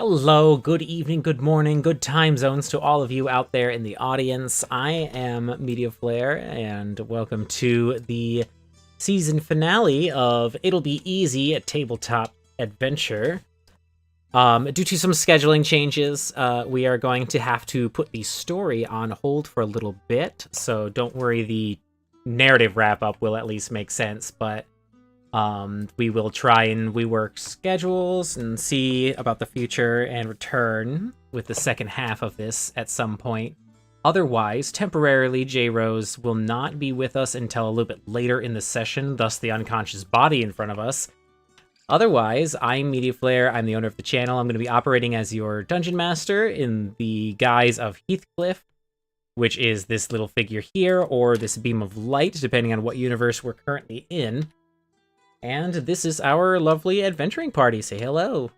Hello, good evening, good morning, good time zones to all of you out there in the audience. I am Media Flare, and welcome to the season finale of It'll Be Easy, a tabletop adventure. Due to some scheduling changes, we are going to have to put the story on hold for a little bit, so don't worry, the narrative wrap-up will at least make sense, but we will try and rework schedules and see about the future and return with the second half of this at some point. Otherwise, temporarily, J-Rose will not be with us until a little bit later in the session, thus the unconscious body in front of us. Otherwise, I'm Media Flare, I'm the owner of the channel. I'm going to be operating as your Dungeon Master in the guise of Heathcliff, which is this little figure here, or this beam of light, depending on what universe we're currently in. And this is our lovely adventuring party. Say hello.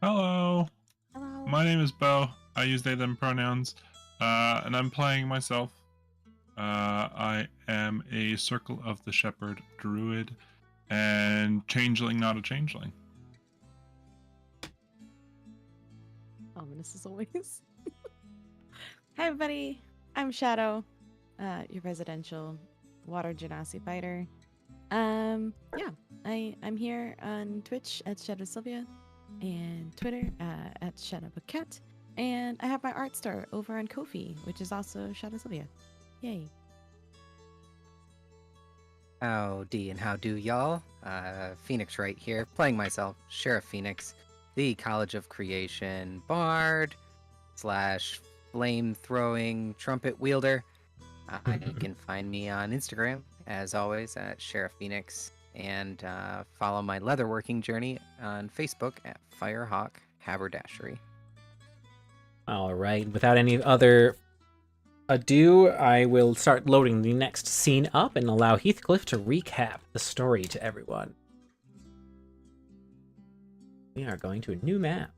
Hello. Hello. My name is Bo. I use they, them pronouns. And I'm playing myself. I am a Circle of the Shepherd druid and changeling, not a changeling. Ominous as always. Hi, everybody. I'm Shadow, your residential water genasi fighter. I'm here on Twitch at Shadow Sylvia and Twitter at Shadow Cat, and I have my art store over on Ko-fi, which is also Shadow Sylvia. Yay! Howdy and how do y'all? Phoenix right here, playing myself, Sheriff Phoenix, the College of Creation bard slash flame-throwing trumpet wielder. You can find me on Instagram, as always, at Sheriff Phoenix, and follow my leatherworking journey on Facebook at Firehawk Haberdashery. All right, without any other ado, I will start loading the next scene up and allow Heathcliff to recap the story to everyone. We are going to a new map.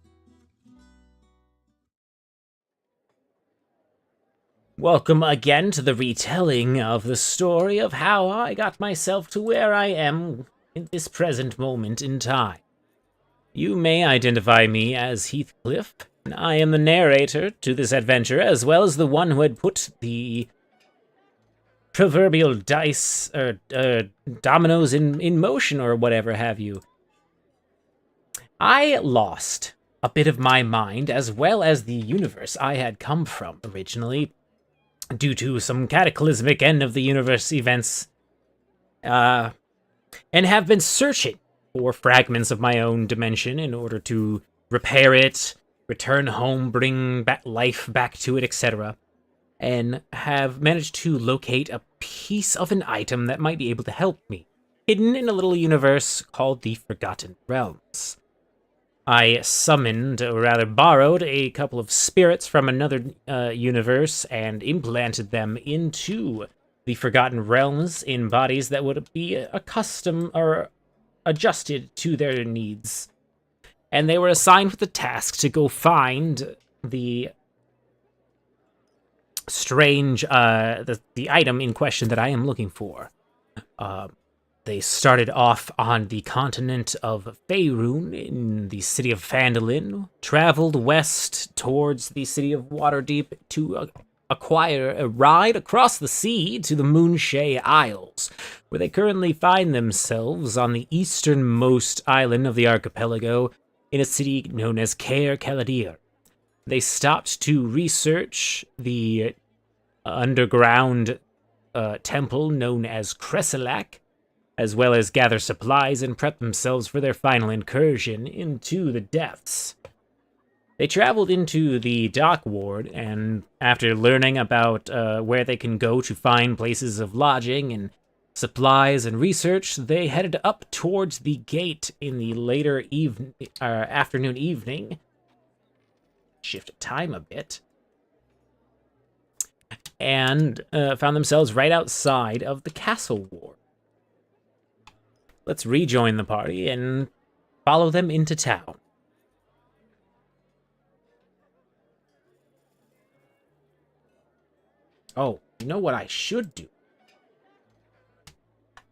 Welcome again to the retelling of the story of how I got myself to where I am in this present moment in time. You may identify me as Heathcliff, and I am the narrator to this adventure, as well as the one who had put the proverbial dice, or dominoes in motion, or whatever have you. I lost a bit of my mind, as well as the universe I had come from originally, due to some cataclysmic end-of-the-universe events, and have been searching for fragments of my own dimension in order to repair it, return home, bring back life back to it, etc., and have managed to locate a piece of an item that might be able to help me, hidden in a little universe called the Forgotten Realms. I summoned, or rather borrowed, a couple of spirits from another universe and implanted them into the Forgotten Realms in bodies that would be accustomed or adjusted to their needs. And they were assigned with the task to go find the strange, the item in question that I am looking for. They started off on the continent of Faerun in the city of Phandalin, traveled west towards the city of Waterdeep to acquire a ride across the sea to the Moonshae Isles, where they currently find themselves on the easternmost island of the archipelago in a city known as Caer Caladir. They stopped to research the underground temple known as Kresilak, as well as gather supplies and prep themselves for their final incursion into the depths. They traveled into the dock ward, and after learning about where they can go to find places of lodging and supplies and research, they headed up towards the gate in the later afternoon evening. Shift time a bit. And found themselves right outside of the castle ward. Let's rejoin the party and follow them into town. Oh, you know what I should do?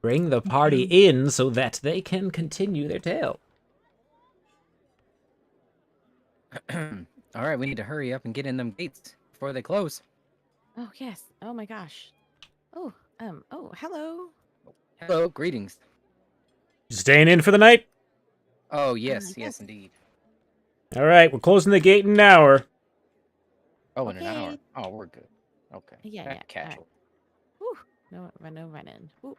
Bring the party in so that they can continue their tale. All right, we need to hurry up and get in them gates before they close. Oh yes. Oh my gosh. Oh, oh, hello. Hello, greetings. You staying in for the night? Oh, yes, Yes. yes, indeed. All right, we're closing the gate in an hour. Oh, in an hour. Okay. Oh, we're good. Okay. Yeah, That's yeah. All right. casual. Whew. No running. Ooh.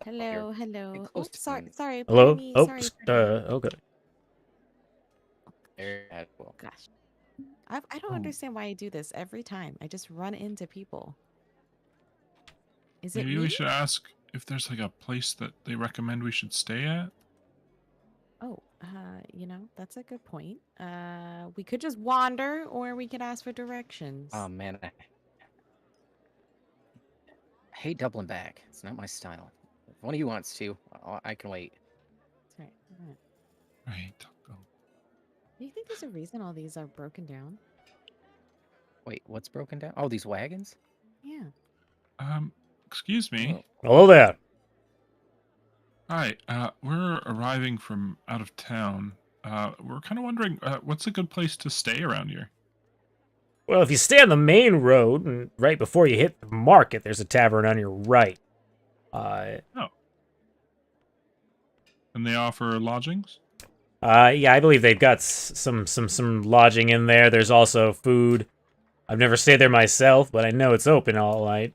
You're Hello, hello. close Oh, to sorry, me. sorry. Pardon Hello? me. Oh, Sorry. Pardon me. okay. Very casual. Gosh, I don't Oh, understand why I do this every time. I just run into people. Is it maybe we me? should ask if there's like a place that they recommend we should stay at. Oh, that's a good point. We could just wander, or we could ask for directions. Oh, man. I hate doubling back. It's not my style. If one of you wants to, I can wait. That's right. All right. Right. Go. Do you think there's a reason all these are broken down? Wait, what's broken down? Oh, these wagons? Yeah. Excuse me. Oh, Hello there. Hi. We're arriving from out of town. We're kind of wondering, what's a good place to stay around here? Well, if you stay on the main road, and right before you hit the market, there's a tavern on your right. Oh. And they offer lodgings? Yeah, I believe they've got some lodging in there. There's also food. I've never stayed there myself, but I know it's open all night.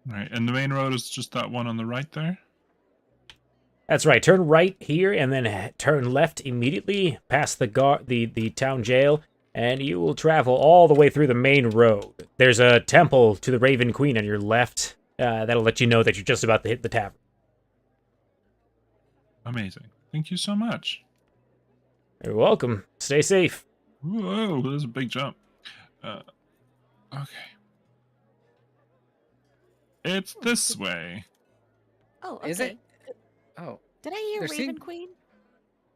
Right. And the main road is just that one on the right there? That's right. Turn right here, and then turn left immediately past the town jail, and you will travel all the way through the main road. There's a temple to the Raven Queen on your left. That'll let you know that you're just about to hit the tavern. Amazing. Thank you so much. You're welcome. Stay safe. Whoa, there's a big jump. Okay. It's this way. Oh, okay. is it? Oh, Did I hear There Raven seem- Queen?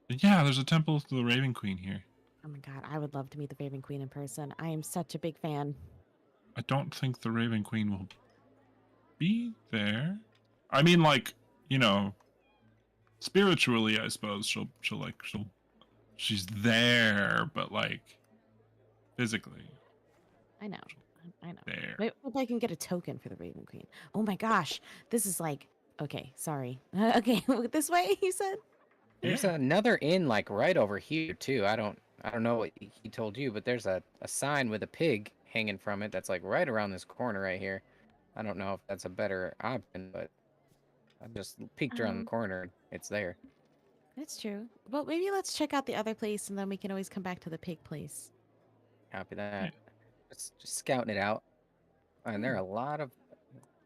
Yeah, there's a temple to the Raven Queen here. Oh my god, I would love to meet the Raven Queen in person. I am such a big fan. I don't think the Raven Queen will be there. I mean, like, you know, spiritually, I suppose she's there, but like physically I know. I know. there. Maybe I can get a token for the Raven Queen. Oh my gosh, this is like okay. Sorry. Okay, this way. You said. there's Yeah. another inn like right over here too. I don't know what he told you, but there's a sign with a pig hanging from it that's like right around this corner right here. I don't know if that's a better option, but I just peeked around the Um, corner. It's there. That's true. Well, maybe let's check out the other place, and then we can always come back to the pig place. Copy Yeah. that. Just scouting it out. And there are Hmm. a lot of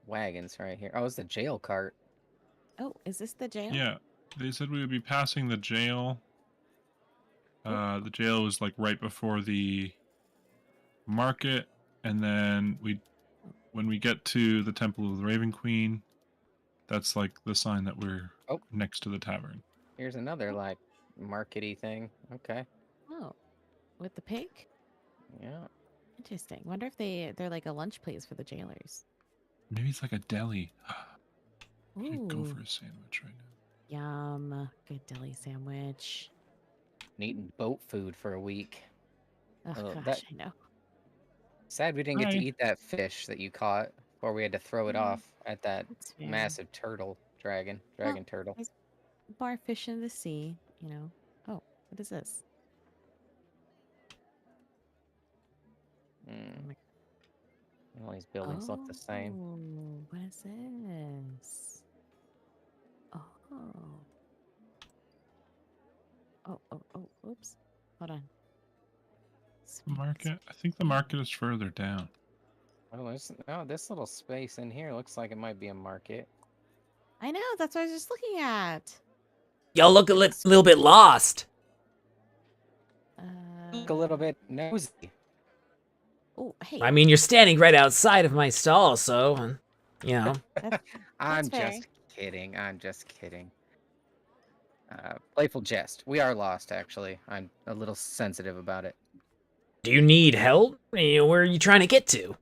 wagons right here. Oh, it's the jail cart. Oh, is this the jail? Yeah. They said we would be passing the jail. The jail was like right before the market, and then when we get to the Temple of the Raven Queen, that's like the sign that we're Oh, next to the tavern. here's another like markety thing. Okay. Oh, with the pig. Yeah. Interesting. Wonder if they're like a lunch place for the jailers. Maybe it's like a deli. I could go Ooh, for a sandwich right now. yum! Good deli sandwich. And eating boat food for a week. Oh Oh, gosh, that I know. sad we didn't get to Hi. eat that fish that you caught, or we had to throw it Yeah, off at that that's fair. massive dragon Well, turtle. there's bar fish in the sea. You know. Oh, what is this? Oh Mm, my. all these buildings look the same. Oh, what is this? Oh. Oops. Hold on. The market? I think the market is further down. Oh, this little space in here looks like it might be a market. I know. That's what I was just looking at. Y'all look a little bit lost. Look a little bit nosy. Oh, hey. I mean, you're standing right outside of my stall, so, you know. I'm fair. just kidding. I'm just kidding. Playful jest. We are lost, actually. I'm a little sensitive about it. Do you need help? Where are you trying to get to?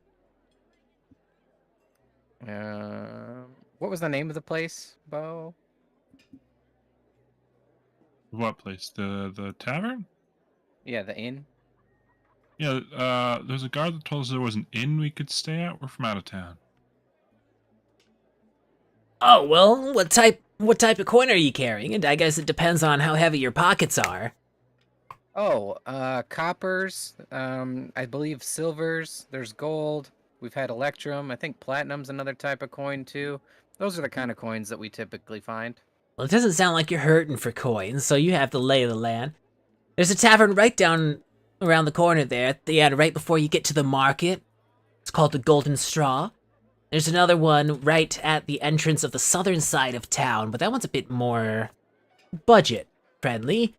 What was the name of the place, Bo? What place? The tavern? Yeah, the inn. Yeah, there's a guard that told us there was an inn we could stay at. We're from out of town. Oh, well, what type of coin are you carrying? And I guess it depends on how heavy your pockets are. Oh, coppers. I believe silvers. There's gold. We've had electrum. I think platinum's another type of coin too. Those are the kind of coins that we typically find. Well, it doesn't sound like you're hurting for coins, so you have the lay of the land. There's a tavern right down around the corner there. Yeah, right before you get to the market. It's called the Golden Straw. There's another one right at the entrance of the southern side of town, but that one's a bit more budget friendly.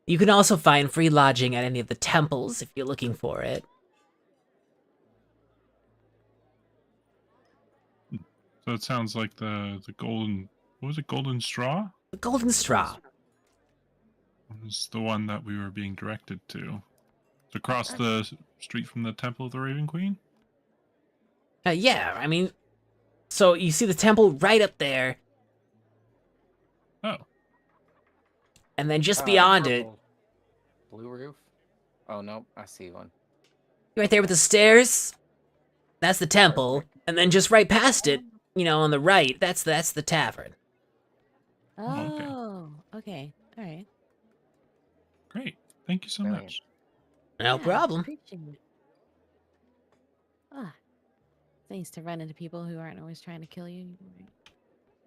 You can also find free lodging at any of the temples if you're looking for it. So it sounds like the golden. What was it? Golden straw? The Golden Straw. Was the one that we were being directed to. It's across the street from the Temple of the Raven Queen. Yeah, I mean, so you see the temple right up there, Oh, and then just Oh, beyond it, purple. Blue roof. Oh no, I see one. right there with the stairs, that's the temple, and then just right past it, on the right, that's the tavern. Oh, okay. Oh, okay. All right. great! Thank you so Brilliant. much. No Yeah, problem. Appreciate it. Ah, it's nice to run into people who aren't always trying to kill you. Right?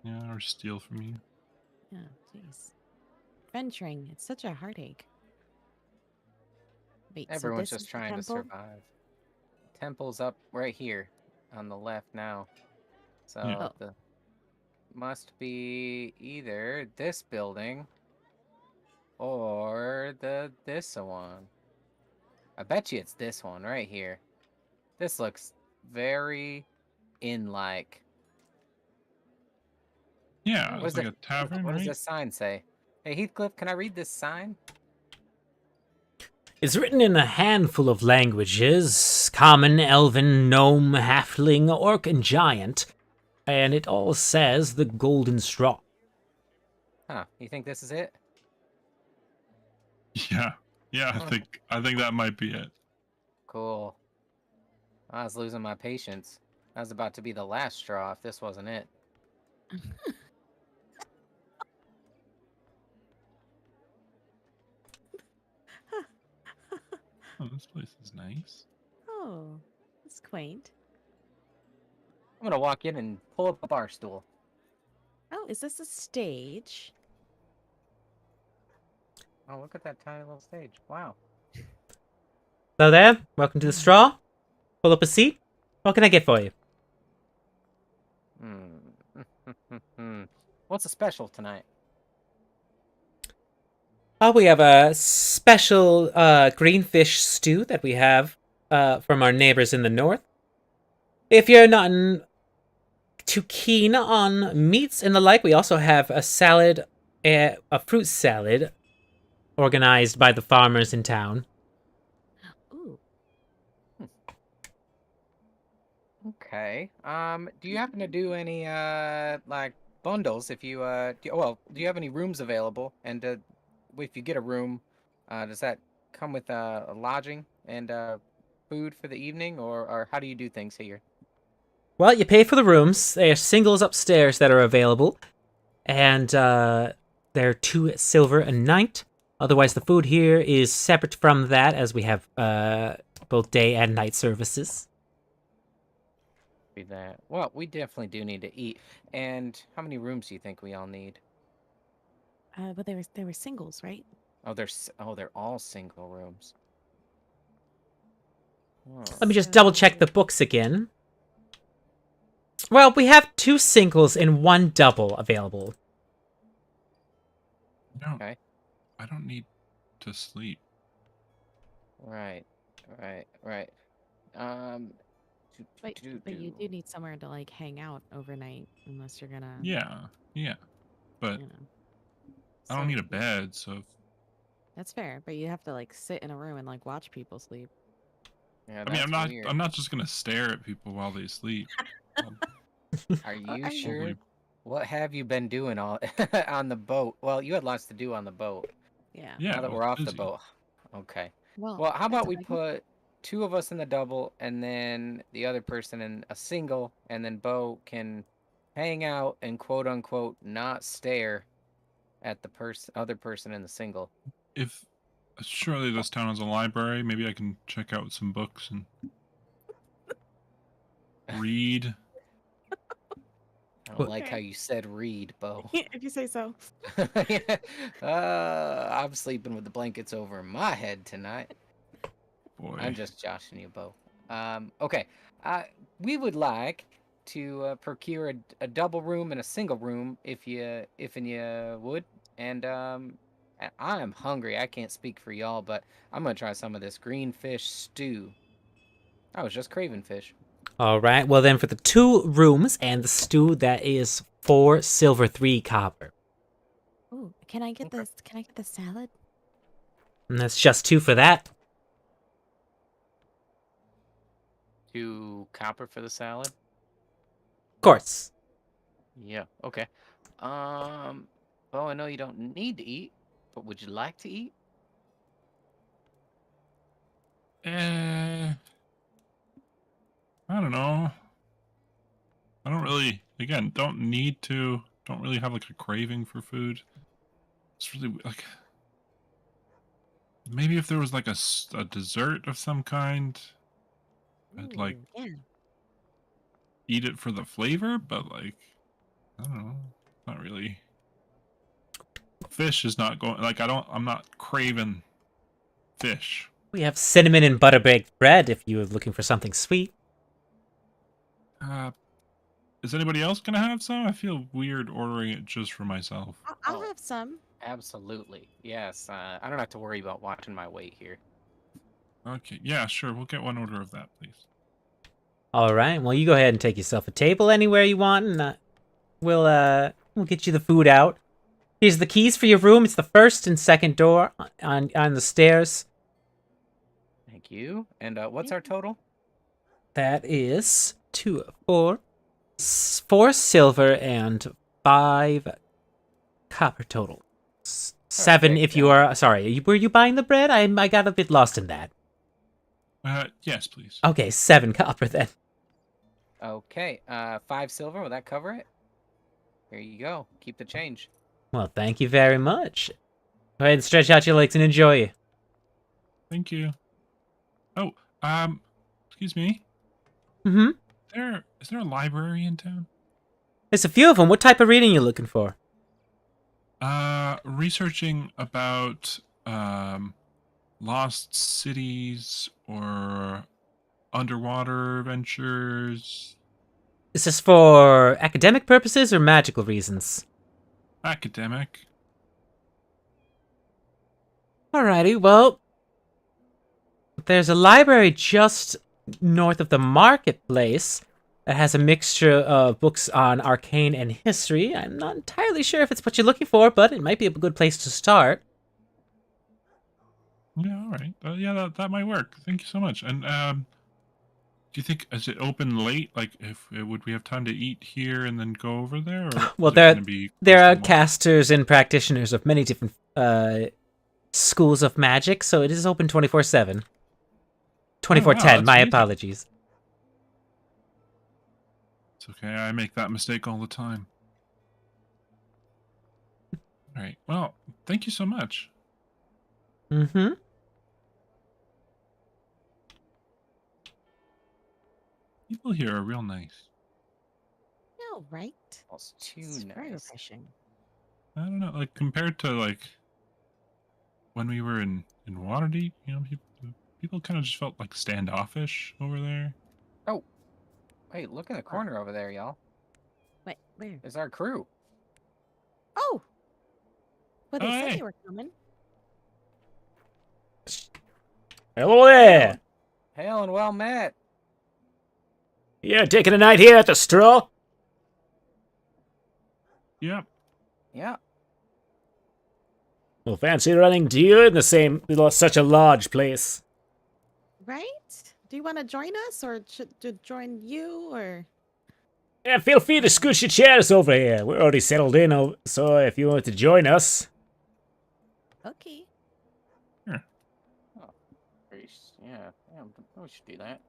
Yeah, or steal from you. Yeah, jeez. Venturing, it's such a heartache. Wait, Everyone's so this just is the trying to temple? survive. Temple's up right here on the left now. So Yeah. Oh. the must be either this building or this one. I bet you it's this one right here. This looks very inn-like. Yeah, What it's is like it? a tavern, What does right? this sign say? Hey Heathcliff, can I read this sign? It's written in a handful of languages: common, elven, gnome, halfling, orc, and giant, and it all says the Golden Straw. Huh? You think this is it? Yeah, yeah. Oh. I think that might be it. Cool. I was losing my patience. That was about to be the last straw if this wasn't it. Oh, this place is nice. Oh, that's quaint. I'm gonna walk in and pull up a bar stool. Oh, is this a stage? Oh, look at that tiny little stage. Wow. Hello there, welcome to the Straw. Pull up a seat. What can I get for you? What's a special tonight? We have a special greenfish stew that we have from our neighbors in the north. If you're not too keen on meats and the like, we also have a salad, a fruit salad, organized by the farmers in town. Ooh. Okay. Do you happen to do any like bundles? If you do you have any rooms available? And if you get a room, does that come with a lodging and food for the evening, or how do you do things here? Well, you pay for the rooms. There are singles upstairs that are available, and they're 2 silver a night. Otherwise, the food here is separate from that, as we have both day and night services. Be that. Well, we definitely do need to eat. And how many rooms do you think we all need? But they were singles, right? Oh, they're all single rooms. Oh. Let me just double check the books again. Well, we have 2 singles and 1 double available. No, Okay. I don't need to sleep. Right. But you do need somewhere to like hang out overnight, unless you're gonna. Yeah, but You know. I don't So- need a bed, so That's fair, but you have to like sit in a room and like watch people sleep. Yeah, I mean, I'm that's weird. not just gonna stare at people while they sleep. Are you Are you- sure? Probably- What have you been doing all on the boat? Well, you had lots to do on the boat. Yeah. Yeah, Now that I we're was off the busy. boat, Okay. Well, Well, how about that's we fine. put two of us in the double and then the other person in a single, and then Bo can hang out and quote unquote not stare at the other person in the single. If surely this town has a library, maybe I can check out some books and read. I don't Well- like how Okay. you said read, Bo. If you say so. I'm sleeping with the blankets over my head tonight. Boy. I'm just joshing you, Bo. Okay. We would like to procure a double room and a single room if you would. And I am hungry. I can't speak for y'all, but I'm gonna try some of this green fish stew. I was just craving fish. All right. Well, then for the 2 rooms and the stew, that is 4 silver, 3 copper. Oh, can I get Okay. this? Can I get the salad? And that's just 2 for that. 2 copper for the salad. Of course. Yeah. Okay. Bo, I know you don't need to eat, but would you like to eat? I don't know. I don't really, again, don't need to, don't really have like a craving for food. It's really like, maybe if there was like a dessert of some kind, I'd like Ooh, yeah. eat it for the flavor, but like, I don't know, not really. Fish is not going, like, I'm not craving fish. We have cinnamon and butter baked bread if you're looking for something sweet. Is anybody else gonna have some? I feel weird ordering it just for myself. I'll Oh. have some. Absolutely. Yes. I don't have to worry about watching my weight here. Okay, yeah, sure. We'll get one order of that, please. All right. Well, you go ahead and take yourself a table anywhere you want, and we'll get you the food out. Here's the keys for your room. It's the first and second door on the stairs. Thank you. And what's our total? That is 4 silver and 5 copper total. 7 if Perfect, you are sorry. Were you buying the bread? I got a bit lost in that. Yes, please. Okay, 7 copper then. Okay. 5 silver. Will that cover it? Here you go. Keep the change. Well, thank you very much. Go ahead and stretch out your legs and enjoy. Thank you. Oh, excuse me. Mm-hmm. Is there a library in town? There's a few of them. What type of reading you looking for? Researching about lost cities or underwater adventures. Is this for academic purposes or magical reasons? Academic. Alrighty, well, there's a library just north of the marketplace that has a mixture of books on arcane and history. I'm not entirely sure if it's what you're looking for, but it might be a good place to start. Yeah, all right. Yeah, that might work. Thank you so much. And do you think is it open late? Like, would we have time to eat here and then go over there? Or Well, is it gonna be there are close to casters and practitioners of many different schools of magic, so it is open 24/7. 24/10, that's my amazing. apologies. It's okay. I make that mistake all the time. All right. Well, thank you so much. Mm-hmm. People here are real nice. No, right? That's too It's very nice. refreshing. I don't know, like compared to like when we were in Waterdeep, you know, people kind of just felt like standoffish over there. Oh, wait! Look in the corner over there, y'all. Wait, where? It's our crew. Oh! Well, they Oh, said hey. they were coming. Hello there! Hail and well met. Yeah, taking a night here at the Straw? Yep. Yeah. Well, fancy running deer in such a large place. Right? Do you want to join us or should to join you or? Yeah, feel free to squish your chairs over here. We're already settled in, so if you want to join us. Okay. Oh, we should do that.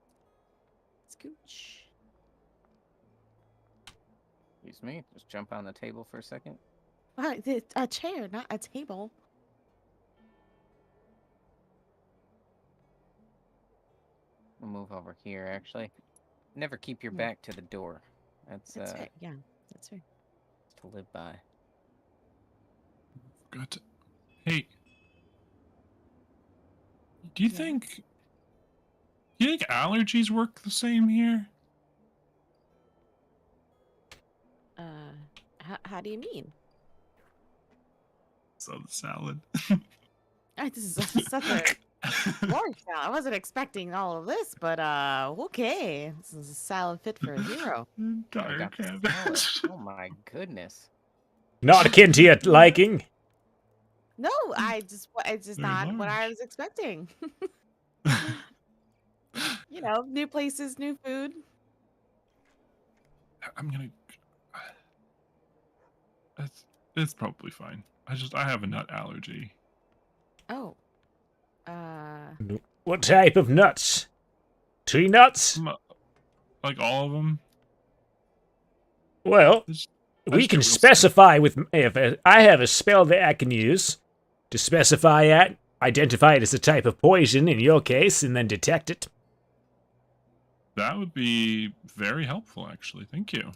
Scooch. Excuse me. Just jump on the table for a second. It's a chair, not a table. We'll move over here, actually. Never keep your Yeah. back to the door. That's right. Yeah, that's right. to live by. Got to... Hey, do you Yes. think allergies work the same here? How do you mean? So the salad. This is such a large salad. I wasn't expecting all of this, but okay. This is a salad fit for a hero. I Entire got the salad. cabbage. Oh my goodness. Not akin to your liking. No, it's just Very not what I large. was expecting. New places, new food. I'm gonna. It's probably fine. I have a nut allergy. Oh. What type of nuts? Tree nuts? Like all of them. Well, I just we get can real sick. specify with if I have a spell that I can use to specify it, identify it as a type of poison in your case, and then detect it. That would be very helpful, actually. Thank you.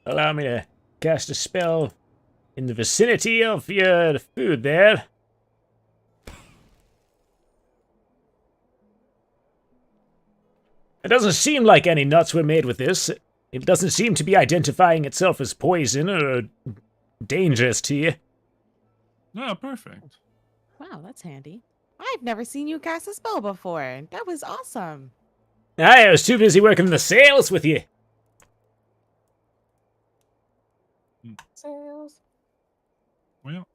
Allow me to cast a spell in the vicinity of your food there. It doesn't seem like any nuts were made with this. It doesn't seem to be identifying itself as poison or dangerous to you. Ah, perfect. Wow, that's handy. I've never seen you cast a spell before. That was awesome. I was too busy working the sales with you. Sales. Well,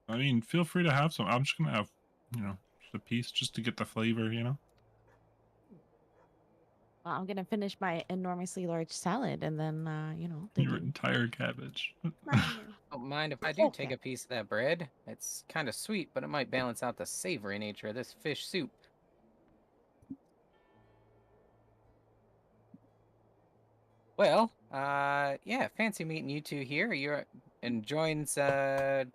I mean, feel free to have some. I'm just gonna have, just a piece just to get the flavor, Well, I'm gonna finish my enormously large salad and then, Your dig in. entire cabbage. Don't mind if I do take a piece of that bread. It's kind of sweet, but it might balance out the savory nature of this fish soup. Well, yeah, fancy meeting you two here. You're enjoying spending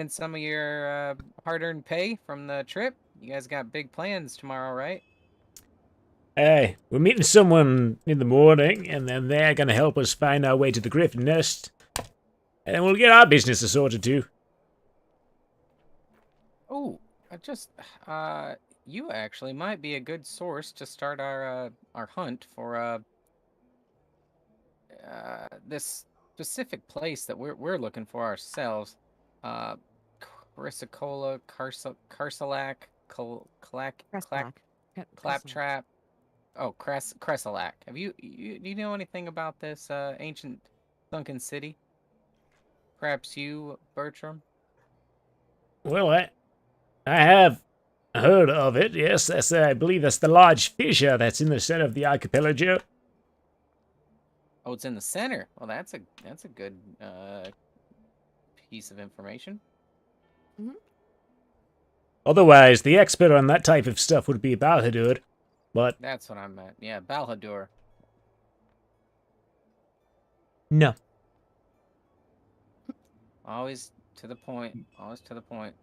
some of your hard-earned pay from the trip. You guys got big plans tomorrow, right? Hey, we're meeting someone in the morning, and then they're gonna help us find our way to the Griffin Nest. And then we'll get our business sorted too. Oh, you actually might be a good source to start our hunt for this specific place that we're looking for ourselves. Chrysicola, Carcelac, Claptrap. Oh, Cresselac. Do you know anything about this ancient sunken city? Perhaps you, Bertram? Well, I have heard of it. Yes, I believe that's the large fissure that's in the center of the archipelago. Oh, it's in the center. Well, that's a good piece of information. Otherwise, the expert on that type of stuff would be Balhadur, but That's what I meant. Yeah, Balhadur. no. Always to the point. Always to the point.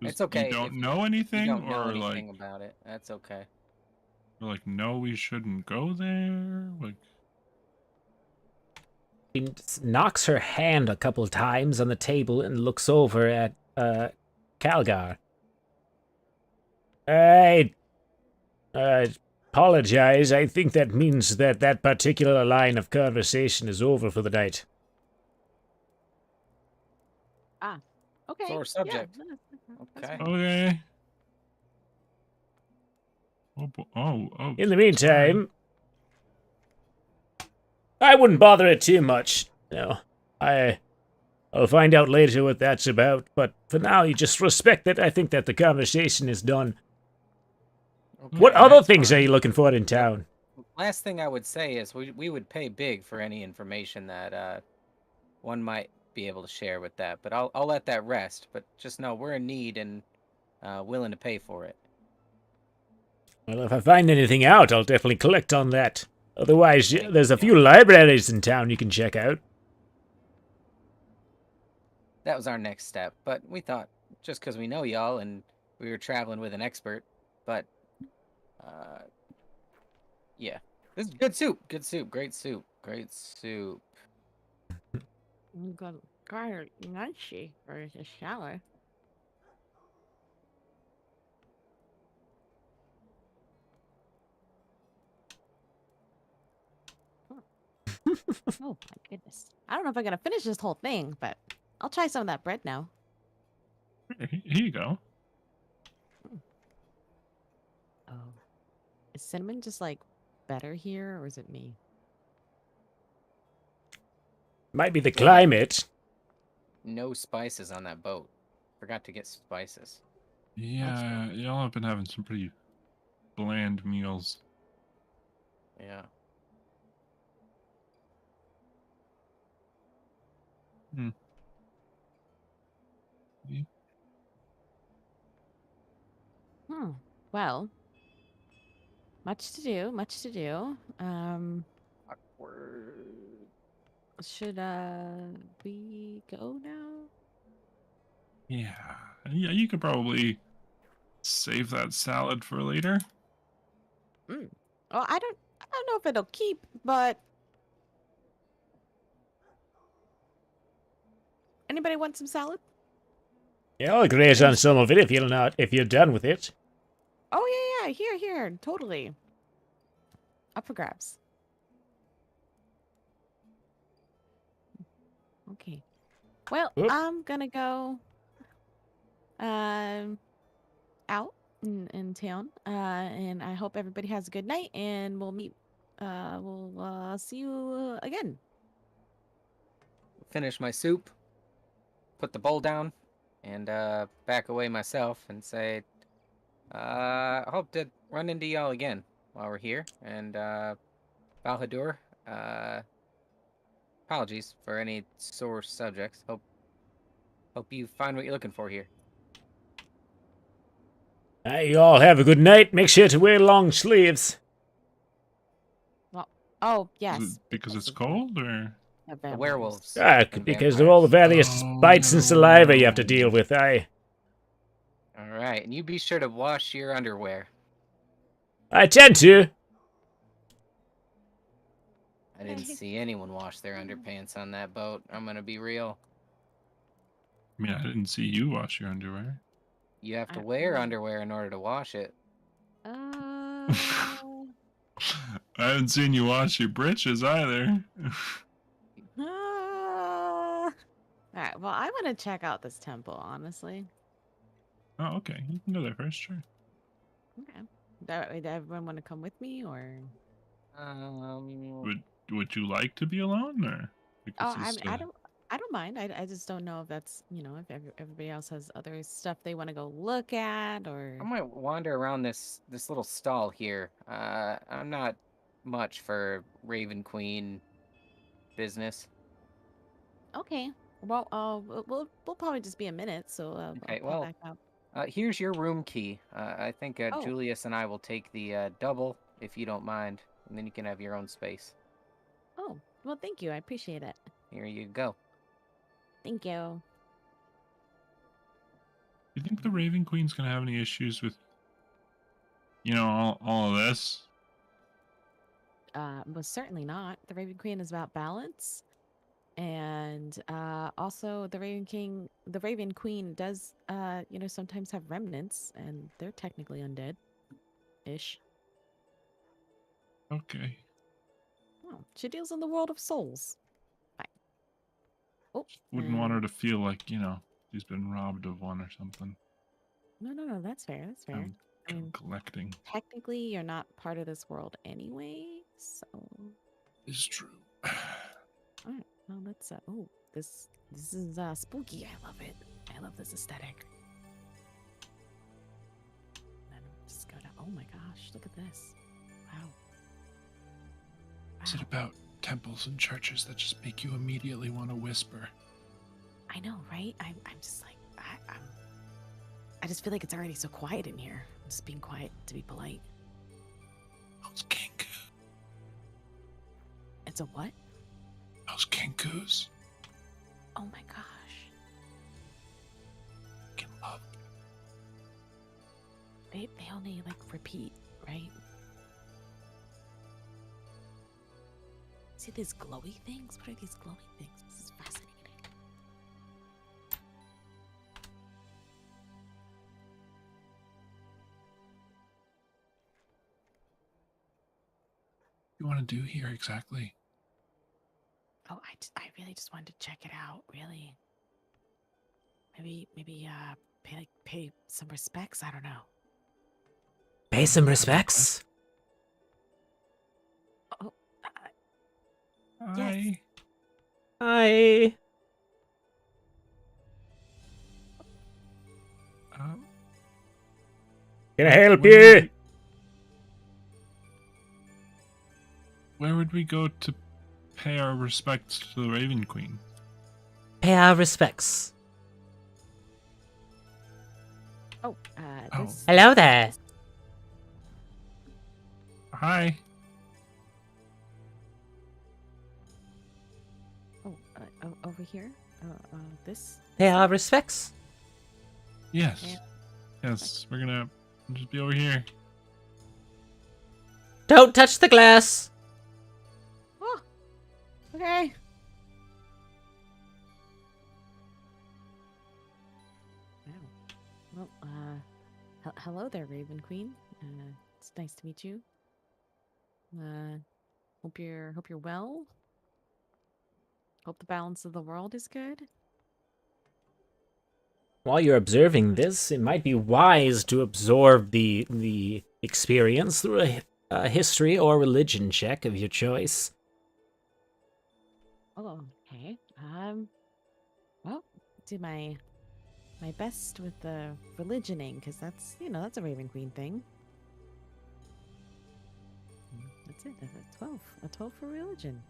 Just It's okay. You don't if know you anything, don't know or anything about it. That's okay. no, we shouldn't go there. She knocks her hand a couple of times on the table and looks over at Calgar. I apologize. I think that means that particular line of conversation is over for the night. Okay. Sore subject. Yeah, that's Okay. fine. Okay. Oh. In the meantime, I wouldn't bother it too much. I'll find out later what that's about, but for now, you just respect that. I think that the conversation is done. Okay. What other that's things fine. are you looking for in town? Last thing I would say is we would pay big for any information that one might be able to share with that. But I'll let that rest. But just know we're in need and willing to pay for it. Well, if I find anything out, I'll definitely collect on that. Otherwise, Thank there's a you. few libraries in town you can check out. That was our next step, but we thought just because we know y'all and we were traveling with an expert, but uh, yeah, this is good soup. Good soup. Great soup. Great soup. I'm gonna grab Nancy for a shower. Oh my goodness. I don't know if I'm gonna finish this whole thing, but I'll try some of that bread now. Here you go. Oh. Is cinnamon just like better here, or is it me? Might be the Feel like climate. no spices on that boat. Forgot to get spices. Yeah, y'all have been having some pretty bland meals. Yeah. Hmm. Well, much to do, much to do. Awkward. Should we go now? Yeah. Yeah, you could probably save that salad for later. Well, I don't know if it'll keep, but anybody want some salad? Yeah, I'll graze on some of it if you're done with it. Oh yeah, here, totally. Up for grabs. Okay. Well, Oop. I'm gonna go um out in town. And I hope everybody has a good night, and we'll see you again. Finish my soup. Put the bowl down, and back away myself and say, I hope to run into y'all again while we're here. And Balhadur, apologies for any sore subjects. Hope you find what you're looking for here. You all have a good night. Make sure to wear long sleeves. Oh Is yes, it because it's of cold, or? the The vampires. werewolves. Ah, and because of all the vampires. various Oh, bites and saliva you have to no. deal with, I All right, and you be sure to wash your underwear. tend to. I didn't see anyone wash their underpants on that boat. I'm gonna be real. I mean, I didn't see you wash your underwear. You have to I- wear underwear in order to wash it. Uh, I haven't seen you wash your britches either. all right. Well, I want to check out this temple, honestly. Oh, okay. You can go there first, sure. Okay. Does everyone want to come with me, or? Would you like to be alone, or because Oh, it's I don't mind. I just don't know if that's, if everybody else has other stuff they want to go look at, or. I might wander around this little stall here. I'm not much for Raven Queen business. Okay. Well, we'll probably just be a minute, so I'll Okay, pop well, back up. here's your room key. I think Oh. Julius and I will take the double if you don't mind, and then you can have your own space. Oh, well, thank you. I appreciate it. Here you go. Thank you. you think the Raven Queen's gonna have any issues with, all of this? Most certainly not. The Raven Queen is about balance. And also the Raven Queen does, sometimes have remnants, and they're technically undead-ish. Okay. Oh, she deals in the world of souls. Fine. Oh, Wouldn't want her to feel like, she's been robbed of one or something. No, that's fair. That's fair. I'm I mean, collecting. technically, you're not part of this world anyway, so. It's true. All right. Well, let's. Oh, this is spooky. I love it. I love this aesthetic. Then I'm just gonna. Oh my gosh! Look at this. Wow. Is it about temples and churches that just make you immediately want to whisper? I know, right? I'm just like I just feel like it's already so quiet in here. I'm just being quiet to be polite. Those kinkus. It's a what? Those kinkus. Oh my gosh. Can love. They only like repeat, right? See these glowy things? What are these glowy things? This is fascinating. What do you want to do here exactly? Oh, I really just wanted to check it out, really. Maybe pay some respects, I don't know. Pay some respects. Oh, Hi. Hi. Um, Can I help where would you? we- Where would we go to pay our respects to the Raven Queen? Pay our respects. oh, Oh. this. Hello there. Hi. Over here. This. Pay our respects. Yes. Yeah. Yes, we're gonna just be over here. Don't touch the glass. Oh, okay. Wow. Well, hello there, Raven Queen. It's nice to meet you. Hope you're well. Hope the balance of the world is good. While you're observing this, it might be wise to absorb the experience through a history or religion check of your choice. Oh, okay. Well, do my best with the religioning, because that's a Raven Queen thing. That's it. That's a 12. A 12 for religion.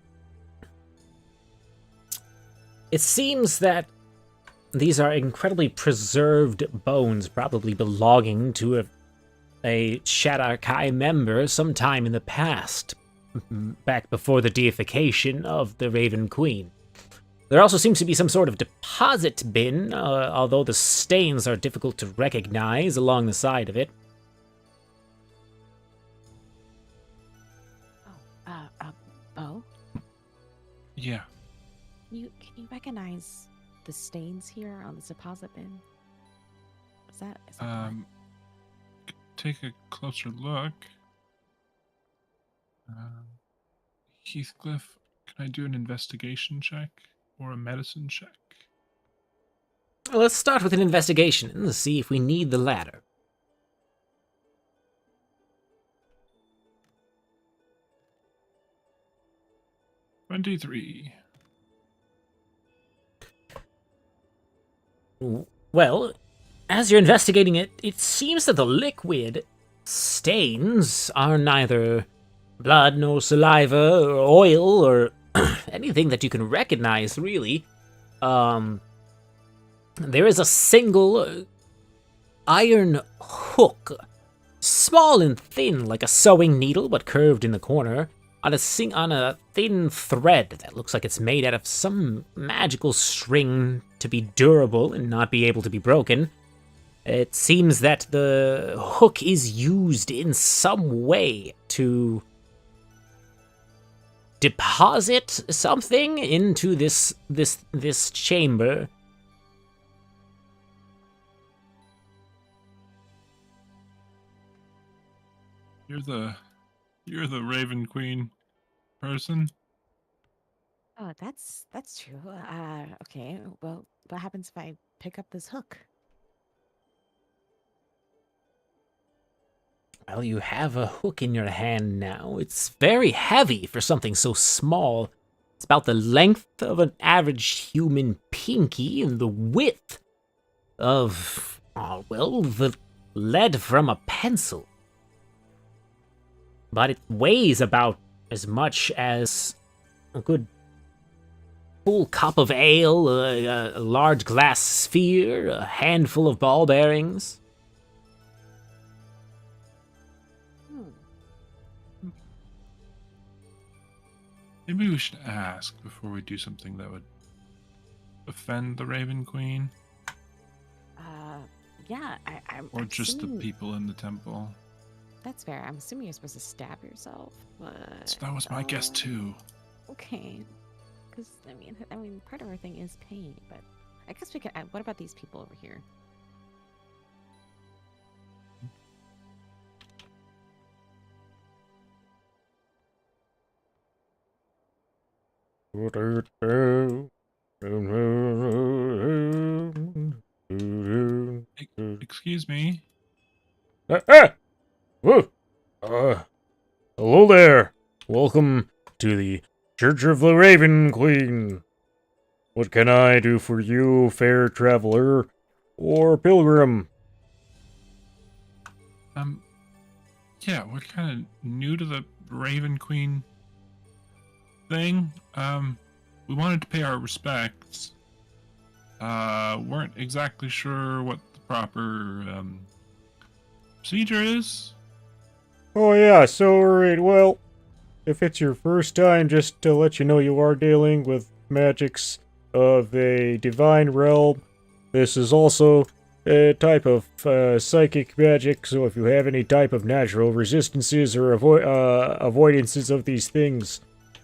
It seems that these are incredibly preserved bones, probably belonging to a Shadar-kai member sometime in the past, back before the deification of the Raven Queen. There also seems to be some sort of deposit bin, although the stains are difficult to recognize along the side of it. Bo, Yeah. can you recognize the stains here on this deposit bin? Is that correct? Take a closer look. Heathcliff, can I do an investigation check or a medicine check? Let's start with an investigation and see if we need the latter. $23. Well, as you're investigating it, it seems that the liquid stains are neither blood nor saliva or oil or anything that you can recognize, really. There is a single iron hook, small and thin like a sewing needle but curved in the corner, on a thin thread that looks like it's made out of some magical string to be durable and not be able to be broken. It seems that the hook is used in some way to deposit something into this chamber. You're the Raven Queen person? Oh, that's true. Okay. Well, what happens if I pick up this hook? Well, you have a hook in your hand now. It's very heavy for something so small. It's about the length of an average human pinky and the width of, the lead from a pencil. But it weighs about as much as a good full cup of ale, a large glass sphere, a handful of ball bearings. Maybe we should ask before we do something that would offend the Raven Queen, Yeah, I'm or just the assuming people in the temple. that's fair. I'm assuming you're supposed to stab yourself, but So that was my guess too. okay. Because I mean, part of our thing is pain, but I guess we could add. What about these people over here? Excuse me. Ah! Whoa! Hello there. Welcome to the Church of the Raven Queen. What can I do for you, fair traveler or pilgrim? Yeah, we're kind of new to the Raven Queen thing. We wanted to pay our respects. Weren't exactly sure what the proper procedure is. Oh yeah, so alright, well, if it's your first time, just to let you know you are dealing with magics of a divine realm. This is also a type of psychic magic, so if you have any type of natural resistances or avoidances of these things,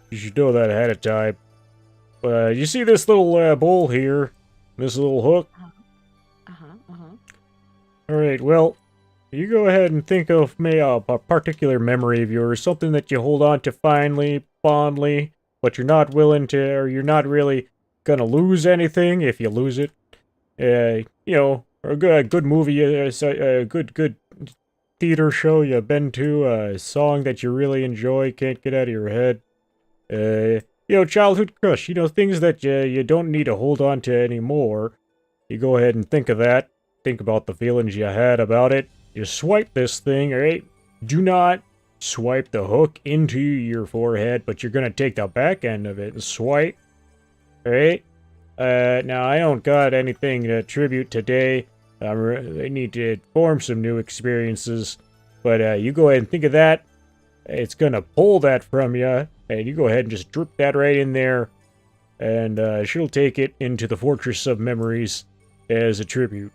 you should know that ahead of time. You see this little bowl here? This little hook? Alright, well, you go ahead and think of a particular memory of yours, something that you hold on to fondly, but you're not willing to, or you're not really gonna lose anything if you lose it. Or a good movie, a good theater show you've been to, a song that you really enjoy, can't get out of your head. Childhood crush, things that you don't need to hold on to anymore. You go ahead and think of that. Think about the feelings you had about it. You swipe this thing, alright? Do not swipe the hook into your forehead, but you're gonna take the back end of it and swipe. Alright? Now I don't got anything to attribute today. I need to form some new experiences. But you go ahead and think of that. It's gonna pull that from you, and you go ahead and just drip that right in there. And she'll take it into the Fortress of Memories as a tribute.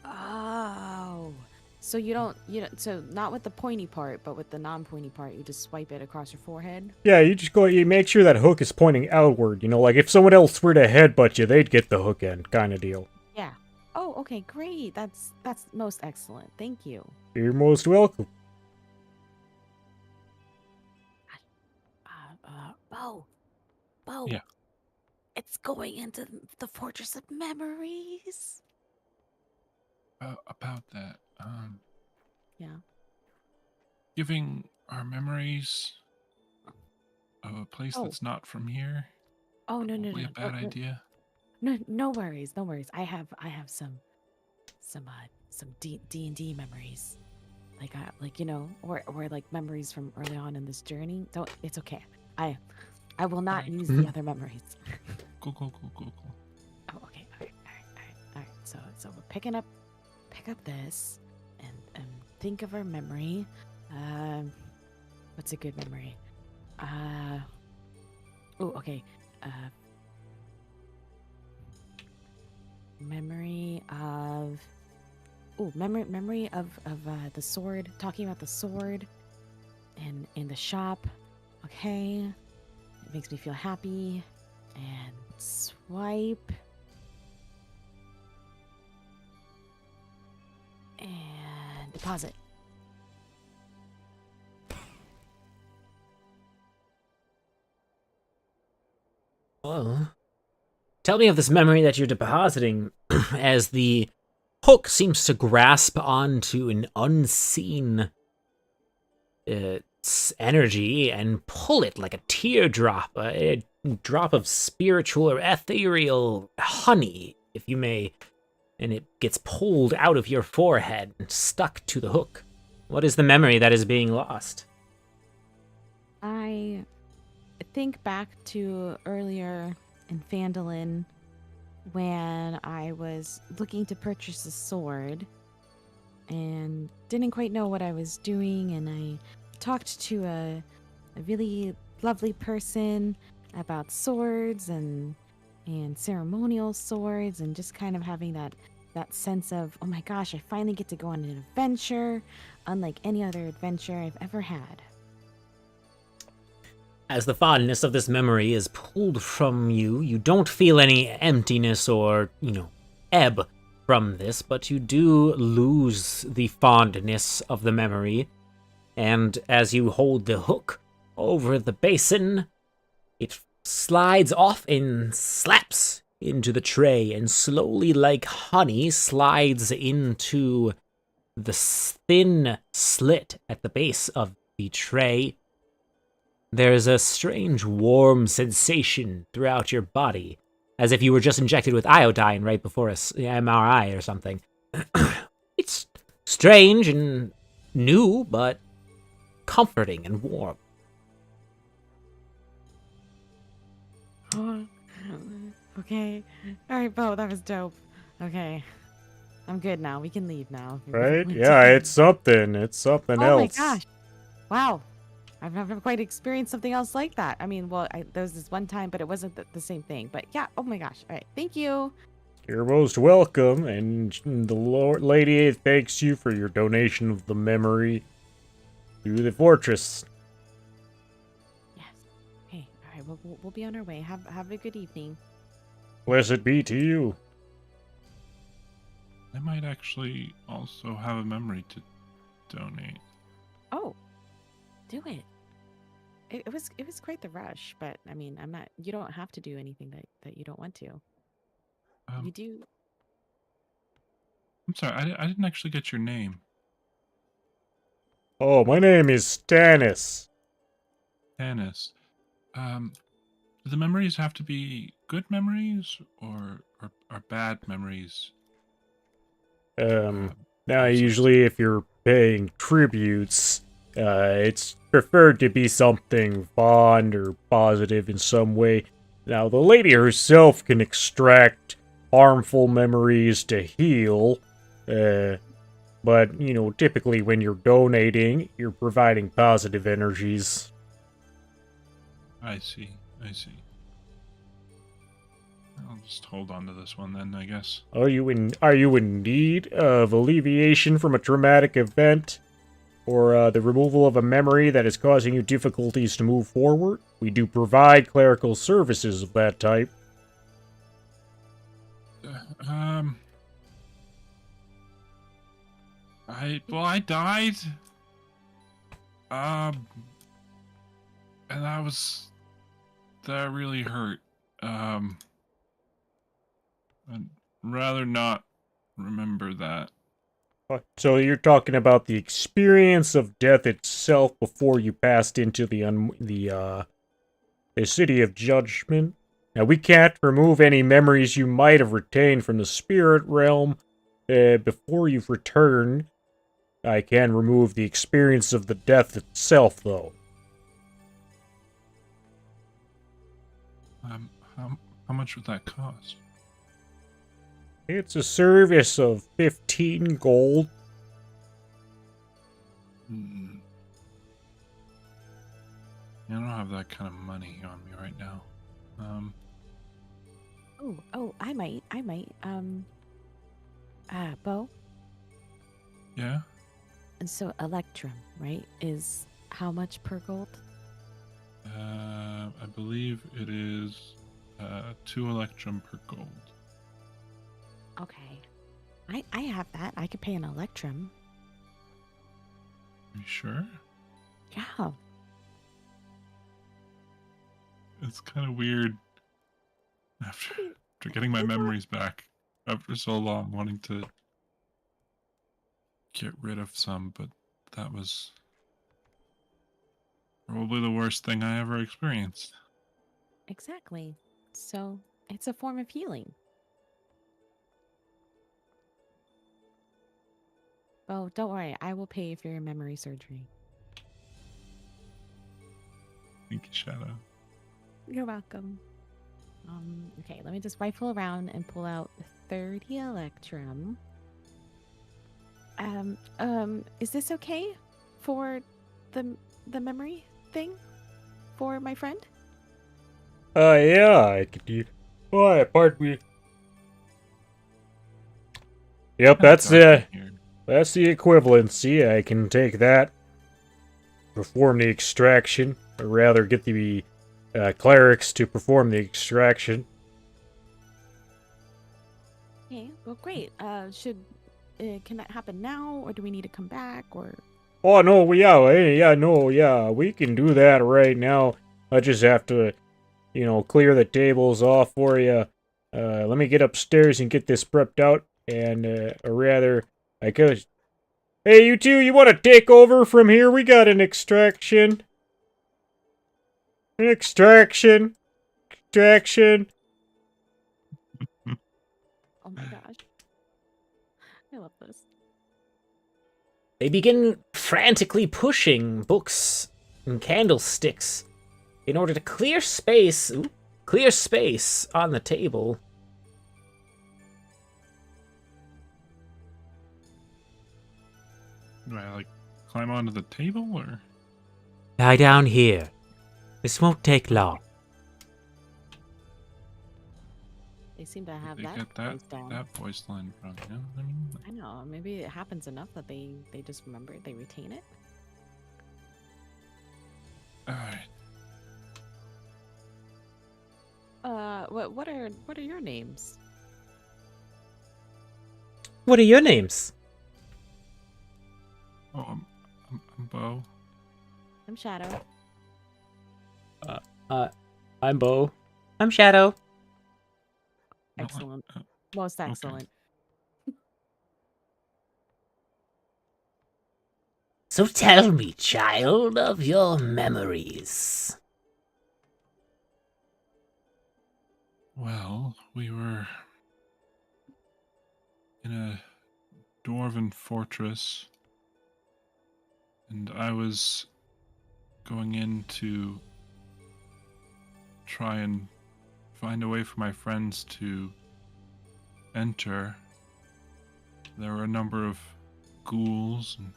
Oh, so you don't, so not with the pointy part, but with the non-pointy part, you just swipe it across your forehead? Yeah, you make sure that hook is pointing outward, like if someone else were to headbutt you, they'd get the hook end, kind of deal. Yeah. Oh, okay, great. That's most excellent. Thank you. You're most welcome. Bo. Yeah. It's going into the Fortress of Memories. About that, Yeah. giving our memories of a place Oh. that's not from here. Oh, no. Probably a bad idea. No worries. I have some D&D memories. Or like memories from early on in this journey. It's okay. I will not Alright. use the other memories. Cool. Oh, okay. All right. So we're pick up this and think of our memory. What's a good memory? Okay. Memory of the sword. Talking about the sword in the shop. Okay. It makes me feel happy. And swipe. And deposit. Well, tell me of this memory that you're depositing, as the hook seems to grasp onto an unseen energy and pull it like a teardrop, a drop of spiritual or ethereal honey, if you may, and it gets pulled out of your forehead and stuck to the hook. What is the memory that is being lost? I think back to earlier in Phandalin when I was looking to purchase a sword and didn't quite know what I was doing, and I talked to a really lovely person about swords and ceremonial swords, and just kind of having that sense of, oh my gosh, I finally get to go on an adventure, unlike any other adventure I've ever had. As the fondness of this memory is pulled from you, you don't feel any emptiness or, ebb from this, but you do lose the fondness of the memory. And as you hold the hook over the basin, it slides off and slaps into the tray, and slowly, like honey, slides into the thin slit at the base of the tray. There's a strange warm sensation throughout your body, as if you were just injected with iodine right before a MRI or something. It's strange and new, but comforting and warm. Oh, okay. All right, Bo, that was dope. Okay. I'm good now. We can leave now. Right? Yeah, it's something. It's something Oh else. my gosh. Wow. I've never quite experienced something else like that. I mean, well, there was this one time, but it wasn't the same thing. But yeah, oh my gosh. All right. Thank you. You're most welcome, and the Lord Lady thanks you for your donation of the memory to the fortress. Yes. Okay. All right. We'll be on our way. Have a good evening. Blessed be to you. I might actually also have a memory to donate. Oh, do it. It was quite the rush, but I mean, I'm not. You don't have to do anything that you don't want to. You do. I'm sorry, I didn't actually get your name. Oh, my name is Stannis. Dennis. Do the memories have to be good memories or bad memories? Now usually if you're paying tributes, it's preferred to be something fond or positive in some way. Now, the lady herself can extract harmful memories to heal, but, typically when you're donating, you're providing positive energies. I see. I'll just hold on to this one then, I guess. Are you in need of alleviation from a traumatic event? Or the removal of a memory that is causing you difficulties to move forward? We do provide clerical services of that type. I died. And that really hurt. I'd rather not remember that. So you're talking about the experience of death itself before you passed into the city of judgment. Now, we can't remove any memories you might have retained from the spirit realm before you've returned. I can remove the experience of the death itself, though. How much would that cost? It's a service of 15 gold. I don't have that kind of money on me right now. Oh, I might. Bo? Yeah? And so Electrum, right, is how much per gold? I believe it is 2 electrum per gold. Okay. I have that. I could pay an Electrum. Are you sure? Yeah. It's kind of weird after getting my memories back after so long, wanting to get rid of some, but that was probably the worst thing I ever experienced. Exactly. So it's a form of healing. Oh, don't worry. I will pay for your memory surgery. Thank you, Shadow. You're welcome. Okay, let me just rifle around and pull out 30 Electrum. Is this okay for the memory thing? for my friend? Yeah, I could do. Why, pardon me. Yep, that's Here. that's the equivalency. I can take that, perform the extraction, or rather get the clerics to perform the extraction. Okay, well, great. Can that happen now, or do we need to come back, or? Oh no, we can do that right now. I just have to, clear the tables off for you. Let me get upstairs and get this prepped out, and or rather, I could. Hey, you two, you want to take over from here? We got an extraction. An extraction. Extraction. Oh my gosh. I love this. They begin frantically pushing books and candlesticks in order to clear space on the table. Do I climb onto the table or? Lie down here. This won't take long. They seem to have They that get that voice down. that voice line from, you know what I mean? I know. Maybe it happens enough that they just remember it. They retain it. All right. What are your names? What are your names? Oh, I'm Bo. I'm Shadow. I'm Bo. I'm Shadow. No, Excellent. Most okay. excellent. So tell me, child, of your memories. Well, we were in a dwarven fortress, and I was going in to try and find a way for my friends to enter. There were a number of ghouls, and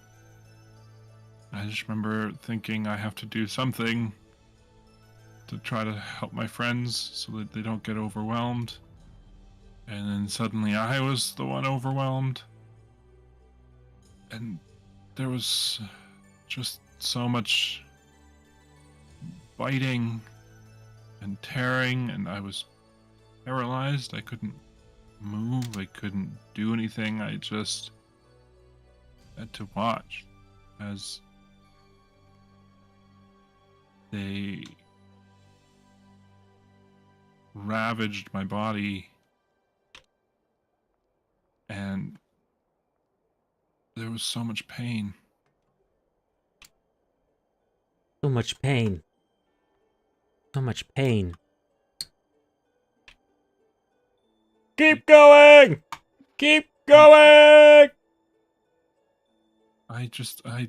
I just remember thinking I have to do something to try to help my friends so that they don't get overwhelmed. And then suddenly I was the one overwhelmed. And there was just so much biting and tearing, and I was paralyzed. I couldn't move, I couldn't do anything. I just had to watch as they ravaged my body, and there was so much pain. So much pain. So much pain. Keep going! Keep going! I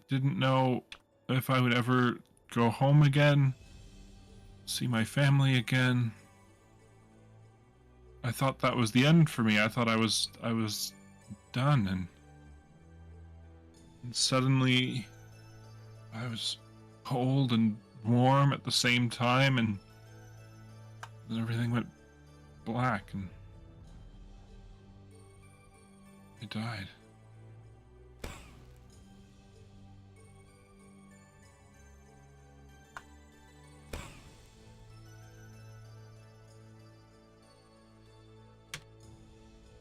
didn't know if I would ever go home again, see my family again. I thought that was the end for me. I thought I was done, and suddenly I was cold and warm at the same time, and then everything went black, and I died.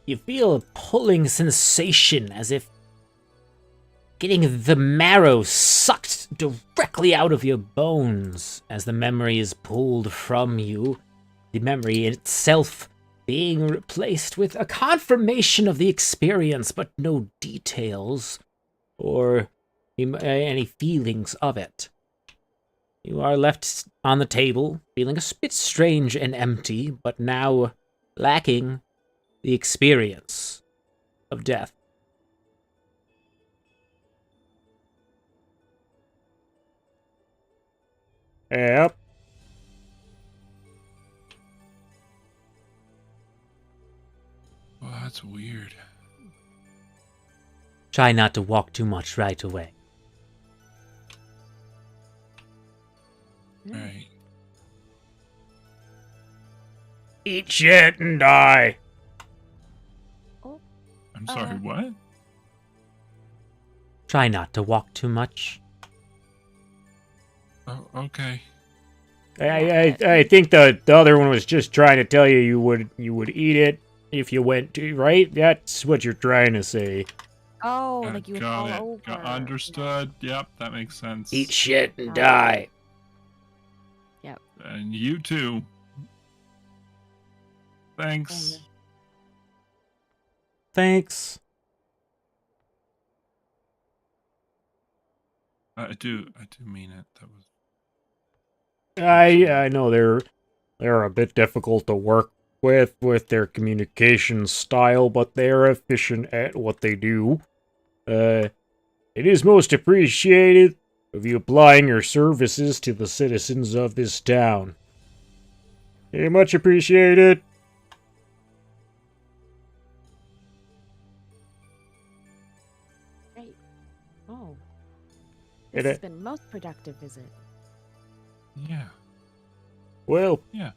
You feel a pulling sensation as if getting the marrow sucked directly out of your bones as the memory is pulled from you. The memory itself being replaced with a confirmation of the experience, but no details or any feelings of it. You are left on the table, feeling a bit strange and empty, but now lacking the experience of death. Yep. Well, that's weird. Try not to walk too much right away. Right. Eat shit and die. I'm sorry, what? Try not to walk too much. Oh, okay. I think the other one was just trying to tell you you would eat it if you went to, right? That's what you're trying to say. Oh, like you would fall Got it. over. Understood. Yep, that makes sense. Eat shit and Oh. die. Yep. And you too. Thanks. And- Thanks. I do mean it. That was. I know they're a bit difficult to work with their communication style, but they're efficient at what they do. It is most appreciated of you applying your services to the citizens of this town. Very much appreciated. Great. Oh. It- This has been most productive visit. Yeah. Well, Yeah.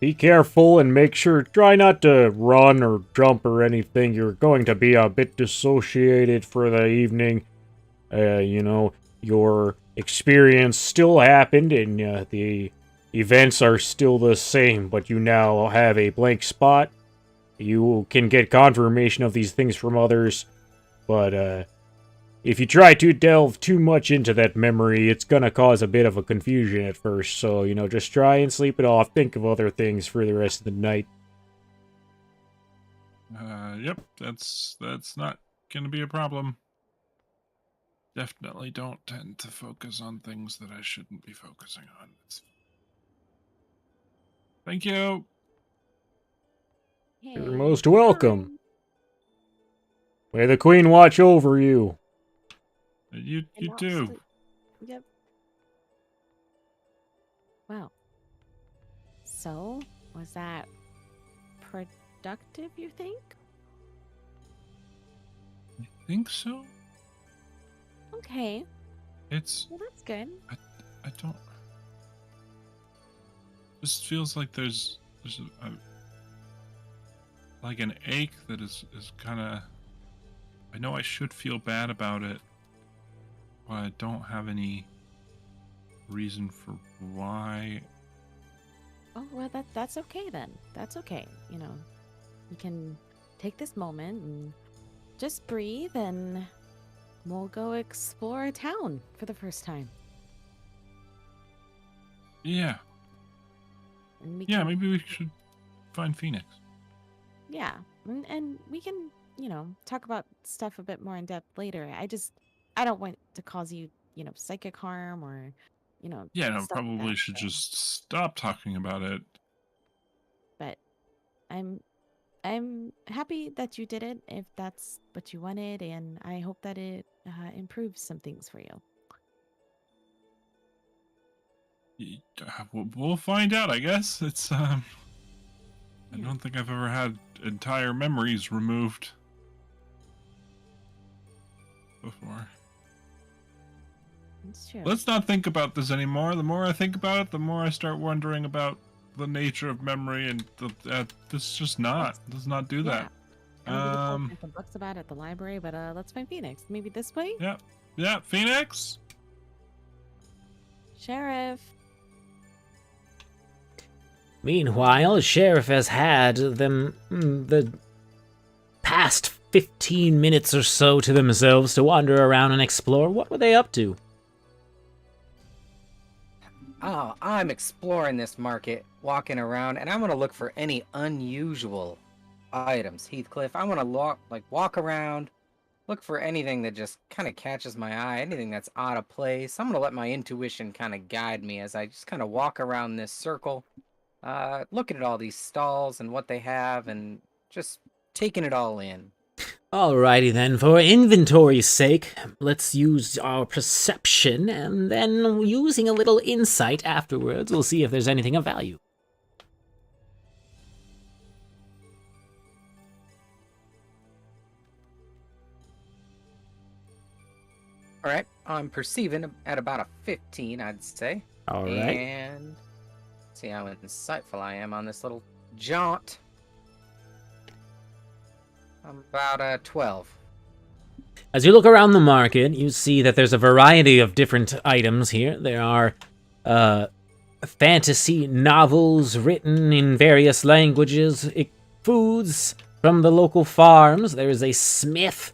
be careful and make sure, try not to run or jump or anything. You're going to be a bit dissociated for the evening. Your experience still happened and the events are still the same, but you now have a blank spot. You can get confirmation of these things from others, but if you try to delve too much into that memory, it's gonna cause a bit of a confusion at first. So, just try and sleep it off. Think of other things for the rest of the night. Yep. That's not gonna be a problem. Definitely don't tend to focus on things that I shouldn't be focusing on. Thank you. Hey, You're most welcome. fine. May the Queen watch over you. You And not do. sleep. Yep. Wow. So, was that productive, you think? I think so. Okay. It's. Well, that's good. I don't. Just feels like there's like an ache that is kind of. I know I should feel bad about it, but I don't have any reason for why. Oh, well, that's okay then. That's okay. You can take this moment and just breathe, and we'll go explore a town for the first time. Yeah, And we yeah. can, Maybe we should find Phoenix. yeah, and we can, talk about stuff a bit more in depth later. I don't want to cause you, psychic harm or, Yeah, no, stuff like probably that. should So, just stop talking about it. but I'm happy that you did it if that's what you wanted, and I hope that it improves some things for you. We'll find out, I guess. It's I Yeah. don't think I've ever had entire memories removed before. It's true. Let's not think about this anymore. The more I think about it, the more I start wondering about the nature of memory, and this just does not do that. I mean, we could probably find some books about it at the library, but let's find Phoenix. Maybe this way? Yeah, Phoenix. Sheriff. Meanwhile, Sheriff has had the past 15 minutes or so to themselves to wander around and explore. What were they up to? Oh, I'm exploring this market, walking around, and I want to look for any unusual items. Heathcliff, I want to walk around, look for anything that just kind of catches my eye, anything that's out of place. I'm going to let my intuition kind of guide me as I just kind of walk around this circle, looking at all these stalls and what they have, and just taking it all in. Alrighty then, for inventory's sake, let's use our perception, and then using a little insight afterwards, we'll see if there's anything of value. All right, I'm perceiving at about a 15, I'd say. Alright. And see how insightful I am on this little jaunt. I'm about 12. As you look around the market, you see that there's a variety of different items here. There are fantasy novels written in various languages, foods from the local farms. There is a smith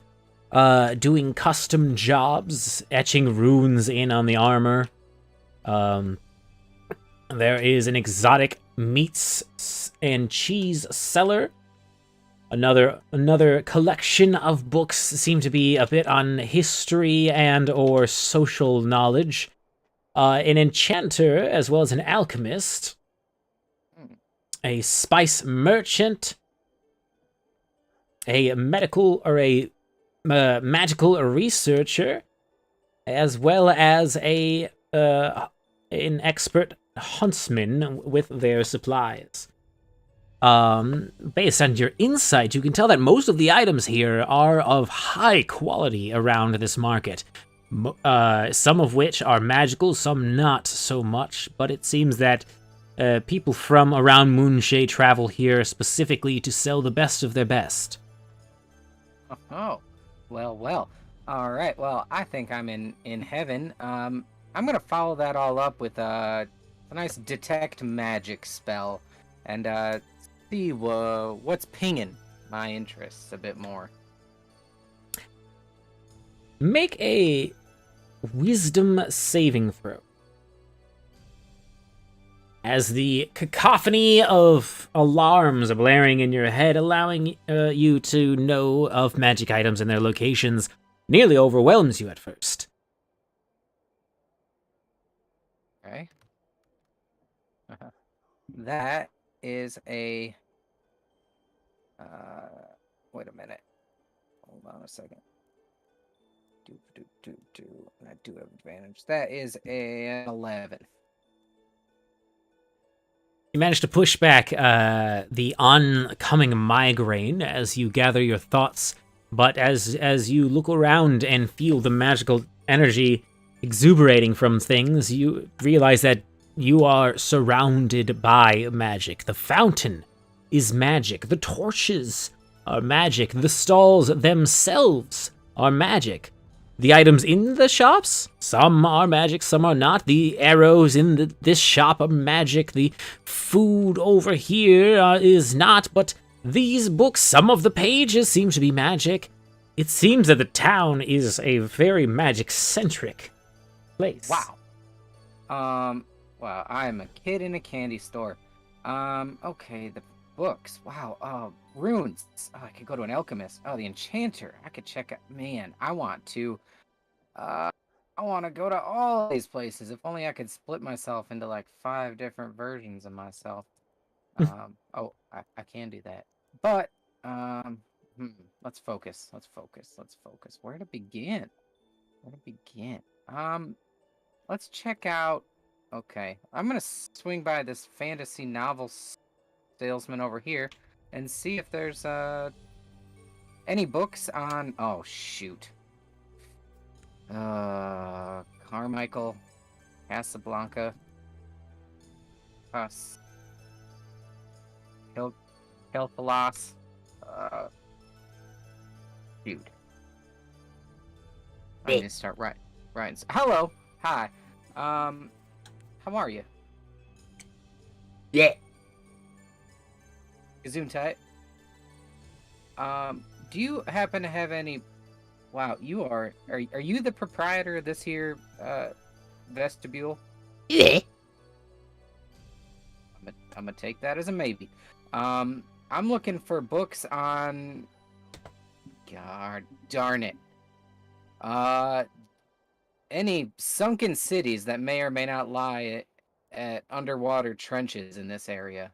doing custom jobs, etching runes in on the armor. There is an exotic meats and cheese seller. Another collection of books seem to be a bit on history and or social knowledge. An enchanter as well as an alchemist. A spice merchant. A medical or a magical researcher, as well as an expert huntsman with their supplies. Based on your insight, you can tell that most of the items here are of high quality around this market. Some of which are magical, some not so much, but it seems that people from around Moonshade travel here specifically to sell the best of their best. Oh, well. All right, well, I think I'm in heaven. I'm going to follow that all up with a nice detect magic spell and see what's pinging my interests a bit more. Make a wisdom saving throw. As the cacophony of alarms blaring in your head, allowing you to know of magic items and their locations, nearly overwhelms you at first. Okay. That is a... wait a minute. Hold on a second. I do have advantage. That is an 11. You manage to push back the oncoming migraine as you gather your thoughts, but as you look around and feel the magical energy exuberating from things, you realize that you are surrounded by magic. The fountain is magic. The torches are magic. The stalls themselves are magic. The items in the shops, some are magic, some are not. The arrows in this shop are magic. The food over here is not, but these books, some of the pages seem to be magic. It seems that the town is a very magic-centric place. Wow. Well, I'm a kid in a candy store. Okay, the books. Wow. Runes. Oh, I could go to an alchemist. Oh, the enchanter. I could check out. Man, I want to go to all these places. If only I could split myself into like 5 different versions of myself. I can do that. But let's focus. Where to begin? Let's check out. Okay, I'm gonna swing by this fantasy novel salesman over here and see if there's any books on. Oh shoot. Carmichael, Casablanca, Kelphalos. Shoot. I need to start writing. Hello. Hi. How are you? Yeah. Gesundheit. Do you happen to have any? Wow, you are you the proprietor of this here vestibule? Yeah. I'm gonna take that as a maybe. I'm looking for books on. God darn it. Any sunken cities that may or may not lie at underwater trenches in this area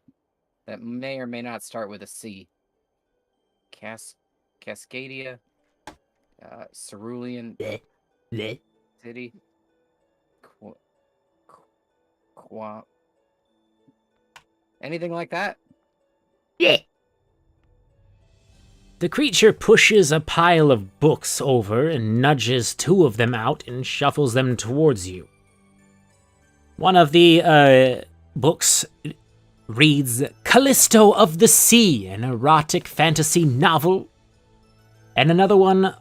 that may or may not start with a C. Cascadia, Cerulean City, anything like that? Yeah. The creature pushes a pile of books over and nudges 2 of them out and shuffles them towards you. One of the books reads Callisto of the Sea, an erotic fantasy novel. And another one,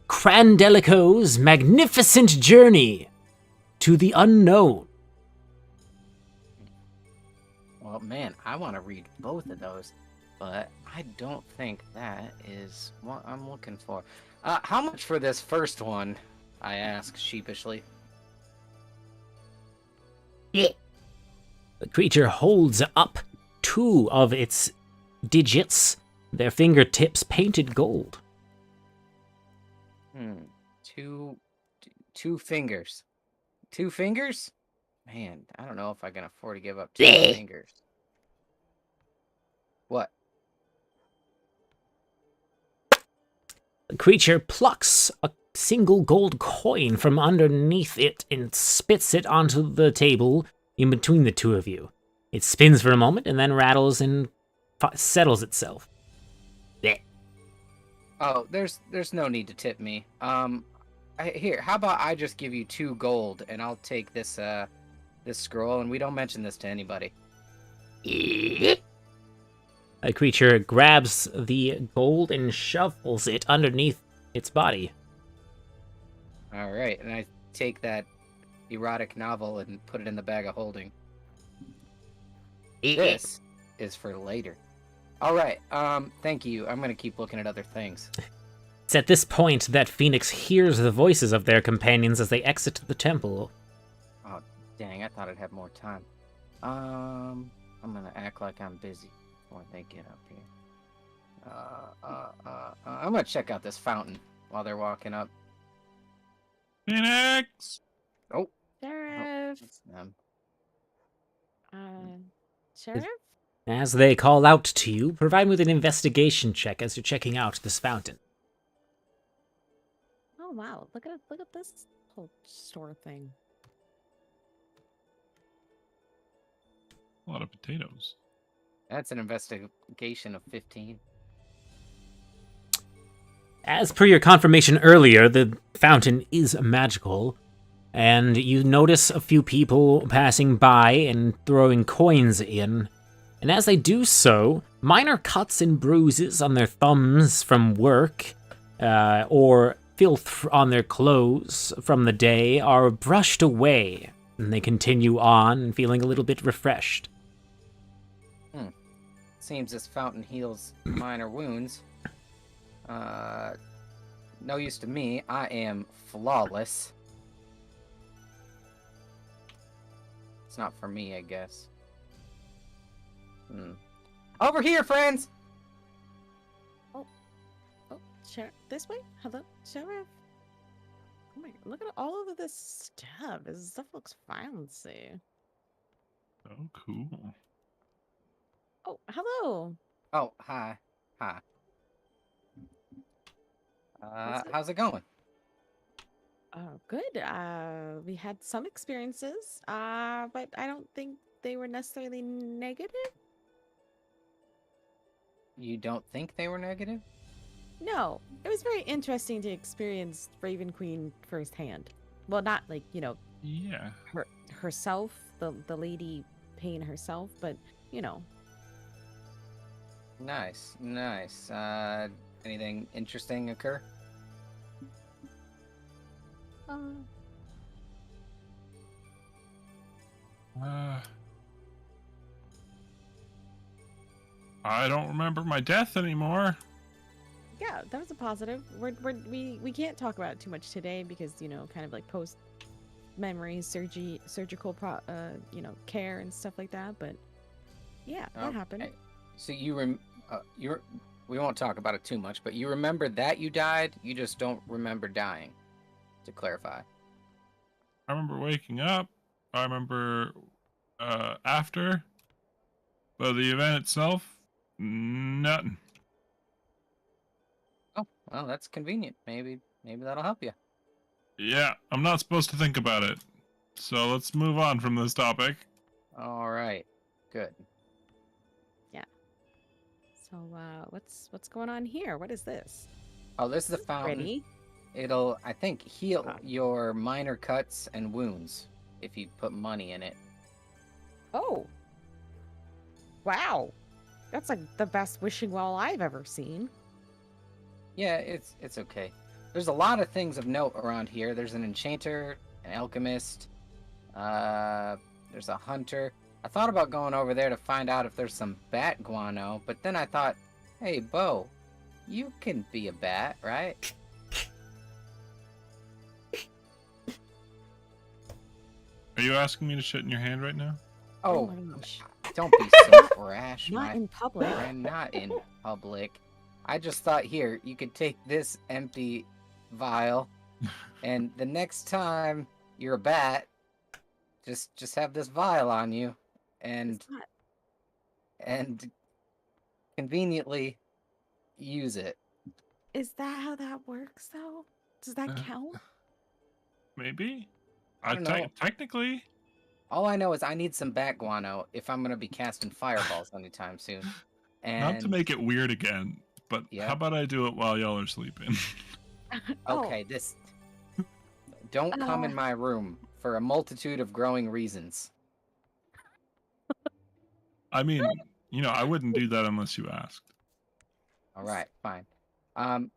Crandelico's Magnificent Journey to the Unknown. Well, man, I want to read both of those, but I don't think that is what I'm looking for. How much for this first one? I ask sheepishly. The creature holds up 2 of its digits, their fingertips painted gold. Two fingers. 2 fingers? Man, I don't know if I can afford to give up 2 fingers. What? The creature plucks a single gold coin from underneath it and spits it onto the table in between the 2 of you. It spins for a moment and then rattles and settles itself. Oh, there's no need to tip me. Here, how about I just give you 2 gold and I'll take this this scroll and we don't mention this to anybody. A creature grabs the gold and shovels it underneath its body. All right, and I take that erotic novel and put it in the bag of holding. This is for later. All right, thank you. I'm gonna keep looking at other things. It's at this point that Phoenix hears the voices of their companions as they exit the temple. Oh, dang, I thought I'd have more time. I'm gonna act like I'm busy before they get up here. I'm gonna check out this fountain while they're walking up. Phoenix! Oh, Sheriff. that's them. Sheriff? As they call out to you, provide me with an investigation check as you're checking out this fountain. Oh wow! Look at this whole store thing. A lot of potatoes. That's an investigation of 15. As per your confirmation earlier, the fountain is magical, and you notice a few people passing by and throwing coins in. And as they do so, minor cuts and bruises on their thumbs from work, or filth on their clothes from the day are brushed away, and they continue on, feeling a little bit refreshed. Seems this fountain heals minor wounds. No use to me. I am flawless. It's not for me, I guess. Over here, friends! Oh, Sheriff, this way? Hello, Sheriff? Oh my, look at all of this stuff. This stuff looks fancy. Oh, cool. Oh, hello. Oh, hi. Hi. What's it? How's it going? Good. We had some experiences, but I don't think they were necessarily negative. You don't think they were negative? No, it was very interesting to experience Raven Queen firsthand. Well, not like, Yeah. herself, the lady Payne herself, but, Nice. Anything interesting occur? I don't remember my death anymore. Yeah, that was a positive. We can't talk about it too much today because, kind of like post memory surgical care and stuff like that, but yeah, that happened. Okay. So we won't talk about it too much, but you remember that you died, you just don't remember dying, to clarify. I remember waking up. I remember after. But the event itself, nothing. Oh, well, that's convenient. Maybe that'll help you. Yeah, I'm not supposed to think about it. So let's move on from this topic. All right. Good. Yeah. So, what's going on here? What is this? Oh, this is the This is fountain. pretty. It'll, I think, heal your minor cuts and wounds if you put money in it. Oh. Wow. That's like the best wishing well I've ever seen. Yeah, it's okay. There's a lot of things of note around here. There's an enchanter, an alchemist, there's a hunter. I thought about going over there to find out if there's some bat guano, but then I thought, hey, Bo, you can be a bat, right? Are you asking me to shit in your hand right now? Oh Oh, my gosh. don't be so rash, Not my in public. friend. Not in public. I just thought, here, you could take this empty vial, and the next time you're a bat, just have this vial on you, and It's not. and conveniently use it. Is that how that works, though? Does that Uh, count? Maybe. I don't know. Technically. All I know is I need some bat guano if I'm gonna be casting fireballs anytime soon. Not to And make it weird again, but Yeah. how about I do it while y'all are sleeping? okay, this don't come in my room for a multitude of growing reasons. I mean, I wouldn't do that unless you asked. All right, fine. Um,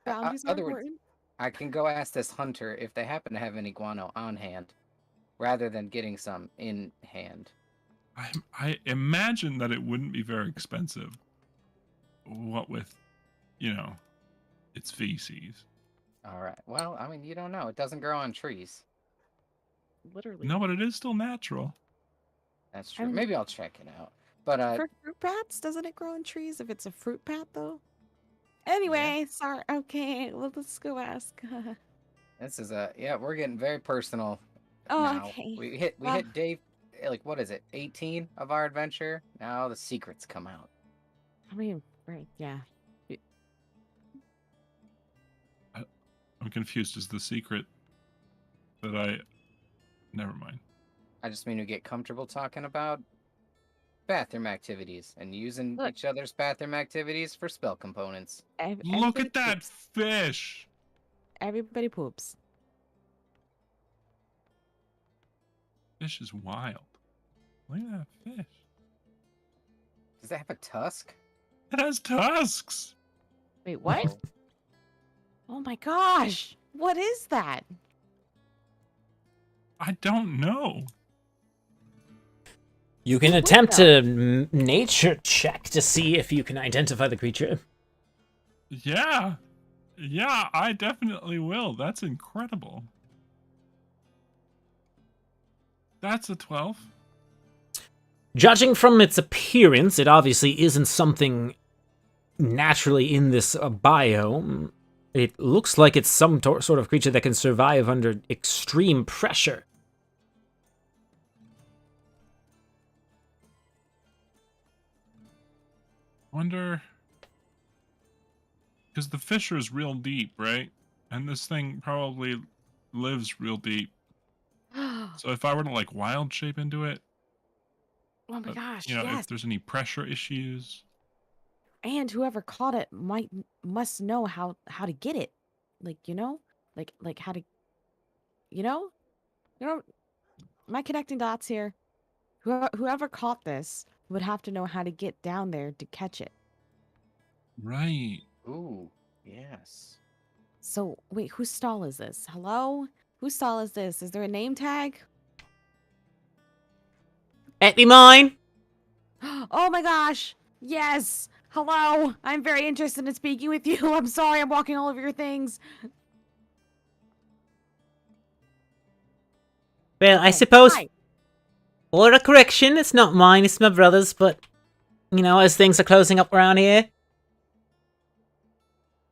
Boundaries are other words, important. I can go ask this hunter if they happen to have any guano on hand, rather than getting some in hand. I imagine that it wouldn't be very expensive. What with, its feces. All right. Well, I mean, you don't know. It doesn't grow on trees. Literally. No, but it is still natural. That's true. mean- Maybe I'll check it out. But For fruit bats, doesn't it grow in trees if it's a fruit bat, though? Anyway, sorry. Okay, well, let's go ask. this is we're getting very personal Oh, now. okay. We hit Well- day, like, what is it, 18 of our adventure. Now the secrets come out. I mean, right, yeah. I'm confused. Is the secret that never mind. I just mean we get comfortable talking about bathroom activities and using Look. each other's bathroom activities for spell components. Look Everybody at that poops. fish. Everybody poops. Fish is wild. Look at that fish. Does that have a tusk? It has tusks. Wait, what? Oh, Oh my gosh! What is that? I don't know. You can attempt a nature check to see if you can identify the creature. Yeah. Yeah, I definitely will. That's incredible. That's a 12. Judging from its appearance, it obviously isn't something naturally in this biome. It looks like it's some sort of creature that can survive under extreme pressure. Wonder... Because the fissure is real deep, right? And this thing probably lives real deep. Oh So if I were to, like, wild shape into it, my gosh! if Yes, there's any pressure issues... and whoever caught it must know how to get it. Like like how to, you know. Am I connecting dots here? Whoever caught this would have to know how to get down there to catch it. Right. ooh, yes. So wait, whose stall is this? Hello? Whose stall is this? Is there a name tag? It be mine! Oh my gosh! Yes! Hello! I'm very interested in speaking with you. I'm sorry I'm walking all over your things. Well, I Oh, suppose, hi. for a correction, it's not mine, it's my brother's, but, as things are closing up around here.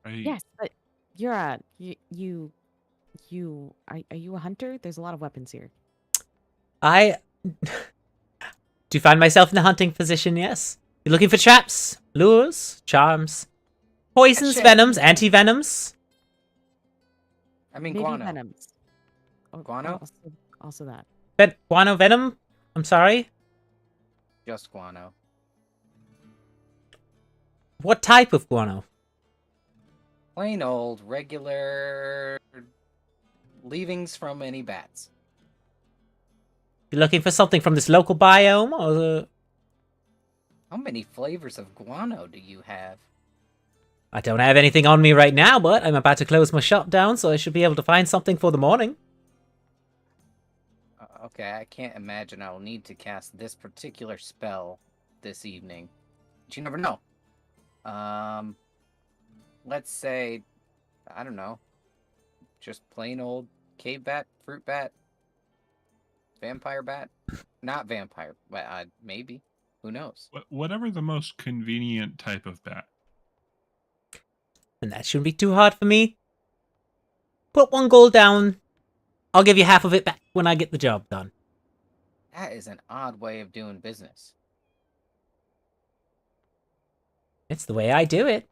Right. Yes, but you're are you a hunter? There's a lot of weapons here. I do find myself in a hunting position, yes. You're looking for traps, lures, charms, poisons, Shit. venoms, anti-venoms. I mean, Maybe guano. venoms. Oh, Guano? Also that. Guano venom? I'm sorry? Just guano. What type of guano? Plain old, regular leavings from any bats. You looking for something from this local biome, or How many flavors of guano do you have? I don't have anything on me right now, but I'm about to close my shop down, so I should be able to find something for the morning. Okay, I can't imagine I'll need to cast this particular spell this evening. But you never know. Let's say, I don't know, just plain old cave bat, fruit bat, vampire bat? Not vampire, but maybe. Who knows? Whatever the most convenient type of bat. And that shouldn't be too hard for me. Put 1 gold down. I'll give you half of it back when I get the job done. That is an odd way of doing business. It's the way I do it.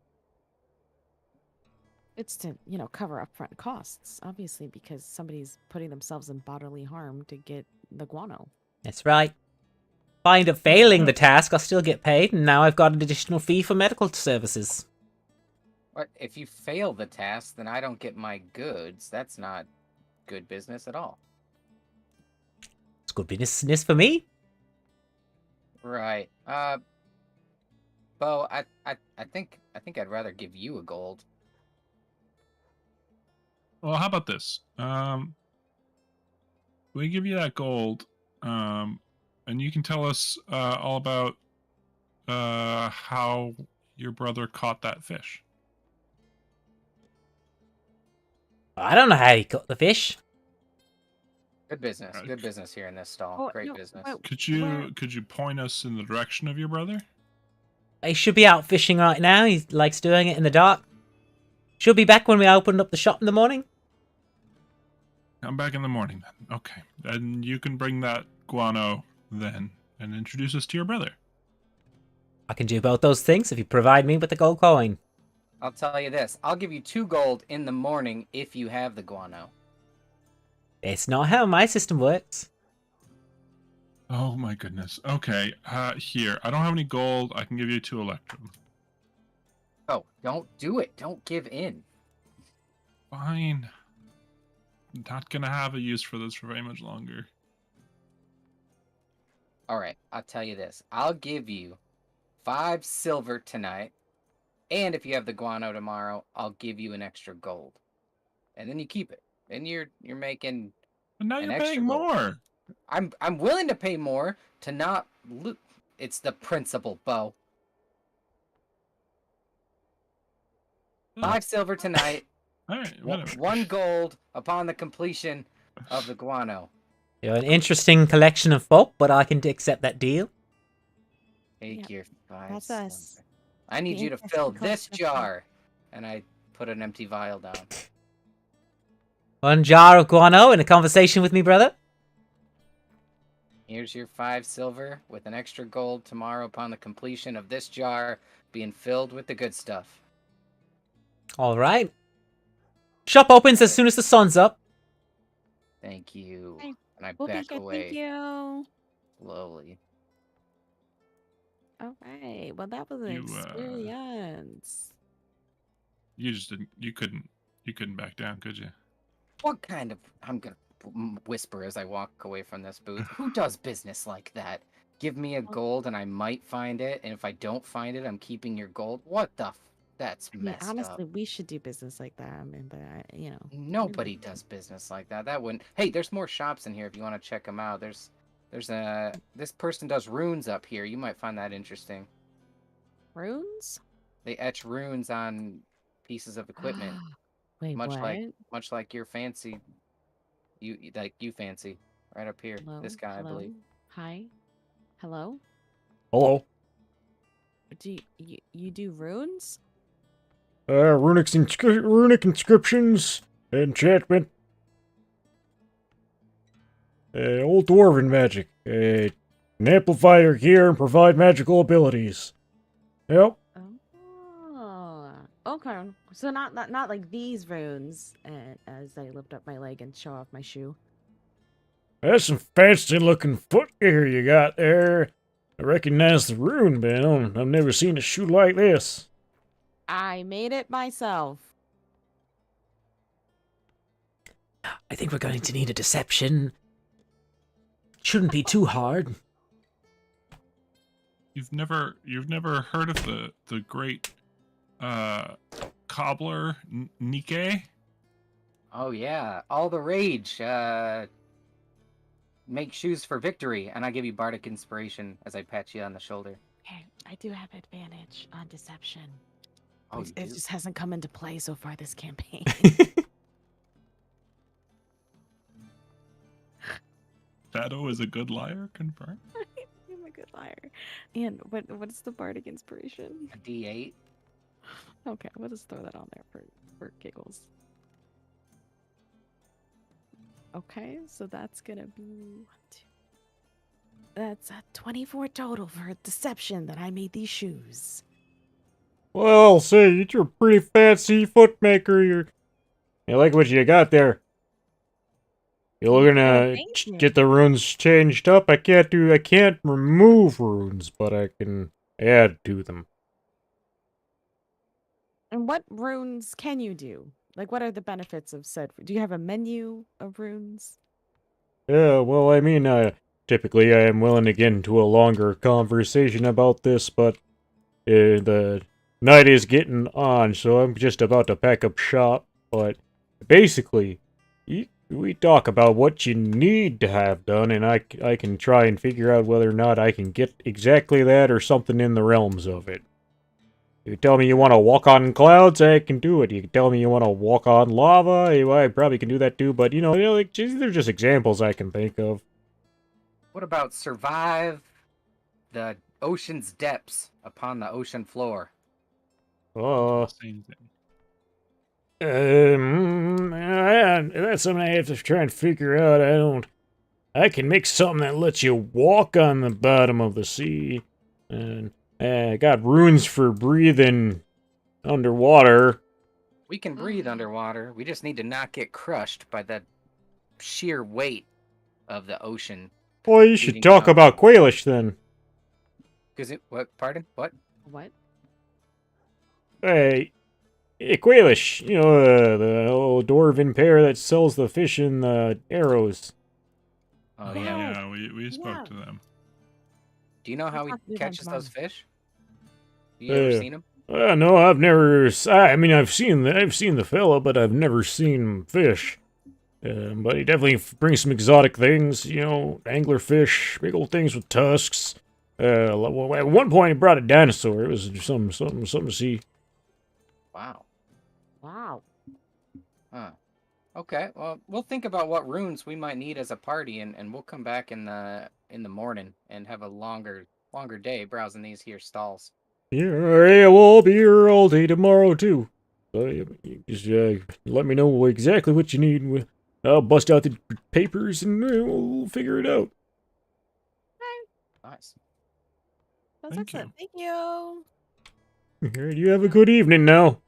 It's to, cover upfront costs, obviously, because somebody's putting themselves in bodily harm to get the guano. That's right. If I end up failing the task, I'll still get paid, and now I've got an additional fee for medical services. But if you fail the task, then I don't get my goods. That's not good business at all. It's good business for me. Right. Bo, I think I'd rather give you a gold. Well, how about this? We give you that gold, and you can tell us all about how your brother caught that fish. I don't know how he caught the fish. Good business. Good business here in this stall. Oh, Great no, business. wait. Could Where- you point us in the direction of your brother? He should be out fishing right now. He likes doing it in the dark. She'll be back when we open up the shop in the morning. I'm back in the morning then. Okay. And you can bring that guano then and introduce us to your brother. I can do both those things if you provide me with the gold coin. I'll tell you this. I'll give you 2 gold in the morning if you have the guano. It's not how my system works. Oh my goodness. Okay. Here. I don't have any gold. I can give you 2 electrum. Oh, don't do it. Don't give in. Fine. Not gonna have a use for this for very much longer. All right, I'll tell you this. I'll give you 5 silver tonight, and if you have the guano tomorrow, I'll give you an extra gold, and then you keep it. Then you're making. But now An you're extra paying gold. more. I'm willing to pay more to not loot. It's the principle, Bo. 5 silver tonight. All right. Whatever. 1 gold upon the completion of the guano. You're an interesting collection of folk, but I can accept that deal. Take your 5 That's silver. us. I need The you to interesting fill this collection of folk. jar. And I put an empty vial down. 1 jar of guano in a conversation with me, brother. Here's your 5 silver with an extra gold tomorrow upon the completion of this jar being filled with the good stuff. All right. Shop opens as soon as the sun's up. Thank you. Okay. And I We'll be back good, away thank you. slowly. All right. Well, that was an You, experience. You just didn't. You couldn't back down, could you? What kind of... I'm gonna whisper as I walk away from this booth. Who does business like that? Give me a gold and I might find it, and if I don't find it, I'm keeping your gold? What the That's I mean, messed honestly, up. we should do business like that. I mean, but Nobody does business like that. That wouldn't... Hey, there's more shops in here if you want to check them out. There's a... This person does runes up here. You might find that interesting. runes. They etch runes on pieces of equipment. Wait, much what? like your fancy... You fancy. Right up here. Hello? This guy, I Hello? believe. Hi. Hello. Hello. Do you do runes? Runic inscriptions, enchantment, old dwarven magic. An amplifier here and provide magical abilities. Yep. Oh, okay. So not like these runes. As I lift up my leg and show off my shoe. That's some fancy looking footgear you got there. I recognize the rune, but I've never seen a shoe like this. I made it myself. I think we're going to need a deception. Shouldn't be too hard. You've never heard of the great cobbler Nike? Oh yeah, all the rage. Make shoes for victory, and I give you bardic inspiration as I pat you on the shoulder. Okay, I do have advantage on deception. Oh, It you it do? just hasn't come into play so far this campaign. Shadow is a good liar, confirmed. I'm a good liar. And what's the bardic inspiration? A D8. Okay, we'll just throw that on there for giggles. Okay, so that's gonna be that's a 24 total for deception that I made these shoes. Well, say, you're a pretty fancy foot maker. I like what you got there. You're gonna thank you. get the runes changed up. I can't remove runes, but I can add to them. And what runes can you do? Like, what are the benefits of said? Do you have a menu of runes? Yeah, well, I mean, typically I am willing to get into a longer conversation about this, but the night is getting on, so I'm just about to pack up shop. But basically, we talk about what you need to have done, and I can try and figure out whether or not I can get exactly that or something in the realms of it. You tell me you want to walk on clouds, I can do it. You can tell me you want to walk on lava, I probably can do that too, but like, they're just examples I can think of. What about survive the ocean's depths upon the ocean floor? Same thing. That's something I have to try and figure out. I can make something that lets you walk on the bottom of the sea, and I got runes for breathing underwater. We can breathe underwater. We just need to not get crushed by the sheer weight of the ocean. Well, you should Beating talk up. about Quailish then. What? Pardon? What? What? Hey, Quailish, the old dwarven pair that sells the fish and the arrows. Oh Yeah. yeah. Yeah, we spoke Yeah. to them. Do you know how We'll he talk to them catches those tomorrow. fish? You ever Yeah. seen him? No, I've never. I mean, I've seen the fella, but I've never seen him fish. But he definitely brings some exotic things, anglerfish, big old things with tusks. At one point, he brought a dinosaur. It was something to see. Wow. Wow. Huh. Okay. Well, we'll think about what runes we might need as a party, and we'll come back in the morning and have a longer day browsing these here stalls. Yeah, we'll all be here all day tomorrow too. So you just let me know exactly what you need. I'll bust out the papers and we'll figure it out. Nice. That's Thank excellent. you. Thank you. Alright, you have a good evening now.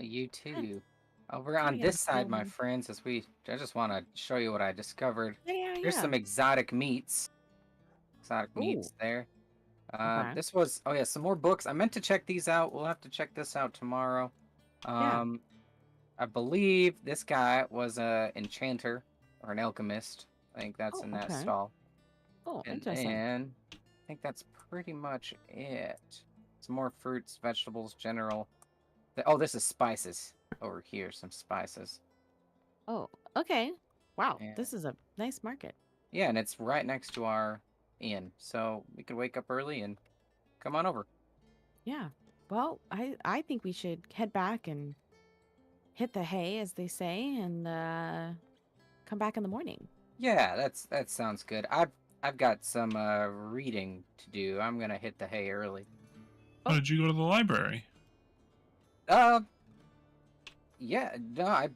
You too. Over Oh, on yeah, this side, my um, friends, I just want to show you what I discovered. Yeah. Here's some exotic meats. Exotic Ooh. meats there. Okay. This was, oh yeah, some more books. I meant to check these out. We'll have to check this out tomorrow. Yeah. I believe this guy was a enchanter or an alchemist. I think that's Oh, in that okay. stall. Oh, And interesting. then I think that's pretty much it. Some more fruits, vegetables, general. Oh, this is spices over here. Some spices. Oh, okay. Wow, Yeah. this is a nice market. Yeah, and it's right next to our inn, so we could wake up early and come on over. Yeah. Well, I think we should head back and hit the hay, as they say, and come back in the morning. Yeah, that sounds good. I've got some reading to do. I'm gonna hit the hay early. How did you go to the library? Yeah, no, I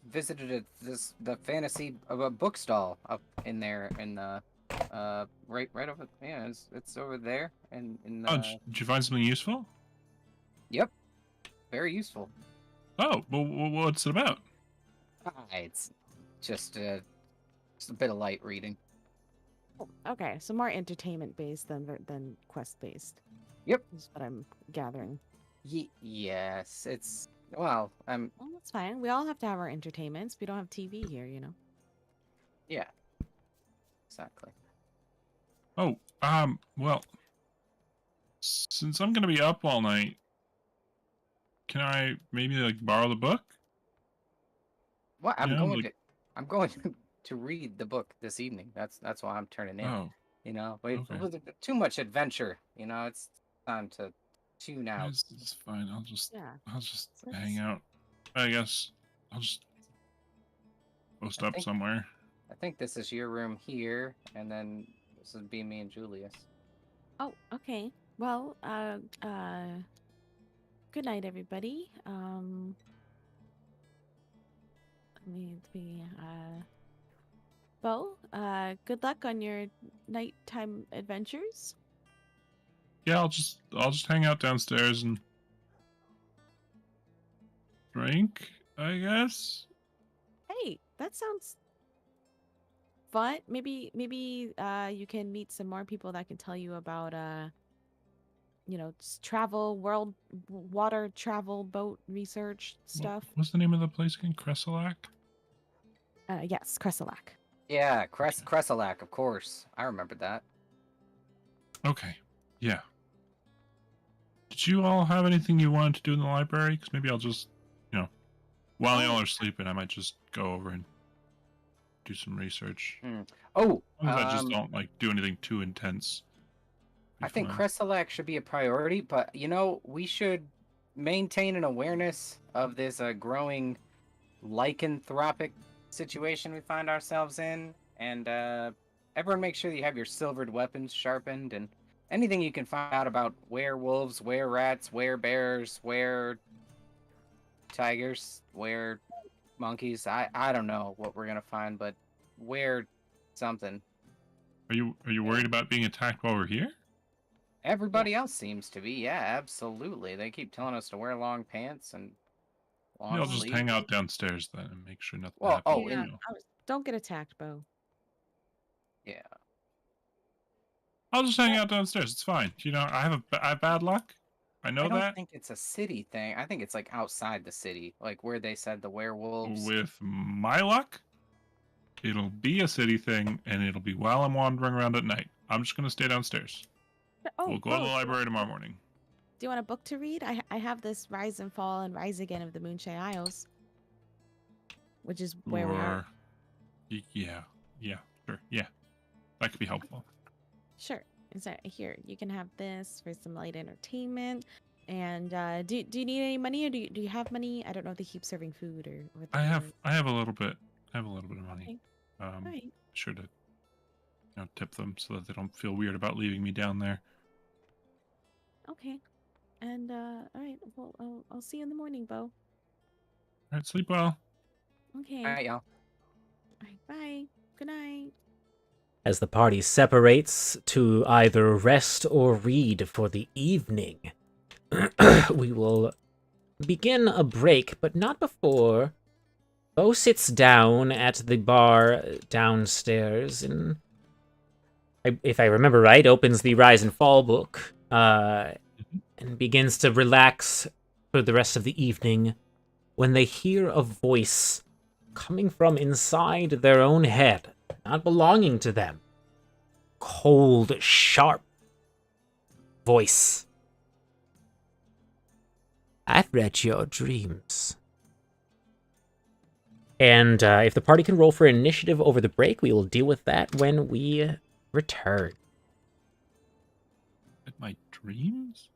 visited the fantasy of a book stall up in there in the right over, yeah, it's over there and in Oh, the did you find something useful? yep, very useful. Oh, well, what's it about? It's just a bit of light reading. Oh, okay, so more entertainment based than quest based. Yep. Is what I'm gathering. Yes, it's well, Well, that's fine. We all have to have our entertainments. We don't have TV here, yeah, exactly. Oh, well, since I'm gonna be up all night, can I maybe like borrow the book? What? You know, like, I'm going to read the book this evening. That's why I'm turning in. oh, You know, wait, okay. too much adventure. You know, it's time to tune out. It's fine. Yeah. I'll just So hang it's- out. I guess I'll just post I up think somewhere. I think this is your room here, and then this would be me and Julius. Oh, okay. Well, good night, everybody. Bo, good luck on your nighttime adventures. Yeah, I'll just hang out downstairs and drink, I guess. Hey, that sounds fun. Maybe you can meet some more people that can tell you about travel, water travel, boat research stuff. What's the name of the place again? Cresselac? Yes, Cresselac. Yeah, Cresselac, of course. I remembered that. Okay. Yeah. Did you all have anything you wanted to do in the library? Because maybe I'll just, while y'all are sleeping, I might just go over and do some research. Oh, As long as I just don't like do anything too intense. I think fine. Cresselac should be a priority, but we should maintain an awareness of this growing lycanthropic situation we find ourselves in, and everyone make sure that you have your silvered weapons sharpened, and anything you can find out about werewolves, were-rats, were-bears, were-tigers, were-monkeys. I don't know what we're gonna find, but were-something. Are you worried about being attacked while we're here? Everybody else seems to be, yeah, absolutely. They keep telling us to wear long pants and long Maybe I'll just sleeves. hang out downstairs then and make sure nothing Well, happens. Yeah, don't get attacked, Bo. Yeah. I'll just hang out downstairs. It's fine. I have bad luck. I know I don't that. think it's a city thing. I think it's like outside the city, like where they said the werewolves. With my luck, it'll be a city thing, and it'll be while I'm wandering around at night. I'm just gonna stay downstairs. Oh, We'll go Bo, to the library tomorrow morning. do you want a book to read? I have this Rise and Fall and Rise Again of the Moonshine Isles, which is where we are. Yeah, sure, yeah, that could be helpful. Sure. Is that here? You can have this for some light entertainment. And do you need any money, or do you have money? I don't know if they keep serving food or what. I have a little bit. I have a little bit of money. Okay. All right. Sure to tip them so that they don't feel weird about leaving me down there. Okay. And all right. Well, I'll see you in the morning, Bo. All right, sleep well. Okay. All right, y'all. All right. Bye. Good night. As the party separates to either rest or read for the evening, we will begin a break, but not before Bo sits down at the bar downstairs and, if I remember right, opens the Rise and Fall book and begins to relax for the rest of the evening when they hear a voice coming from inside their own head, not belonging to them. Cold, sharp voice. I've read your dreams. And if the party can roll for initiative over the break, we will deal with that when we return. At my dreams?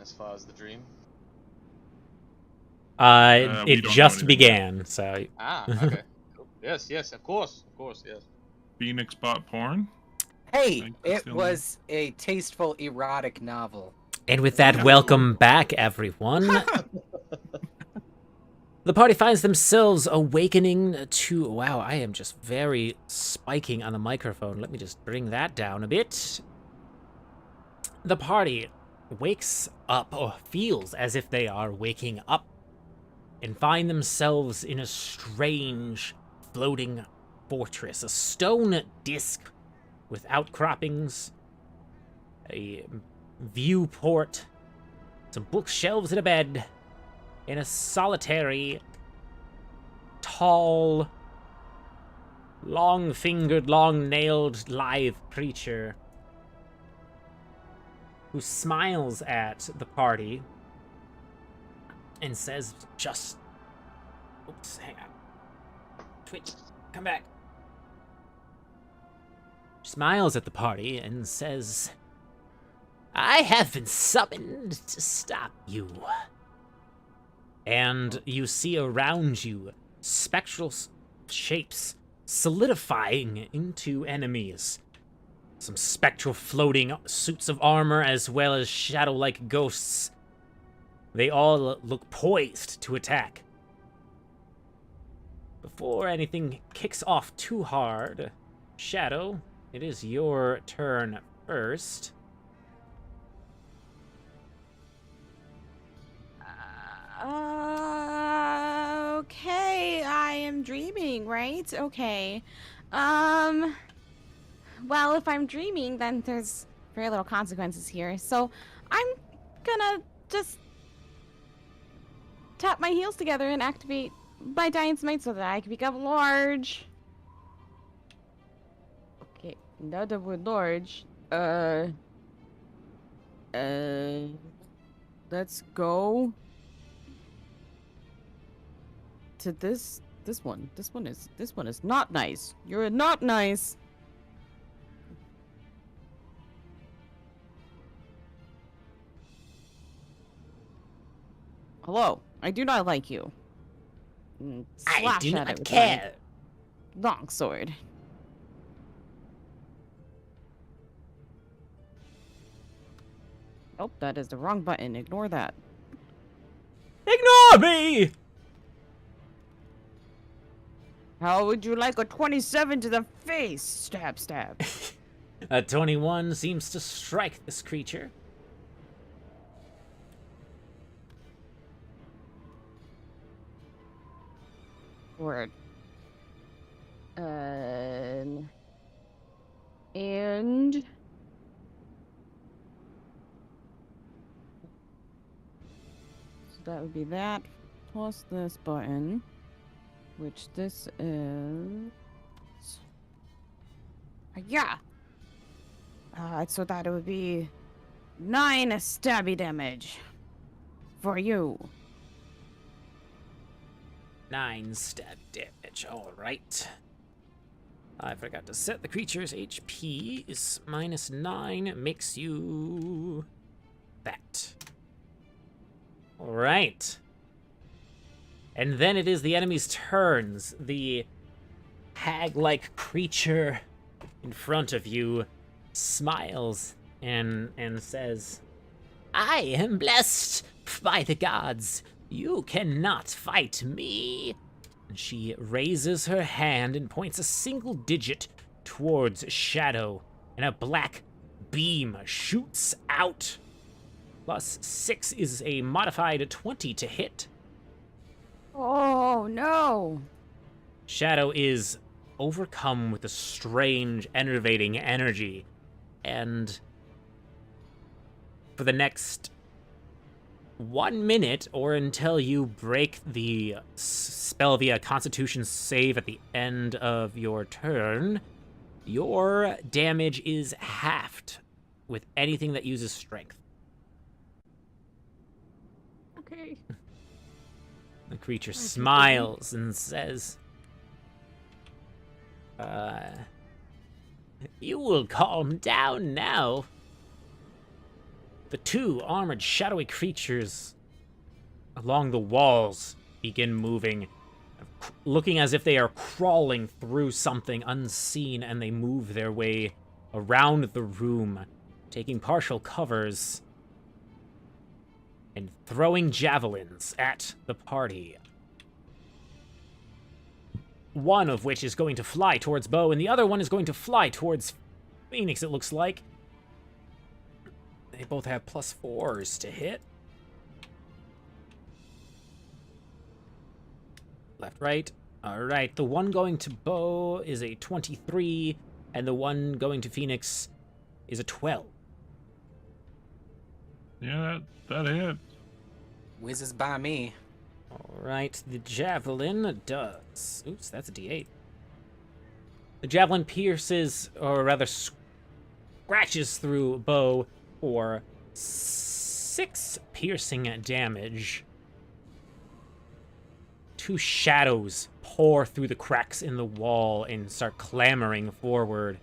as far as the dream? We It don't know just anything began, so Ah, okay. Cool. Yes, of course, yes. Phoenix bought porn. Hey, Thanks for it stealing. was a tasteful erotic novel. and with that, welcome back, everyone. The party finds themselves awakening to... Wow, I am just very spiking on the microphone. Let me just bring that down a bit. The party wakes up, or feels as if they are waking up, and find themselves in a strange floating fortress. A stone disc with outcroppings, a viewport, some bookshelves and a bed, and a solitary, tall, long-fingered, long-nailed, lithe creature who smiles at the party and says, just... Oops, hang on. Twitch, come back. Smiles at the party and says, I have been summoned to stop you. And you see around you spectral shapes solidifying into enemies. Some spectral floating suits of armor as well as shadow-like ghosts. They all look poised to attack. Before anything kicks off too hard, Shadow, it is your turn first. Okay, I am dreaming, right? Okay. Well, if I'm dreaming, then there's very little consequences here. So I'm gonna just tap my heels together and activate my Giant Smite so that I can become large. Okay, now that we're large, let's go to this one. This one is not nice. You're not nice. Hello, I do not like you. I Slash do at not it with care. my long sword. Oh, that is the wrong button. Ignore that. Ignore me! How would you like a 27 to the face? Stab, stab. A 21 seems to strike this creature. Word. And so that would be that plus this button, which this is. Yeah. So that it would be 9 stabby damage for you. 9 stab damage, alright. I forgot to set the creature's HP is -9, makes you that. Alright. And then it is the enemy's turns. The hag-like creature in front of you smiles and says, I am blessed by the gods. You cannot fight me. And she raises her hand and points a single digit towards Shadow, and a black beam shoots out. +6 is a modified 20 to hit. Oh no! Shadow is overcome with a strange, enervating energy, and for the next 1 minute, or until you break the spell via Constitution save at the end of your turn, your damage is halved with anything that uses strength. Okay. The creature smiles and says, you will calm down now. The two armored shadowy creatures along the walls begin moving, looking as if they are crawling through something unseen, and they move their way around the room, taking partial covers and throwing javelins at the party. One of which is going to fly towards Bo, and the other one is going to fly towards Phoenix, it looks like. They both have +4s to hit. Left, right. Alright, the one going to Bo is a 23, and the one going to Phoenix is a 12. Yeah, that hit. Whizzes by me. Alright, the javelin does... Oops, that's a d8. The javelin pierces, or rather scratches through Bo for 6 piercing damage. Two shadows pour through the cracks in the wall and start clambering forward,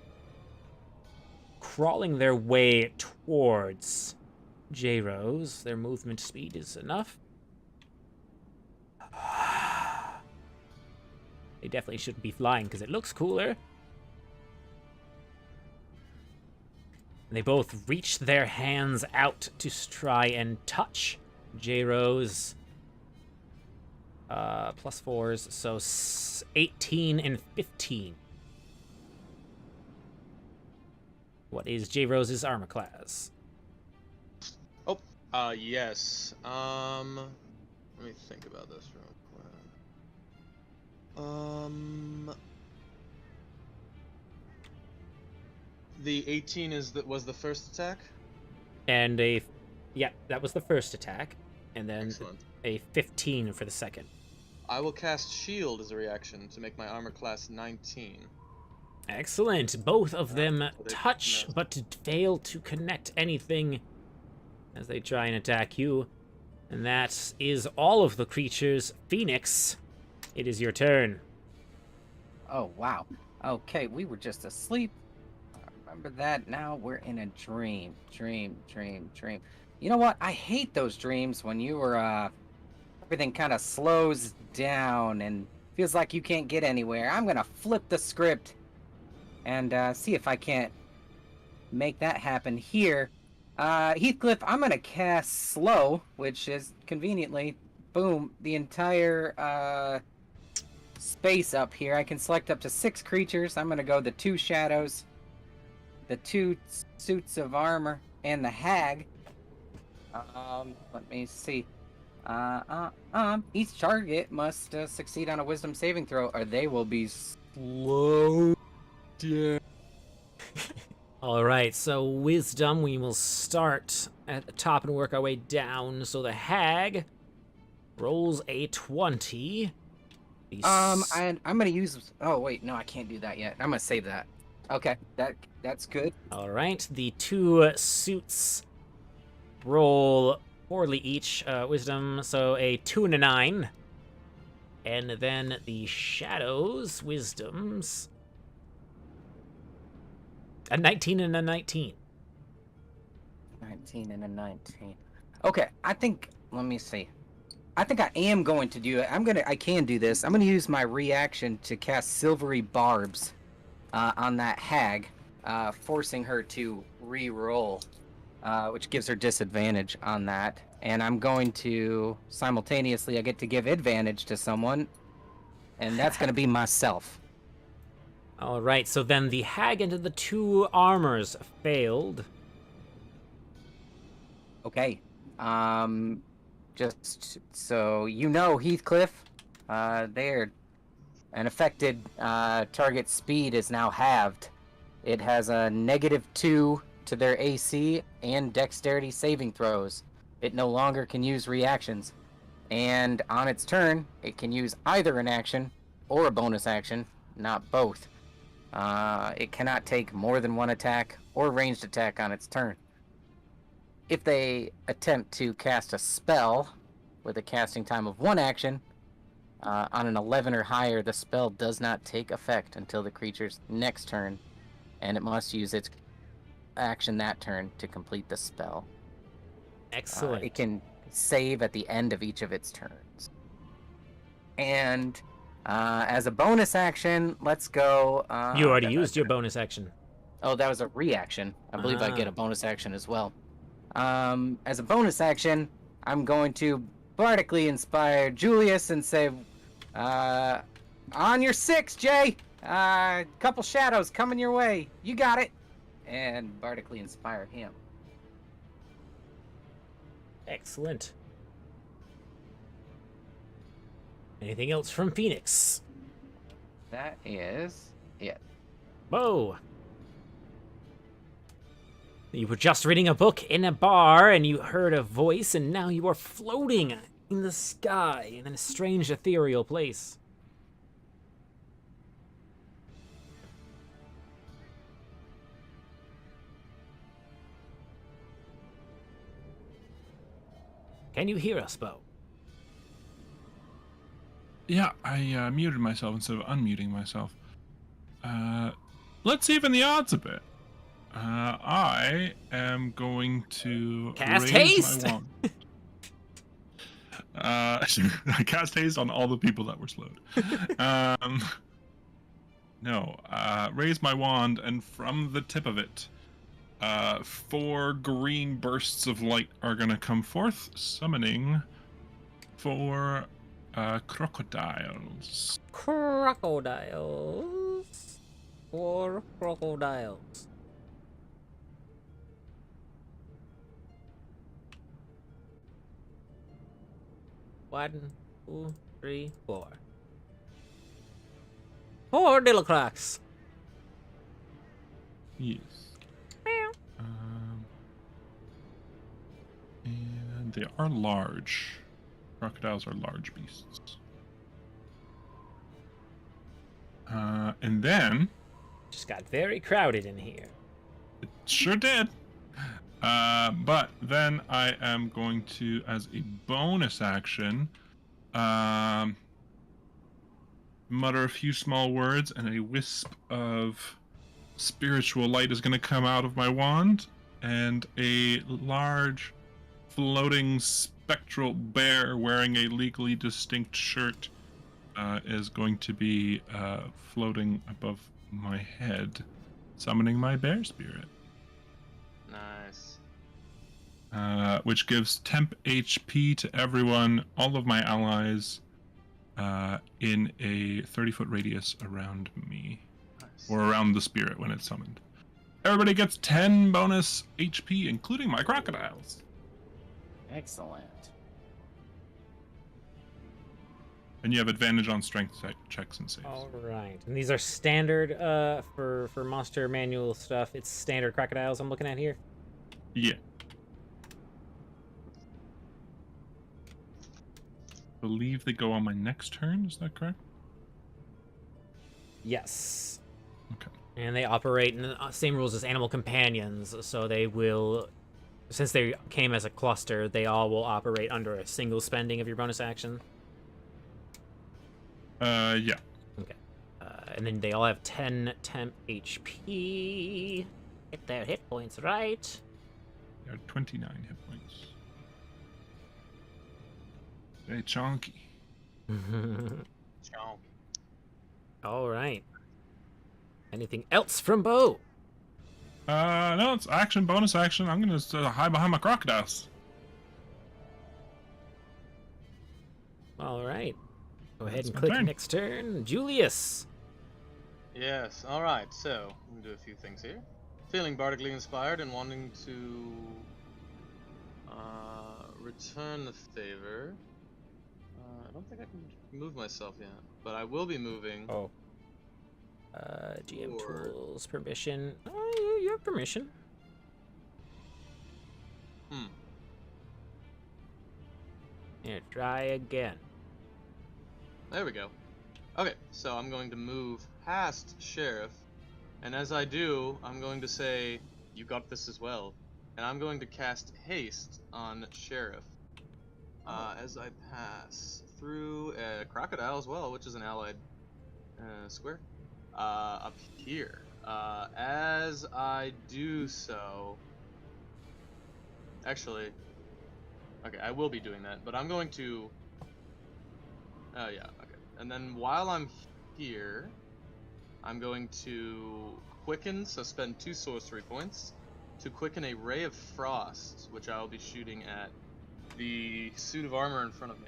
crawling their way towards J-Rose. Their movement speed is enough. They definitely shouldn't be flying because it looks cooler. And they both reach their hands out to try and touch J-Rose. +4s, so 18 and 15. What is J-Rose's armor class? Yes. Let me think about this real quick. The 18 was the first attack? And yeah, that was the first attack. And then Excellent. a 15 for the second. I will cast Shield as a reaction to make my armor class 19. Excellent. Both of them So they touch, missed. but fail to connect anything as they try and attack you. And that is all of the creatures. Phoenix, it is your turn. Oh, wow. Okay, we were just asleep. I remember that. Now we're in a dream. Dream. You know what? I hate those dreams when you were, everything kind of slows down and feels like you can't get anywhere. I'm gonna flip the script and see if I can't make that happen here. Heathcliff, I'm gonna cast Slow, which is conveniently, boom, the entire space up here. I can select up to 6 creatures. I'm gonna go the 2 shadows, the 2 suits of armor, and the hag. Let me see. Each target must succeed on a wisdom saving throw, or they will be slowed down. All right, so wisdom, we will start at the top and work our way down. So the hag rolls a 20. And I'm gonna use. Oh wait, no, I can't do that yet. I'm gonna save that. Okay, that's good. All right, the 2 suits roll poorly each, wisdom, so a 2 and a 9. And then the shadows, wisdoms, a 19 and a 19. 19 and a 19. Okay, I think. Let me see. I think I am going to do it. I can do this. I'm gonna use my reaction to cast Silvery Barbs on that hag, forcing her to re-roll, which gives her disadvantage on that. And I'm going to simultaneously, I get to give advantage to someone, and that's going to be myself. All right, so then the hag and the 2 armors failed. Okay. Just so you know, Heathcliff, they're an affected target speed is now halved. It has a -2 to their AC and dexterity saving throws. It no longer can use reactions. And on its turn, it can use either an action or a bonus action, not both. It cannot take more than 1 attack or ranged attack on its turn. If they attempt to cast a spell with a casting time of 1 action, on an 11 or higher, the spell does not take effect until the creature's next turn, and it must use its action that turn to complete the spell. Excellent. It can save at the end of each of its turns. And as a bonus action, let's go. You already used your bonus action. Oh, that was a reaction. I believe I get Ah. a bonus action as well. As a bonus action, I'm going to bardically inspire Julius and say, on your 6, Jay! Couple shadows coming your way. You got it! And bardically inspire him. Excellent. Anything else from Phoenix? That is it. Whoa. You were just reading a book in a bar and you heard a voice and now you are floating in the sky in a strange ethereal place. Can you hear us, Bo? Yeah, I muted myself instead of unmuting myself. Let's even the odds a bit. I am going to Cast raise haste! my wand. I cast haste on all the people that were slowed. No, raise my wand, and from the tip of it, 4 green bursts of light are gonna come forth, summoning 4 crocodiles. Crocodiles. 4 crocodiles. One, 2, 3, 4. 4 little crocks. Yes. And they are large. Crocodiles are large beasts. And then Just got very crowded in here. it sure did. But then I am going to, as a bonus action, mutter a few small words, and a wisp of spiritual light is going to come out of my wand, and a large floating spectral bear wearing a legally distinct shirt is going to be floating above my head, summoning my bear spirit. Nice. Which gives temp HP to everyone, all of my allies, in a 30-foot radius around me, Nice. or around the spirit when it's summoned. Everybody gets 10 bonus HP, including my crocodiles. Excellent. And you have advantage on strength checks and saves. All right, and these are standard for monster manual stuff. It's standard crocodiles I'm looking at here. Yeah. Believe they go on my next turn, is that correct? Yes. Okay. And they operate in the same rules as animal companions, so they will, since they came as a cluster, they all will operate under a single spending of your bonus action. Yeah. Okay. And then they all have 10 temp HP. Get their hit points right. They are 29 hit points. Very chonky. Strong. All right. Anything else from Bo? No, it's action, bonus action. I'm gonna hide behind my crocodiles. All right. Go ahead That's and my click turn. next turn. Julius. Yes, alright, so, I'm gonna do a few things here. Feeling bardically inspired and wanting to return the favor. I don't think I can move myself yet, but I will be moving. Oh. GM Or- tools, permission. Oh, you have permission. Here, try again. There we go. Okay, so I'm going to move past Sheriff, and as I do, I'm going to say, "You got this as well," and I'm going to cast Haste on Sheriff. As I pass through a crocodile as well, which is an allied square, up here. As I do so, actually, Okay, I will be doing that, but I'm going to... Oh, yeah, okay. And then while I'm here, I'm going to quicken, so spend 2 sorcery points, to quicken a Ray of Frost, which I will be shooting at the suit of armor in front of me.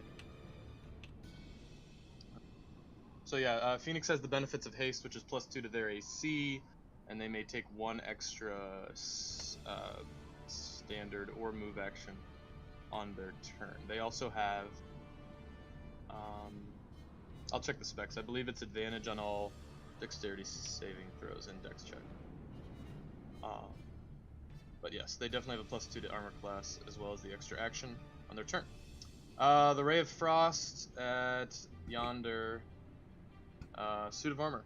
So yeah, Phoenix has the benefits of haste, which is +2 to their AC, and they may take 1 extra standard or move action on their turn. They also have, I'll check the specs. I believe it's advantage on all dexterity saving throws and dex check. But yes, they definitely have a +2 to armor class, as well as the extra action on their turn. The Ray of Frost at yonder suit of armor.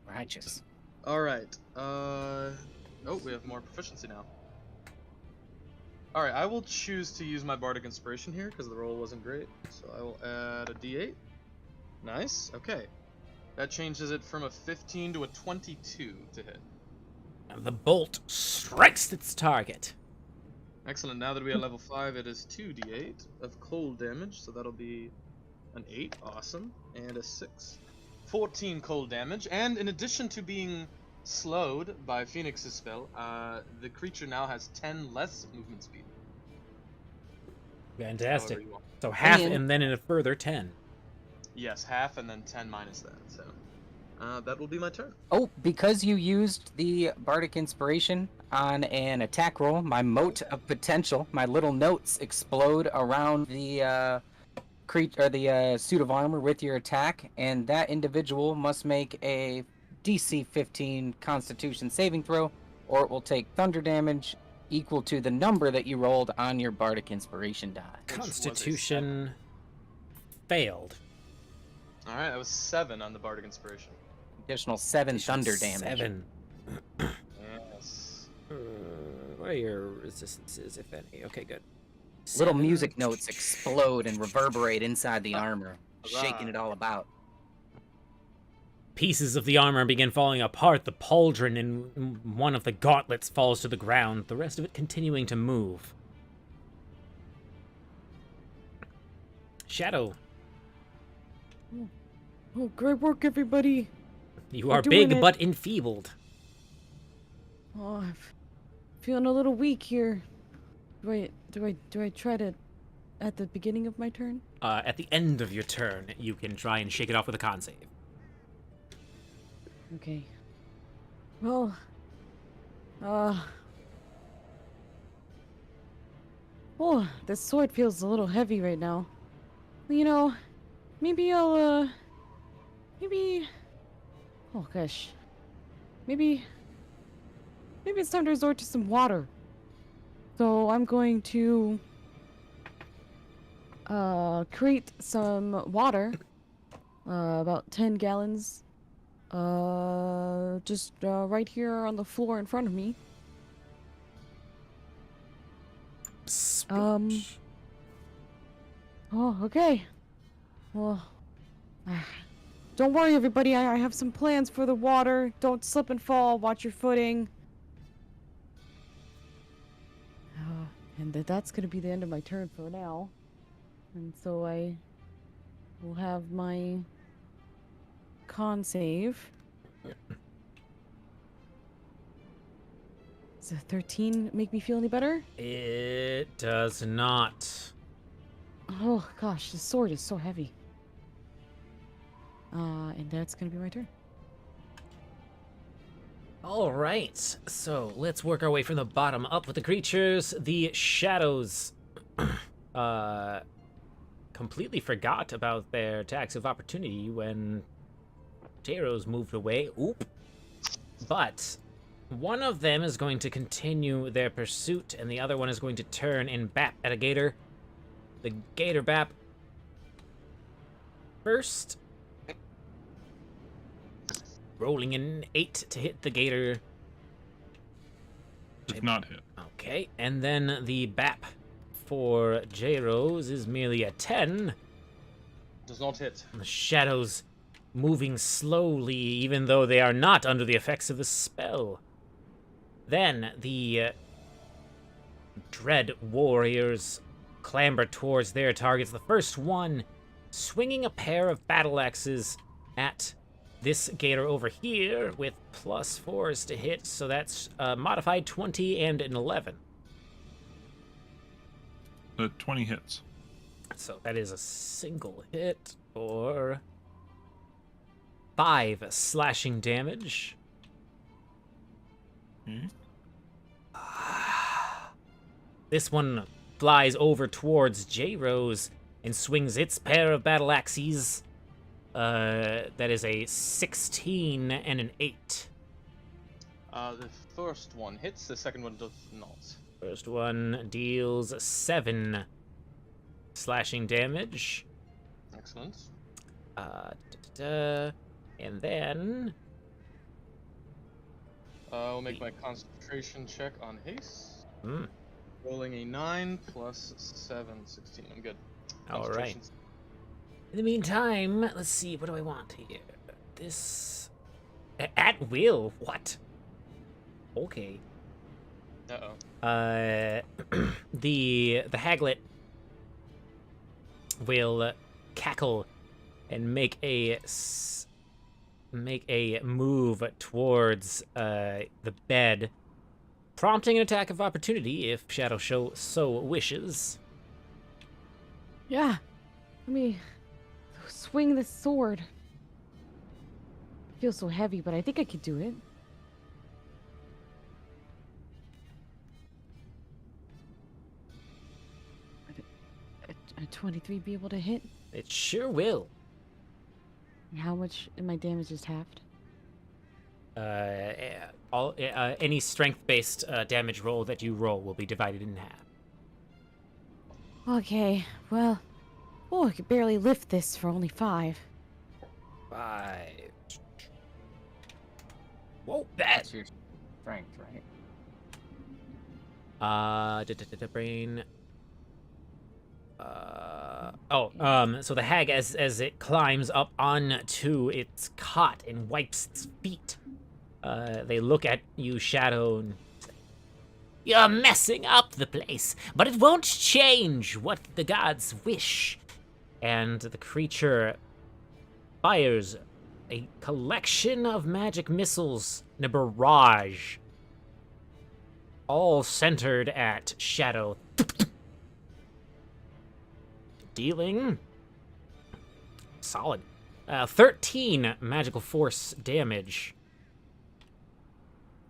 Righteous. Alright. Oh, we have more proficiency now. Alright, I will choose to use my Bardic Inspiration here, because the roll wasn't great. So I will add a d8. Nice, okay. That changes it from a 15 to a 22 to hit. The bolt strikes its target. Excellent, now that we are level 5, it is 2d8 of cold damage, so that'll be an 8, awesome, and a 6. 14 cold damage, and in addition to being slowed by Phoenix's spell, the creature now has 10 less movement speed. Fantastic. However you want. So half And- and then a further 10. Yes, half and then 10 minus that, so that will be my turn. Oh, because you used the Bardic Inspiration on an attack roll, my mote of potential, my little notes explode around the suit of armor with your attack, and that individual must make a DC 15 Constitution saving throw, or it will take thunder damage equal to the number that you rolled on your Bardic Inspiration die. Which was a Constitution failed. Alright, that was 7 on the Bardic Inspiration. Additional 7 thunder damage. 7. Yes. What are your resistances, if any? Okay, good. Little 7. music notes explode and reverberate inside the armor, Huzzah. shaking it all about. Pieces of the armor begin falling apart. The pauldron in one of the gauntlets falls to the ground, the rest of it continuing to move. Shadow, Oh, great work, everybody. you We're are doing big it. but enfeebled. Oh, I'm feeling a little weak here. Do I try to at the beginning of my turn? At the end of your turn, you can try and shake it off with a con save. Okay. Well, oh, this sword feels a little heavy right now. You know, maybe I'll, oh gosh. Maybe it's time to resort to some water. So I'm going to, create some water, about 10 gallons, just right here on the floor in front of me. Oh, okay. Well, don't worry, everybody. I have some plans for the water. Don't slip and fall. Watch your footing. And that's gonna be the end of my turn for now. And so I will have my con save. Does a 13 make me feel any better? It does not. Oh gosh, the sword is so heavy. And that's gonna be my turn. All right, so let's work our way from the bottom up with the creatures. The shadows completely forgot about their attacks of opportunity when Taros moved away. Oop. But one of them is going to continue their pursuit, and the other one is going to turn and bap at a gator. The gator bap first. Rolling an 8 to hit the gator. Does not hit. Okay, and then the bap for J-Rose is merely a 10. Does not hit. The shadows moving slowly, even though they are not under the effects of the spell. Then the dread warriors clamber towards their targets. The first one swinging a pair of battle axes at this gator over here with +4s to hit, so that's modified 20 and an 11. The 20 hits. So that is a single hit for 5 slashing damage. Okay. This one flies over towards J-Rose and swings its pair of battle axes. That is a 16 and an 8. The first one hits, the second one does not. First one deals 7 slashing damage. Excellent. And then I'll make my concentration check on haste. Hmm. Rolling a 9 plus 7, 16. I'm good. All right. Concentration's- In the meantime, let's see. What do I want here? This at will. What? Okay. Uh-oh. The Haglet will cackle and make a move towards the bed, prompting an attack of opportunity if Shadow Show so wishes. Yeah. Let me swing the sword. Feels so heavy, but I think I could do it. Would a 23 be able to hit? It sure will. And how much in my damage is halved? Any strength-based damage roll that you roll will be divided in half. Okay, well... Oh, I could barely lift this for only 5. 5. Whoa, that. That's your strength, right? Brain. So the hag, as it climbs up onto its cot and wipes its feet, they look at you, Shadow, and say, "You're messing up the place, but it won't change what the gods wish." And the creature fires a collection of magic missiles in a barrage, all centered at Shadow. Dealing solid 13 magical force damage.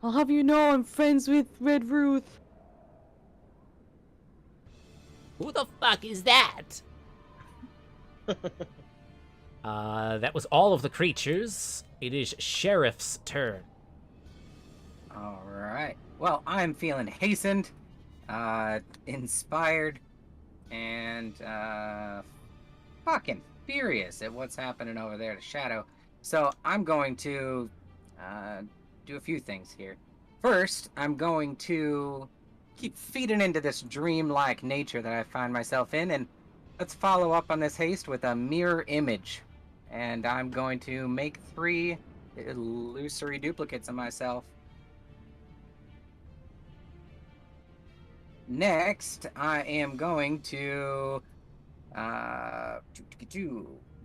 I'll have you know I'm friends with Red Ruth. Who the fuck is that? That was all of the creatures. It is Sheriff's turn. All right. Well, I'm feeling hastened, inspired, and fucking furious at what's happening over there to Shadow. So I'm going to do a few things here. First, I'm going to keep feeding into this dreamlike nature that I find myself in, and let's follow up on this haste with a mirror image. And I'm going to make 3 illusory duplicates of myself. Next, I am going to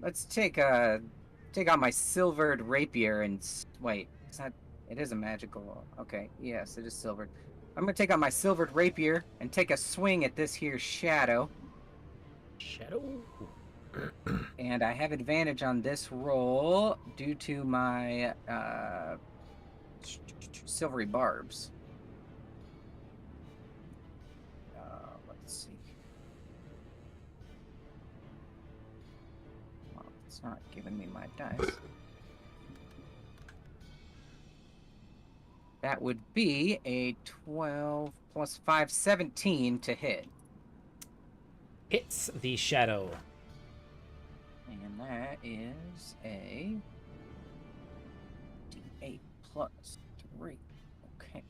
let's take out my silvered rapier and wait. It is a magical. Okay, yes, it is silvered. I'm gonna take out my silvered rapier and take a swing at this here Shadow. Shadow. And I have advantage on this roll due to my silvery barbs. Let's see. Well, it's not giving me my dice. That would be a 12 plus 5, 17 to hit. Hits the Shadow. And that is a D8 plus 3. Okay.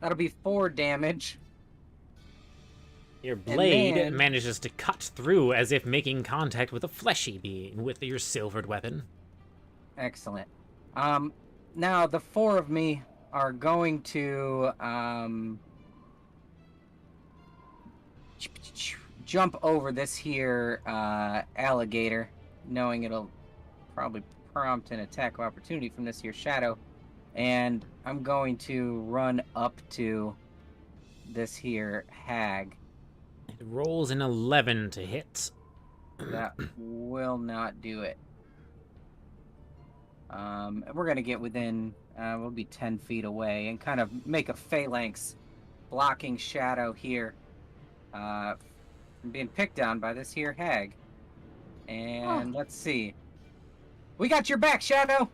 That'll be 4 damage. Your blade then- manages to cut through as if making contact with a fleshy being with your silvered weapon. Excellent. Now the four of me are going to jump over this here alligator, knowing it'll probably prompt an attack of opportunity from this here shadow, and I'm going to run up to this here hag. It rolls an 11 to hit. That will not do it. We're gonna get within, we'll be 10 feet away and kind of make a phalanx blocking shadow here from being picked on by this here hag. And let's see. We got your back, Shadow!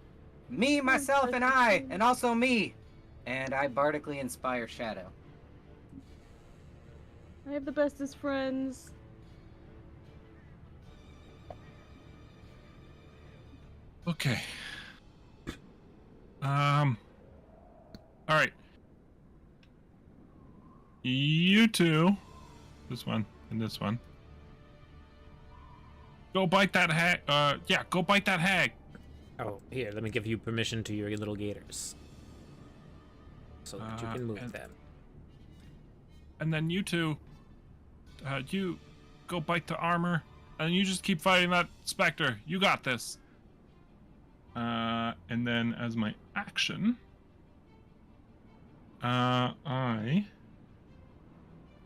Me, myself, and I, and also me! And I bardically inspire Shadow. I have the bestest friends. Okay. All right. You two, this one and this one. Go bite that hag. Yeah, go bite that hag. Oh, here, let me give you permission to your little gators. So that you can move them. And then you two, you go bite the armor, and you just keep fighting that specter. You got this. And then as my action, I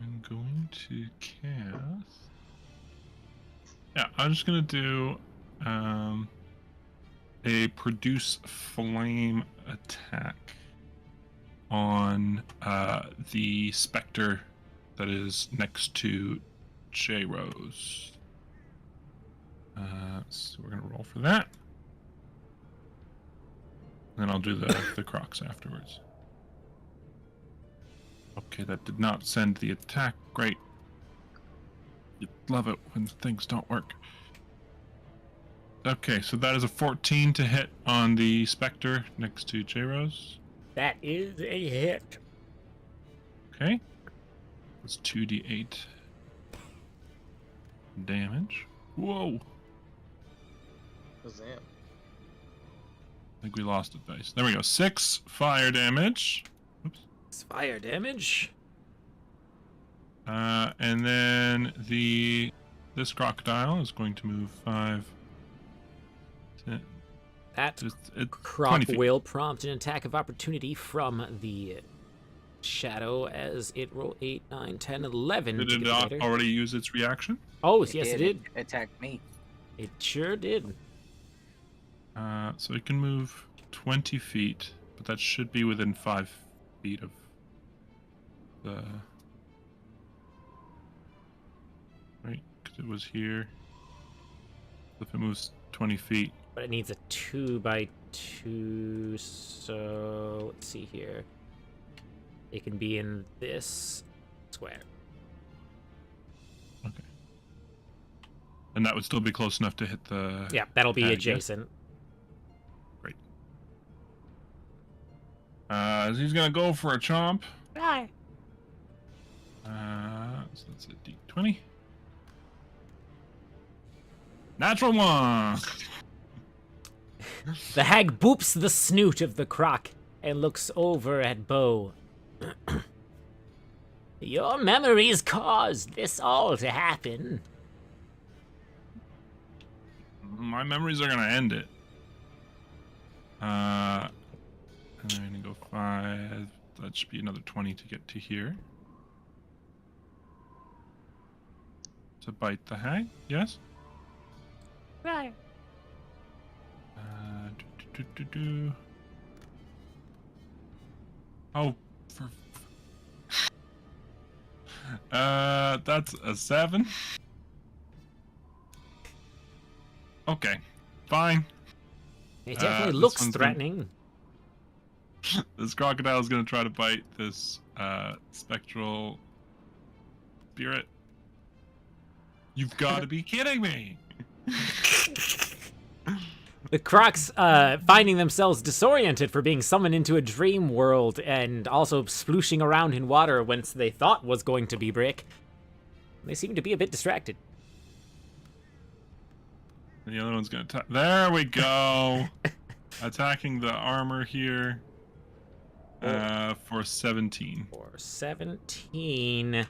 am going to cast. Yeah, I'm just gonna do a produce flame attack on the specter that is next to J Rose. So we're gonna roll for that. Then I'll do the crocs afterwards. Okay, that did not send the attack. Great. You love it when things don't work. Okay, so that is a 14 to hit on the specter next to J Rose. That is a hit. Okay. That's 2d8 damage. Whoa. Kazam. I think we lost a dice. There we go. 6 fire damage. Oops. It's fire damage. And then this crocodile is going to move 5. 10, That it's croc 20 feet. will prompt an attack of opportunity from the shadow as it rolled 8, 9, 10, 11. Did to it get not later. already use its reaction? Oh, yes, it did. It attacked me. It sure did. So it can move 20 feet, but that should be within 5 feet of the... Right, because it was here. If it moves 20 feet. But it needs a 2x2, so let's see here. It can be in this square. Okay. And that would still be close enough to hit the... Yeah, that'll be hag, adjacent. Great. He's gonna go for a chomp. Die. So that's a d20. Natural 1! The hag boops the snoot of the croc and looks over at Bo. Your memories caused this all to happen. My memories are gonna end it. And then I'm gonna go 5. That should be another 20 to get to here. To bite the hag, yes? Die. Do. Oh, for... that's a 7. Okay, fine. It definitely this looks one's threatening. This crocodile is gonna try to bite this spectral spirit. You've got to be kidding me! The crocs, finding themselves disoriented for being summoned into a dream world and also splooshing around in water whence they thought was going to be brick, they seem to be a bit distracted. And the other one's gonna There we go! attacking the armor here for 17. For 17,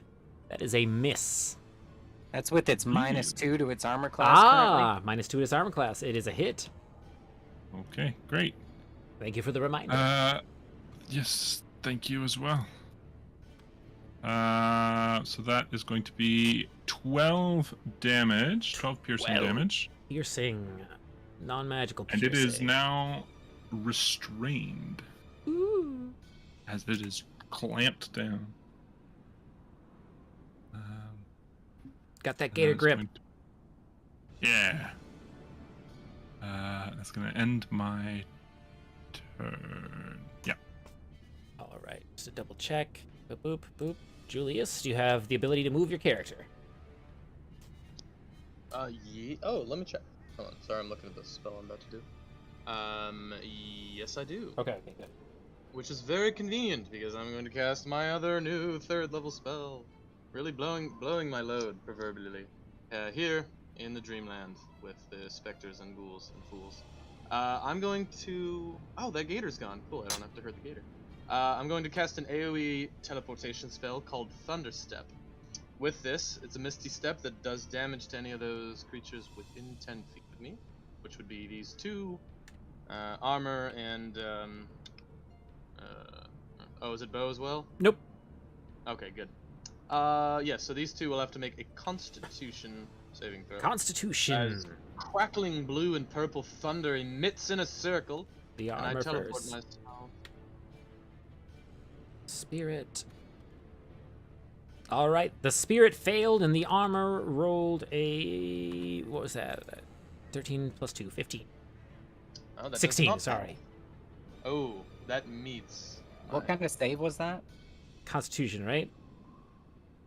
that is a miss. That's with its Ooh. -2 to its armor class currently. -2 to its armor class. It is a hit. Okay, great. Thank you for the reminder. Yes, thank you as well. So that is going to be 12 damage, 12 piercing 12. damage. Piercing, non-magical And piercing. it is now restrained Ooh. as it is clamped down. Got that and gator that's grip. going to- Yeah. That's going to end my turn. Yeah. All right, just a double check. Boop, boop, boop. Julius, do you have the ability to move your character? Yeah. Oh, let me check. Hold on. Sorry, I'm looking at the spell I'm about to do. Yes, I do. Okay, good. Which is very convenient because I'm going to cast my other new 3rd level spell. Really blowing my load, proverbially. Here in the Dreamland with the specters and ghouls and fools. I'm going to. Oh, that gator's gone. Cool. I don't have to hurt the gator. I'm going to cast an AoE teleportation spell called Thunderstep. With this, it's a misty step that does damage to any of those creatures within 10 feet of me, which would be these two, armor and oh, is it bow as well? Nope. Okay, good. Yeah, so these two will have to make a Constitution saving throw. Constitution. As crackling blue and purple thunder emits in a circle, The and I armor teleport first. myself. Spirit. All right, the spirit failed, and the armor rolled a. What was that? 13 plus 2, 15. Oh, that does 16, not sorry. count. Oh, that meets. What my kind of save was that? Constitution, right?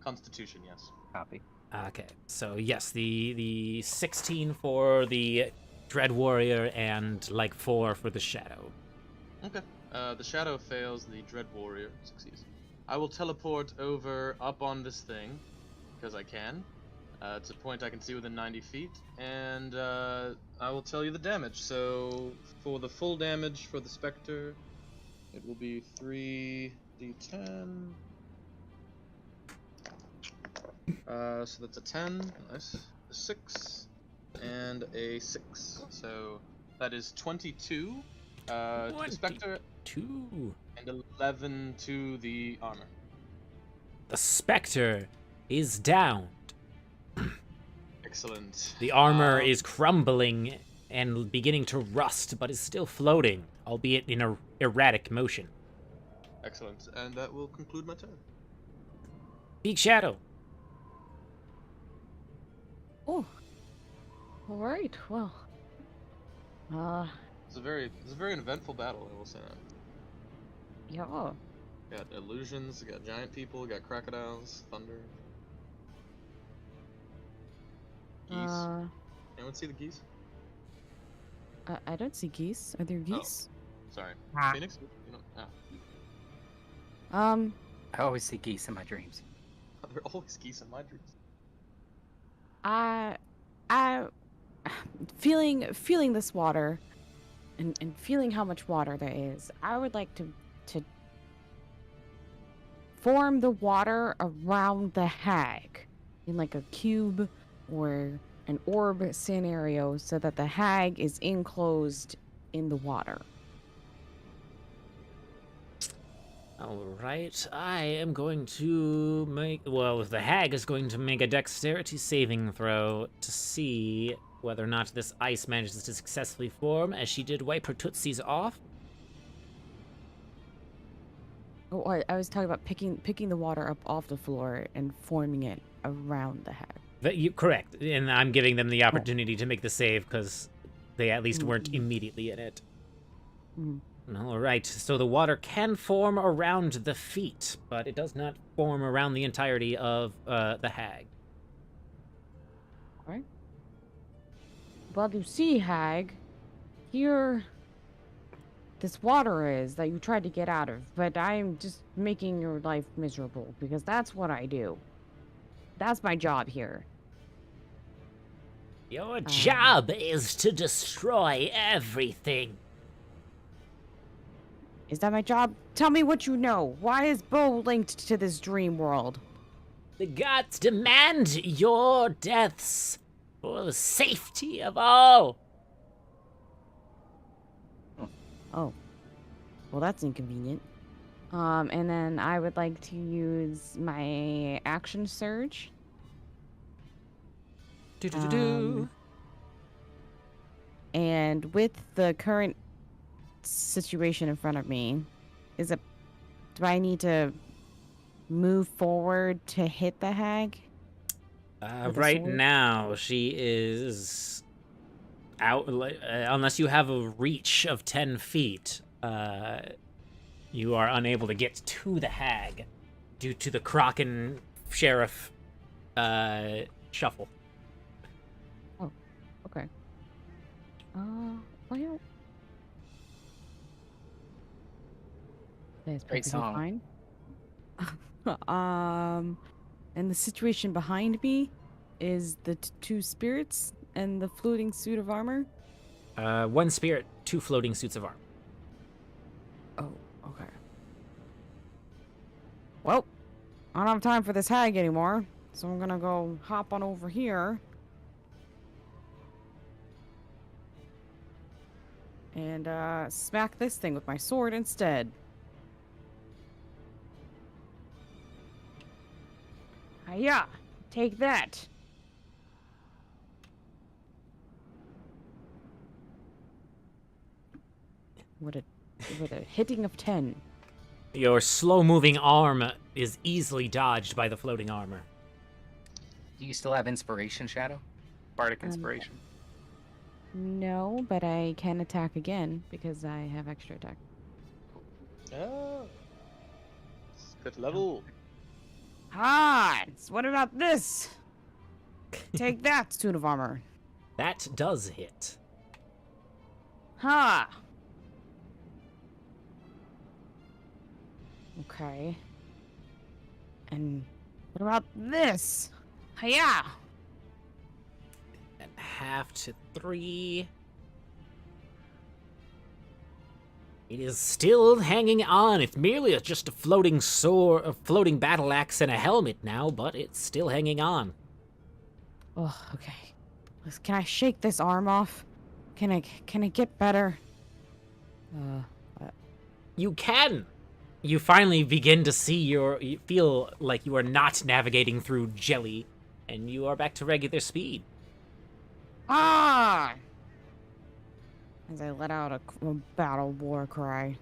Constitution, yes. Copy. Okay, so yes, the 16 for the Dread Warrior and like 4 for the Shadow. Okay. The Shadow fails, the Dread Warrior succeeds. I will teleport over up on this thing, because I can. It's a point I can see within 90 feet, and I will tell you the damage. So, for the full damage for the Spectre, it will be 3d10. So that's a 10, nice. A 6, and a 6. So, that is 22 to the Spectre, 2. and 11 to the armor. The Spectre is down. Excellent. The armor is crumbling and beginning to rust, but is still floating, albeit in a erratic motion. Excellent. And that will conclude my turn. Big Shadow. Oh. All right. Well. It's a very eventful battle, I will say that. Yeah. Got illusions, got giant people, got crocodiles, thunder. Geese. Anyone see the geese? I don't see geese. Are there geese? Sorry. Ah. Phoenix? You know, I always see geese in my dreams. there are always geese in my dreams. I feeling this water and feeling how much water there is, I would like to form the water around the hag in like a cube or an orb scenario so that the hag is enclosed in the water. Alright, I am going to make... Well, the hag is going to make a dexterity saving throw to see whether or not this ice manages to successfully form, as she did wipe her tootsies off. Oh, I was talking about picking the water up off the floor and forming it around the hag. Correct, and I'm giving them the opportunity to make the save because they at least weren't Mhm. immediately in it. Mhm. Alright, so the water can form around the feet, but it does not form around the entirety of the hag. Alright. Well, you see, hag, here this water is that you tried to get out of, but I'm just making your life miserable because that's what I do. That's my job here. Your job is to destroy everything. Is that my job? Tell me what you know. Why is Bo linked to this dream world? The gods demand your deaths for the safety of all. Oh. Well, that's inconvenient. And then I would like to use my action surge. Do-do-do-do. And with the current situation in front of me, do I need to move forward to hit the hag? With a Right sword? now, she is out, unless you have a reach of 10 feet, you are unable to get to the hag due to the Kraken Sheriff shuffle. Okay. Well, that's Great perfectly song. fine. And the situation behind me is the two spirits and the floating suit of armor. One spirit, two floating suits of armor. Oh, okay. Well, I don't have time for this hag anymore, so I'm gonna go hop on over here. And, smack this thing with my sword instead. Hiya! Take that! With a hitting of 10. Your slow-moving arm is easily dodged by the floating armor. Do you still have inspiration, Shadow? Bardic inspiration. No, but I can attack again because I have extra attack. Oh. It's good level. Ah! So what about this? Take that, suit of armor. That does hit. Ha! Okay. And what about this? Hiya! And half to 3. It is still hanging on. It's merely just a floating sword, a floating battle axe, and a helmet now, but it's still hanging on. Oh, okay. Can I shake this arm off? Can I get better? You can. You finally begin to see you feel like you are not navigating through jelly, and you are back to regular speed. Ah! As I let out a battle war cry.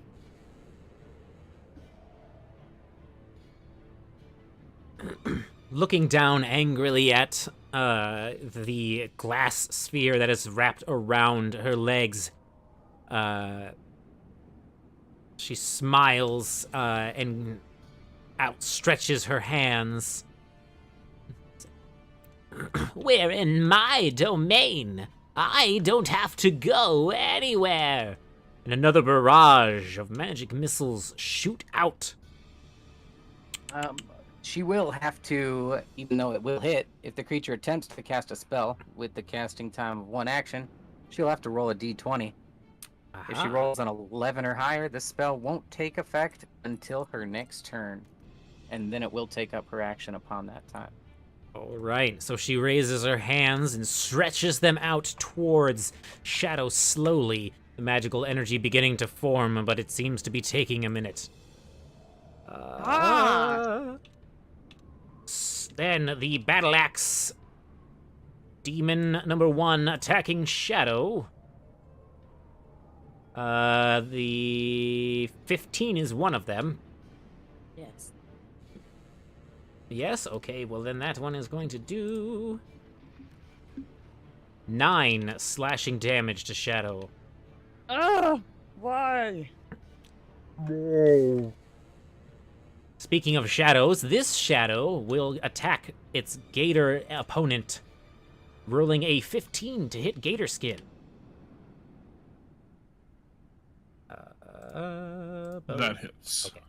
Looking down angrily at the glass sphere that is wrapped around her legs, she smiles and outstretches her hands. We're in my domain. I don't have to go anywhere. And another barrage of magic missiles shoot out. She will have to, even though it will hit, if the creature attempts to cast a spell with the casting time of 1 action, she'll have to roll a d20. If she rolls an 11 or higher, the spell won't take effect until her next turn, and then it will take up her action upon that time. All right, so she raises her hands and stretches them out towards Shadow slowly, the magical energy beginning to form, but it seems to be taking a minute. Then the battle axe demon number 1 attacking Shadow. The 15 is one of them. Yes. Yes, okay, well then that one is going to do 9 slashing damage to Shadow. Why? Speaking of shadows, this shadow will attack its gator opponent, rolling a 15 to hit gator skin. That hits. Okay.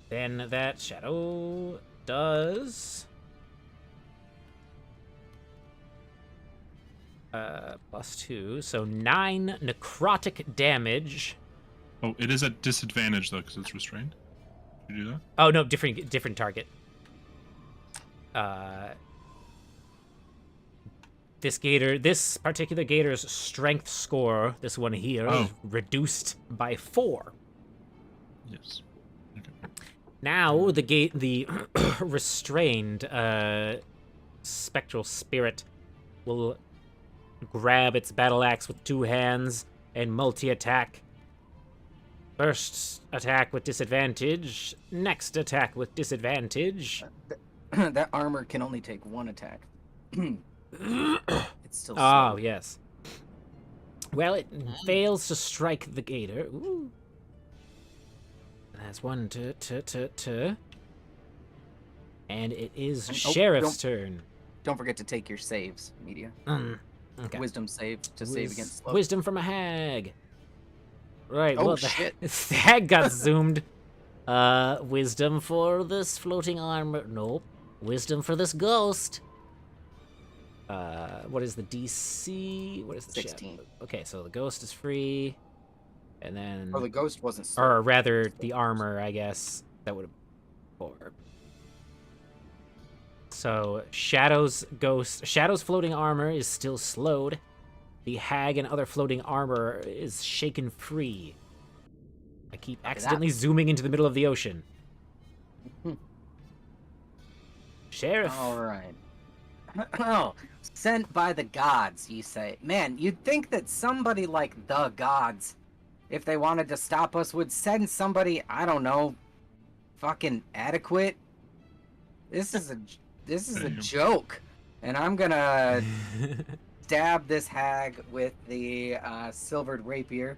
Then that shadow does +2, so 9 necrotic damage Oh, it is at disadvantage though, because it's restrained. Did you do that? Oh no, different target. This particular gator's strength score, this one here, is reduced by 4. Yes. Okay. Now the restrained spectral spirit will grab its battle axe with 2 hands and multi-attack. First attack with disadvantage. Next attack with disadvantage. That armor can only take 1 attack. It's still Oh, slow. yes. Well, it fails to strike the gator. Ooh. That's 1, 2. And it is And- Sheriff's turn. Don't forget to take your saves, Media. Okay. Wisdom save to save against slow. Wisdom from a hag. Right, Oh, well, shit. the hag got zoomed. Wisdom for this floating armor. Nope. Wisdom for this ghost. What is the DC? What is the 16. Okay, so the ghost is free. And then... Oh, the ghost wasn't slow. Or rather, the armor, I guess. That would have... 4. So, Shadow's floating armor is still slowed. The hag and other floating armor is shaken free. I keep accidentally zooming into the middle of the ocean. Sheriff. All right. Oh, sent by the gods, you say. Man, you'd think that somebody like the gods, if they wanted to stop us, would send somebody, I don't know, fucking adequate. This is a joke. And I'm gonna stab this hag with the silvered rapier.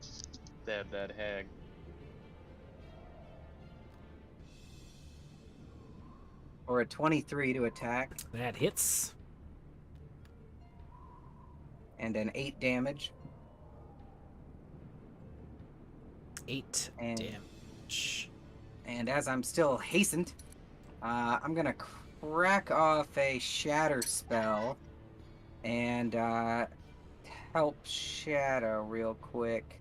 Stab that hag. Or a 23 to attack, That hits. and an 8 damage. 8 And- damage. And as I'm still hastened, I'm gonna crack off a shatter spell and help Shadow real quick.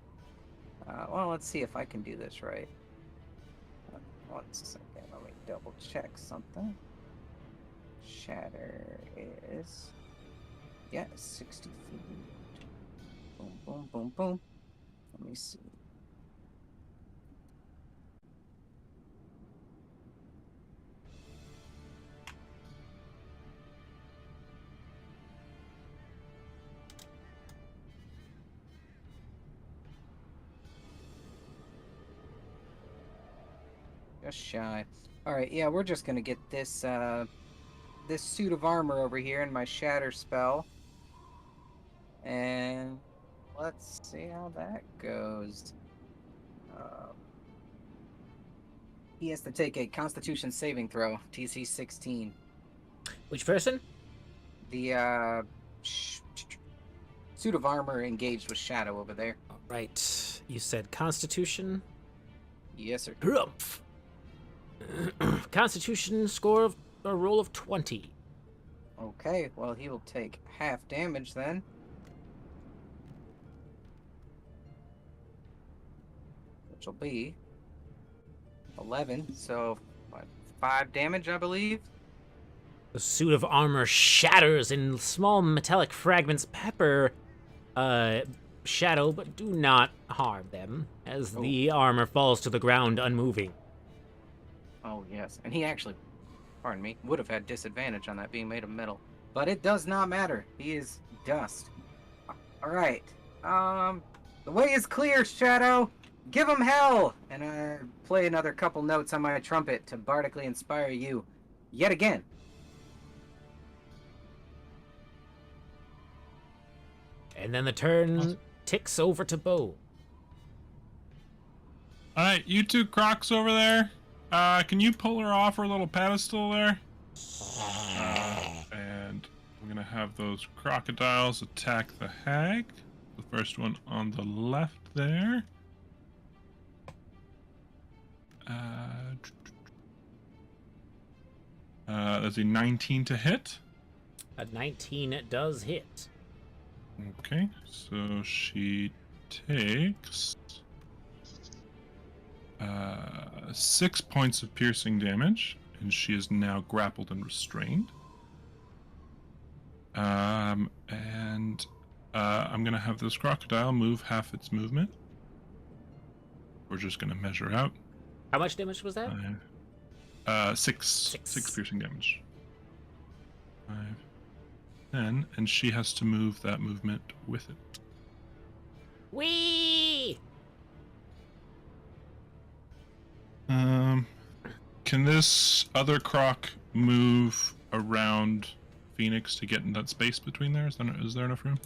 Well, let's see if I can do this right. 1 second, let me double check something. Shatter is 60 feet. Boom, boom, boom, boom. Let me see. Just shy. Alright, yeah, we're just gonna get this this suit of armor over here and my shatter spell. And let's see how that goes. He has to take a Constitution saving throw, TC 16. Which person? The suit of armor engaged with Shadow over there. All right. You said Constitution. Yes, sir. Rumpf. Constitution score of a roll of 20. Okay, well, he will take half damage then. Which will be 11, so what, 5 damage, I believe. The suit of armor shatters in small metallic fragments. Pepper Shadow, but do not harm them, as the armor falls to the ground unmoving. Oh, yes. And he actually, pardon me, would have had disadvantage on that being made of metal. But it does not matter. He is dust. Alright. The way is clear, Shadow. Give him hell! And I play another couple notes on my trumpet to bardically inspire you yet again. And then the turn ticks over to Bo. Alright, you two crocs over there. Can you pull her off her little pedestal there? And I'm gonna have those crocodiles attack the hag. The first one on the left there. That's a 19 to hit. A 19 does hit. Okay, so she takes 6 points of piercing damage, and she is now grappled and restrained. And I'm gonna have this crocodile move half its movement. We're just gonna measure out. How much damage was that? 6 piercing damage. 5, 10, and she has to move that movement with it. Whee! Can this other croc move around Phoenix to get in that space between there? Is there enough room?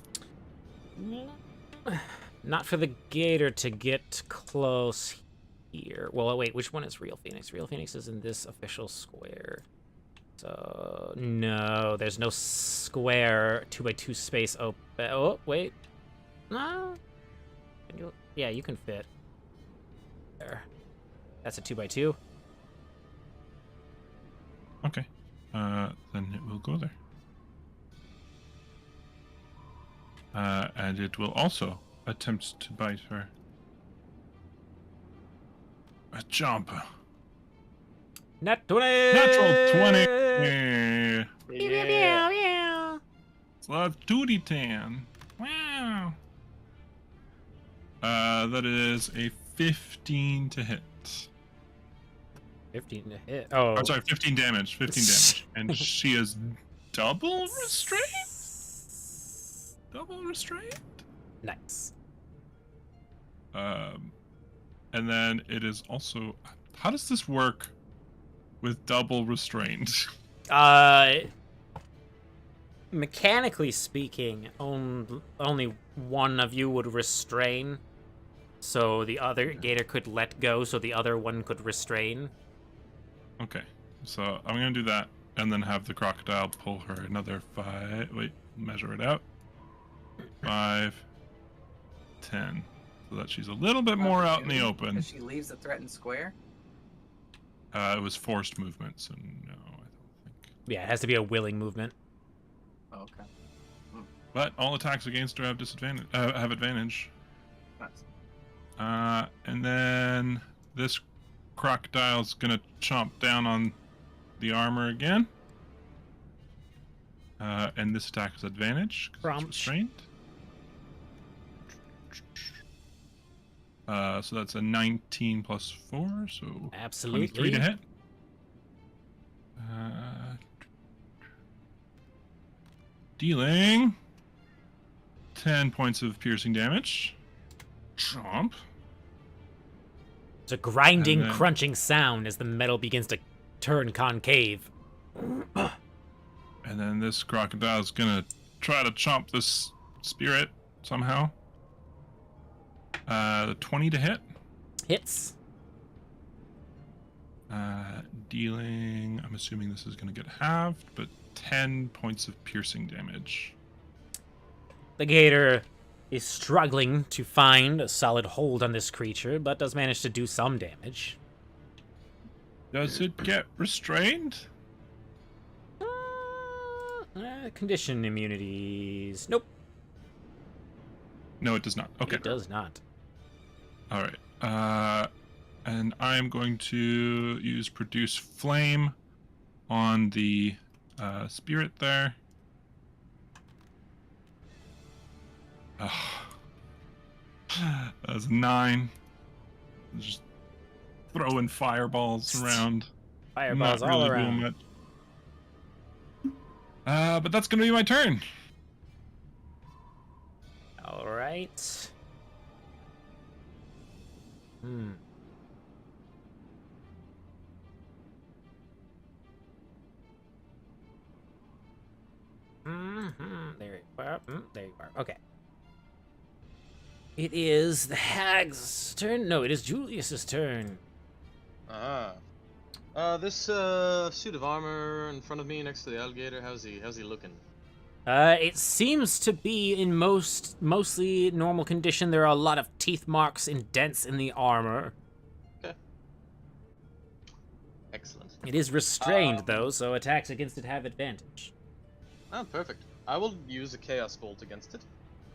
Not for the gator to get close here. Well, wait, which one is Real Phoenix? Real Phoenix is in this official square. So, no, there's no square 2x2 space open. Oh, wait. No. Yeah, you can fit. There. That's a 2x2. Okay. Then it will go there. And it will also attempt to bite her. A jump. Nat 20! Natural 20! Yeah. So that's 2d10. Wow. That is a 15 to hit. 15 to hit. Oh. I'm sorry, 15 damage. 15 damage. And she is double restrained? Double restrained? Nice. And then it is also... How does this work with double restrained? Mechanically speaking, only one of you would restrain, so the other gator could let go, so the other one could restrain. Okay, so I'm gonna do that, and then have the crocodile pull her another 5. Wait, measure it out. 5, 10. So that she's a little bit more out in the open. If she leaves the threatened square? It was forced movement, so no, I don't think. Yeah, it has to be a willing movement. Oh, okay. But all attacks against her have disadvantage. Have advantage. Nice. And then this crocodile's gonna chomp down on the armor again. And this attack is advantage 'cause it's restrained. So that's a 19 plus 4, so Absolutely. 23 to hit. Dealing 10 points of piercing damage. Chomp. It's a grinding, And then- crunching sound as the metal begins to turn concave. And then this crocodile's gonna try to chomp this spirit somehow. 20 to hit. Hits. Dealing, I'm assuming this is gonna get halved, but 10 points of piercing damage. The gator is struggling to find a solid hold on this creature, but does manage to do some damage. Does it get restrained? Condition immunities. Nope. No, it does not. Okay. It does not. All right. And I'm going to use Produce Flame on the spirit there. That's 9. Just throwing fireballs around. Fireballs Not all really around. doing much. But that's going to be my turn. All right. There you are. There you are. Okay. It is the hag's turn. No, it is Julius's turn. This suit of armor in front of me next to the alligator, how's he looking? It seems to be in mostly normal condition. There are a lot of teeth marks and dents in the armor. Okay. Excellent. It is restrained, though, so attacks against it have advantage. Oh, perfect. I will use a Chaos Bolt against it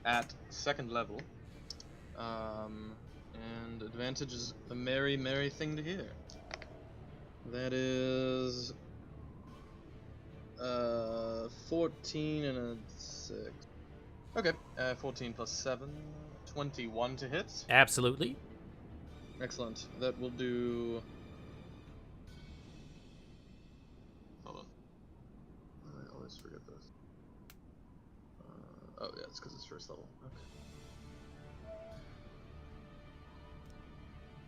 at 2nd level. And advantage is a merry, merry thing to hear. That is 14 and a 6. Okay, 14 plus 7, 21 to hit. Absolutely. Excellent. That will do. Hold on. I always forget this. Oh yeah, it's because it's first level. Okay.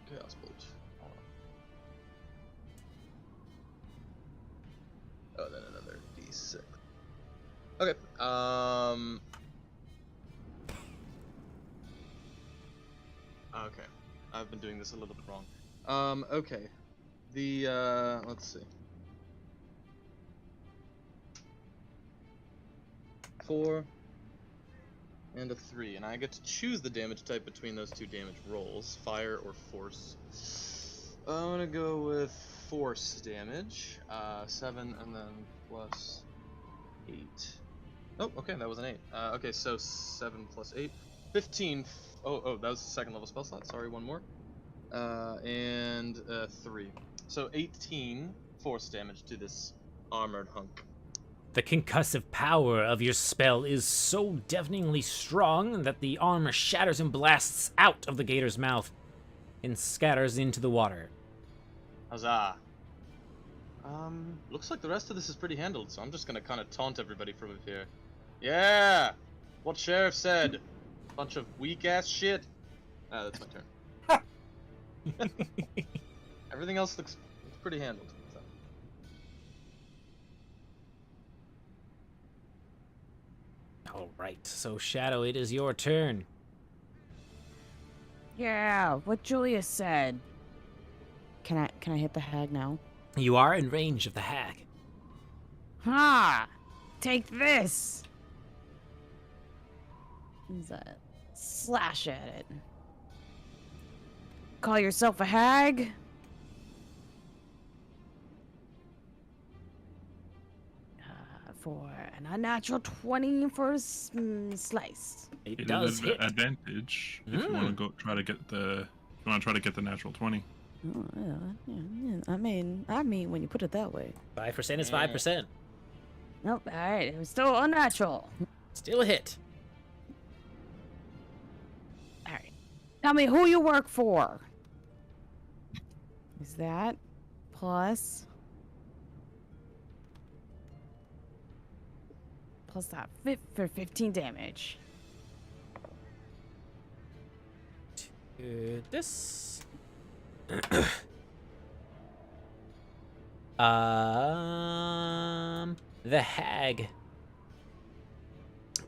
Chaos Bolt. Oh, then another D6. Okay. Okay. I've been doing this a little bit wrong. Okay. The let's see. 4 and a 3, and I get to choose the damage type between those two damage rolls, fire or force. I'm gonna go with force damage, 7 and then plus 8. Oh, okay, that was an 8. Okay, so 7 plus 8, 15. Oh, that was the second level spell slot. Sorry, one more. And 3. So 18 force damage to this armored hunk. The concussive power of your spell is so deafeningly strong that the armor shatters and blasts out of the gator's mouth and scatters into the water. Huzzah. Looks like the rest of this is pretty handled, so I'm just gonna kind of taunt everybody from up here. Yeah! What Sheriff said. Bunch of weak-ass shit. That's my turn. Everything else looks pretty handled. So. All right, so Shadow, it is your turn. Yeah, what Julia said. Can I hit the hag now? You are in range of the hag. Ha! Take this. Is that slash at it? Call yourself a hag? For an unnatural 20 for a slice. It does hit. Advantage if you want to go try to get the. You want to try to get the natural 20. Oh, yeah. I mean, when you put it that way. 5% is 5%. Nope. All right, it was still unnatural. Still a hit. All right. Tell me who you work for. Is that plus that for 15 damage? This. The hag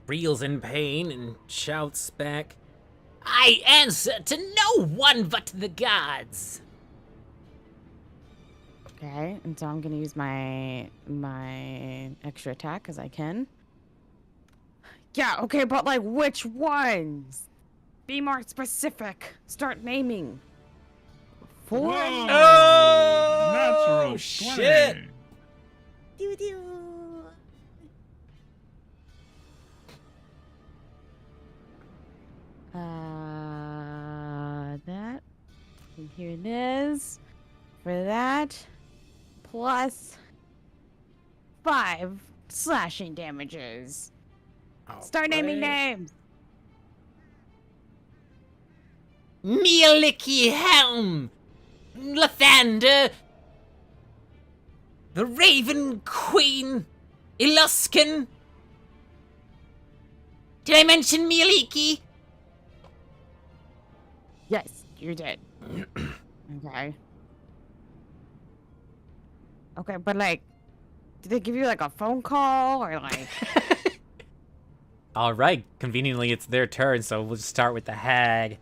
reels in pain and shouts back, "I answer to no one but the gods." Okay, and so I'm gonna use my extra attack because I can. Yeah, okay, but like which ones? Be more specific. Start naming. Whoa! Oh, Natural 20. shit. That. And here it is. For that, plus 5 slashing damages. Start naming names. Mieliki Helm, Lathander, the Raven Queen, Iluskin. Did I mention Mieliki? Yes, you did. Okay. Okay, but like, did they give you like a phone call or like? All right, conveniently it's their turn, so we'll just start with the hag.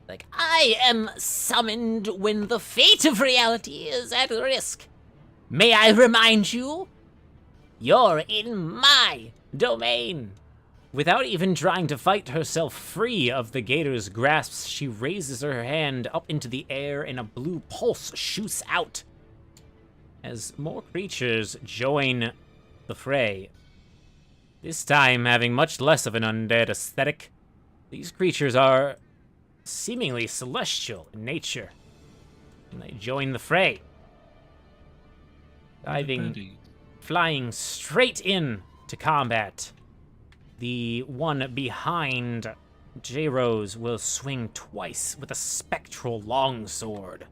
Like, I am summoned when the fate of reality is at risk. May I remind you? You're in my domain. Without even trying to fight herself free of the gator's grasp, she raises her hand up into the air and a blue pulse shoots out. As more creatures join the fray, this time having much less of an undead aesthetic, these creatures are seemingly celestial in nature. And they join the fray, diving, flying straight in to combat. The one behind J-Rose will swing twice with a spectral longsword.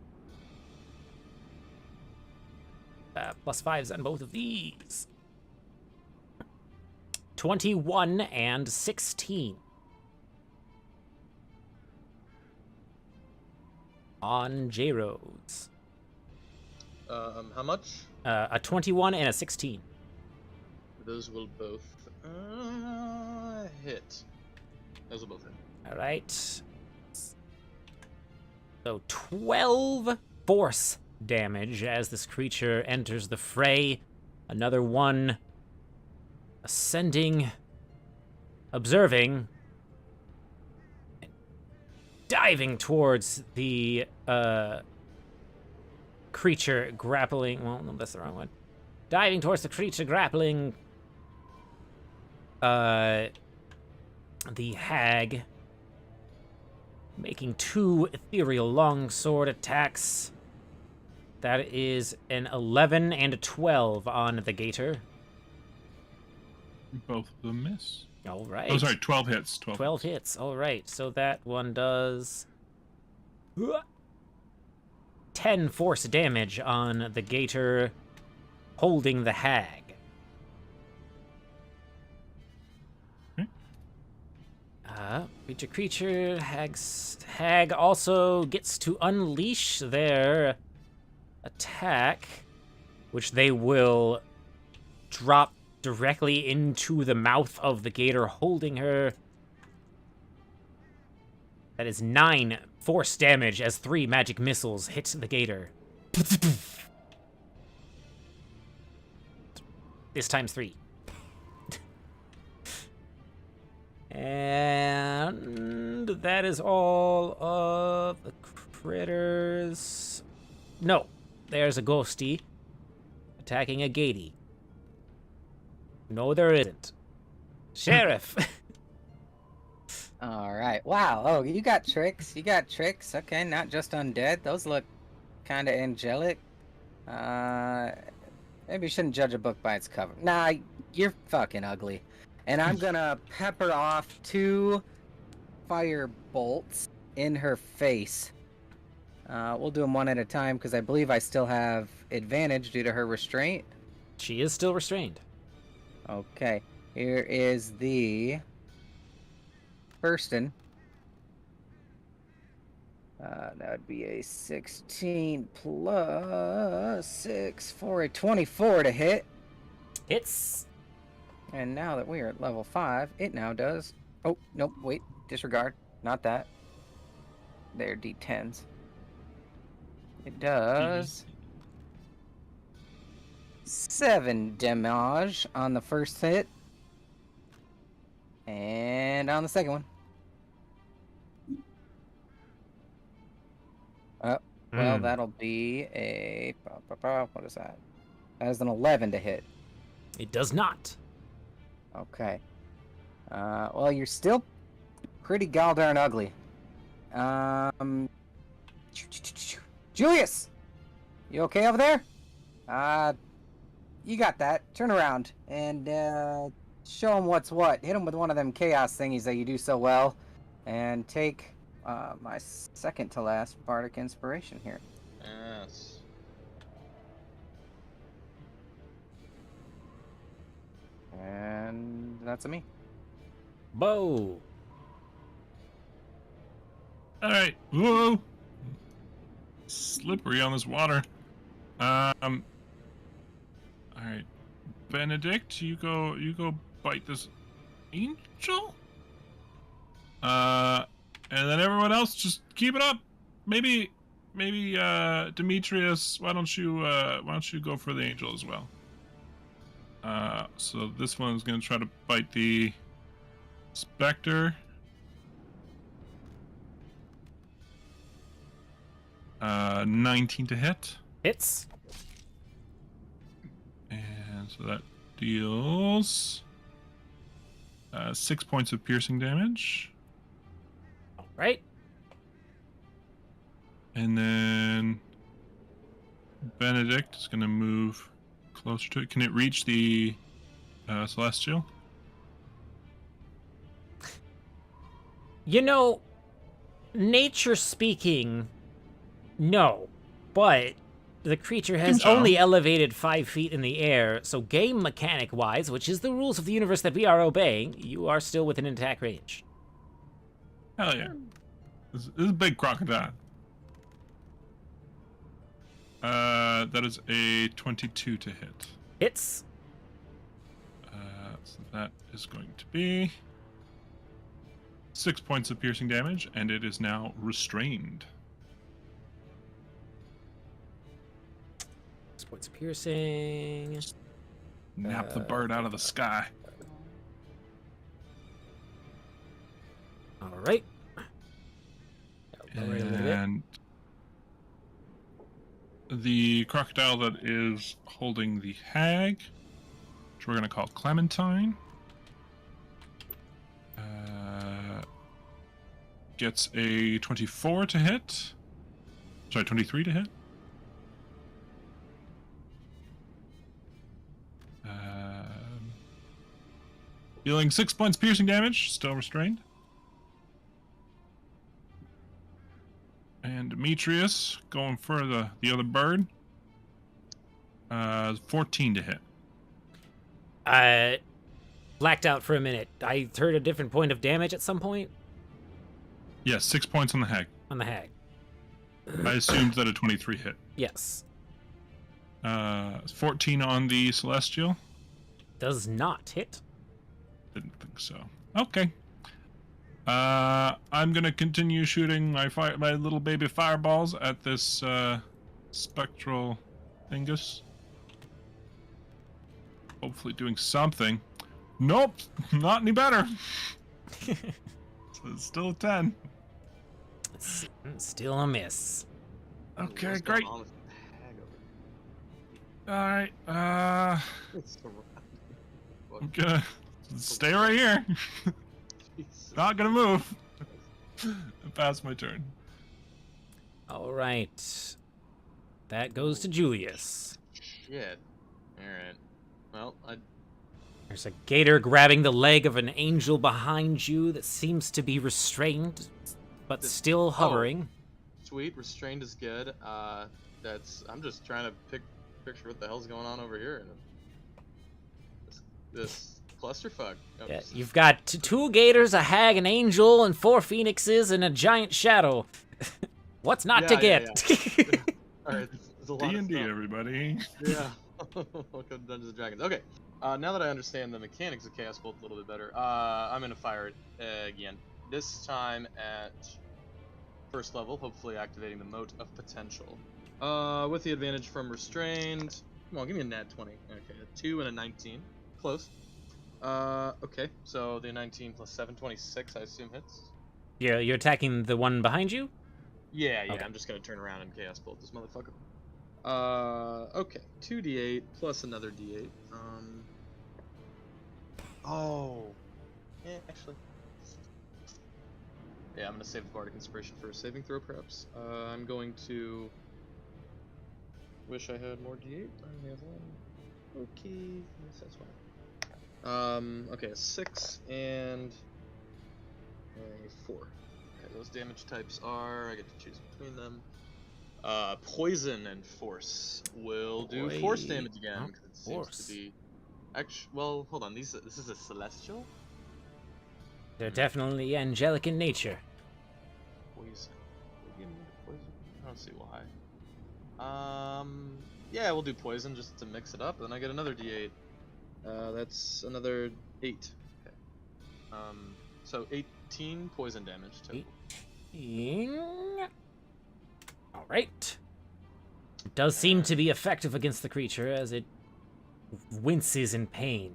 +5s on both of these. 21 and 16. On J-Rose. How much? A 21 and a 16. Those will both hit. Those will both hit. All right. So 12 force damage as this creature enters the fray. Another one ascending, observing, diving towards the creature grappling. Well, no, that's the wrong one. Diving towards the creature grappling the hag, making 2 ethereal longsword attacks. That is an 11 and a 12 on the gator. Both of them miss. All right. Oh, sorry, 12 hits. 12 hits. All right. So that one does 10 force damage on the gator holding the hag. Creature, hag also gets to unleash their attack, which they will drop directly into the mouth of the gator holding her. That is 9 force damage as 3 magic missiles hit the gator. This time's 3. And that is all of the critters. No, there's a ghosty attacking a gatey. No, there isn't. Sheriff. All right. Wow. Oh, you got tricks. You got tricks. Okay, not just undead. Those look kind of angelic. Maybe you shouldn't judge a book by its cover. Nah, you're fucking ugly. And I'm gonna pepper off 2 fire bolts in her face. We'll do them one at a time because I believe I still have advantage due to her restraint. She is still restrained. Okay. Here is the first one. That would be a 16 plus 6 for a 24 to hit. Hits. And now that we are at level 5, it now does... Oh, nope, wait. Disregard. Not that. They're D10s. It does... 7 damage on the first hit. And on the second one. Oh, well, that'll be a... What is that? That is an 11 to hit. It does not. Okay. Well, you're still pretty darn ugly. Julius! You okay over there? You got that. Turn around and show him what's what. Hit him with one of them chaos thingies that you do so well. And take my second to last bardic inspiration here. Yes. And that's a me. Bow. Alright. Whoa! Slippery on this water. Alright. Benedict, you go bite this angel? And then everyone else just keep it up. Maybe Demetrius, why don't you go for the angel as well? So this one's gonna try to bite the Spectre. 19 to hit. Hits. And so that deals 6 points of piercing damage. All right. And then Benedict is going to move closer to it. Can it reach the celestial? You know, nature speaking, no. But the creature has so. only elevated 5 feet in the air, so game mechanic-wise, which is the rules of the universe that we are obeying, you are still within attack range. Hell yeah. This is a big crocodile. That is a 22 to hit. Hits. So that is going to be 6 points of piercing damage, and it is now restrained. 6 points of piercing. Nap the bird out of the sky. All right. Lower it a little bit. And the crocodile that is holding the hag, which we're going to call Clementine, gets a 24 to hit. Sorry, 23 to hit. Dealing 6 points piercing damage, still restrained. And Demetrius going for the other bird. 14 to hit. Blacked out for a minute. I heard a different point of damage at some point Yes, 6 points on the hag. on the hag. I assumed that a 23 hit. Yes. 14 on the celestial. Does not hit. Didn't think so. Okay. I'm gonna continue shooting my little baby fireballs at this spectral thingus. Hopefully doing something. Nope, not any better. So it's still a 10. Still a miss. Okay, What's great. going on with the hag over All right. there? It's so I'm gonna stay right here. Jesus. Not gonna move. Pass my turn. All right. That goes to Julius. Shit. Alright. Well, There's a gator grabbing the leg of an angel behind you that seems to be restrained, but still hovering. sweet. Restrained is good. I'm just trying to picture what the hell's going on over here. This clusterfuck. Oh, Yeah, you've got two gators, a hag, an angel, and 4 phoenixes, and a giant shadow. What's not to Yeah, get? Alright, there's a lot of D&D, stuff. everybody. Yeah. Welcome to Dungeons and Dragons. Okay. Now that I understand the mechanics of Chaos Bolt a little bit better, I'm gonna fire it again. This time at first level, hopefully activating the Mote of Potential. With the advantage from Restrained. Come on, give me a nat 20. Okay, a 2 and a 19. Close. Okay, so the 19 plus 7, 26, I assume hits. Yeah, you're attacking the one behind you? Yeah, Okay. I'm just gonna turn around and Chaos Bolt this motherfucker. Okay, 2d8 plus another d8. Actually. Yeah, I'm gonna save the Bardic Inspiration for a saving throw, perhaps. I'm going to. Wish I had more d8. I have one. Okay, yes, that's fine. Okay, a 6 and a 4. Okay, those damage types are. I get to choose between them. Poison and force will do force damage again because it seems to be. Well, hold on. This is a celestial. They're definitely angelic in nature. Poison. They give me the poison? I don't see why. Yeah, we'll do poison just to mix it up. Then I get another d8. That's another 8. Okay. So 18 poison damage total. 18. All right. It does seem to be effective against the creature as it winces in pain.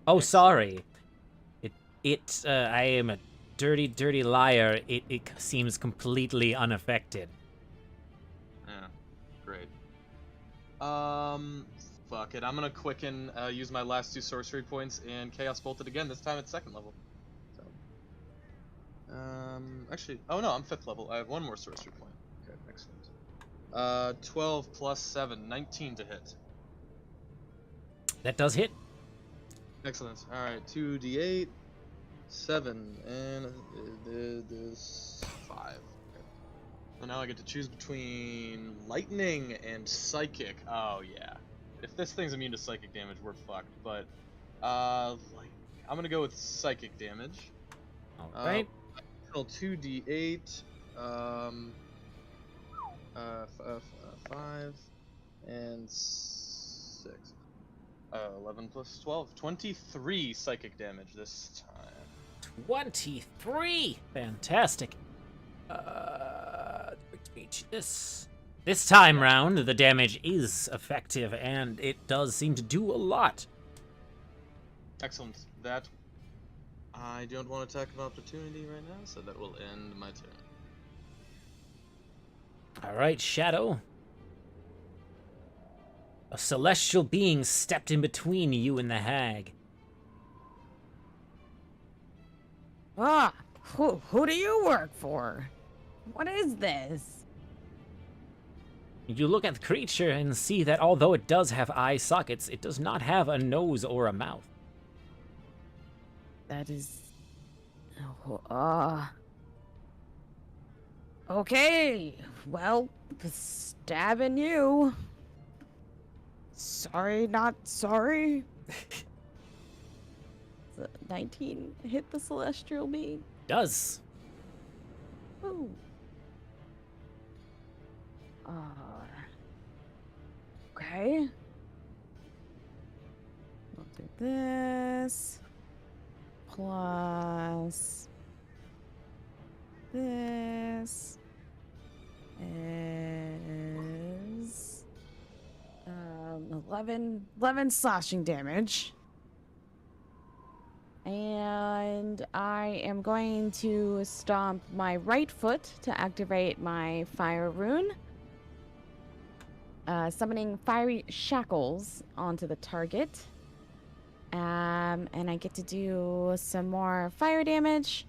Oh, sorry. I am a dirty, dirty liar. It seems completely unaffected. Yeah, great. Fuck it. I'm gonna quicken, use my last 2 sorcery points and Chaos Bolt it again, this time at 2nd level. So, actually, oh no, I'm 5th level. I have 1 more sorcery point. Okay. 12 plus 7, 19 to hit. That does hit. Excellent. All right, 2d8, 7, and this 5. Okay. So now I get to choose between lightning and psychic. Oh yeah. If this thing's immune to psychic damage, we're fucked. But like, I'm gonna go with psychic damage. All right. Roll 2d8, 5 and 6. 11 plus 12, 23 psychic damage this time. 23. Fantastic. This time round, the damage is effective, and it does seem to do a lot. Excellent. That I don't want attack of opportunity right now, so that will end my turn. All right, Shadow. A celestial being stepped in between you and the hag. Ah, who do you work for? What is this? You look at the creature and see that although it does have eye sockets, it does not have a nose or a mouth. That is... Okay, well, stabbing you. Sorry, not sorry. The 19 hit the celestial being. Does. Ooh. Okay. We'll do this. Plus this is 11 slashing damage. And I am going to stomp my right foot to activate my fire rune. Summoning fiery shackles onto the target. And I get to do some more fire damage.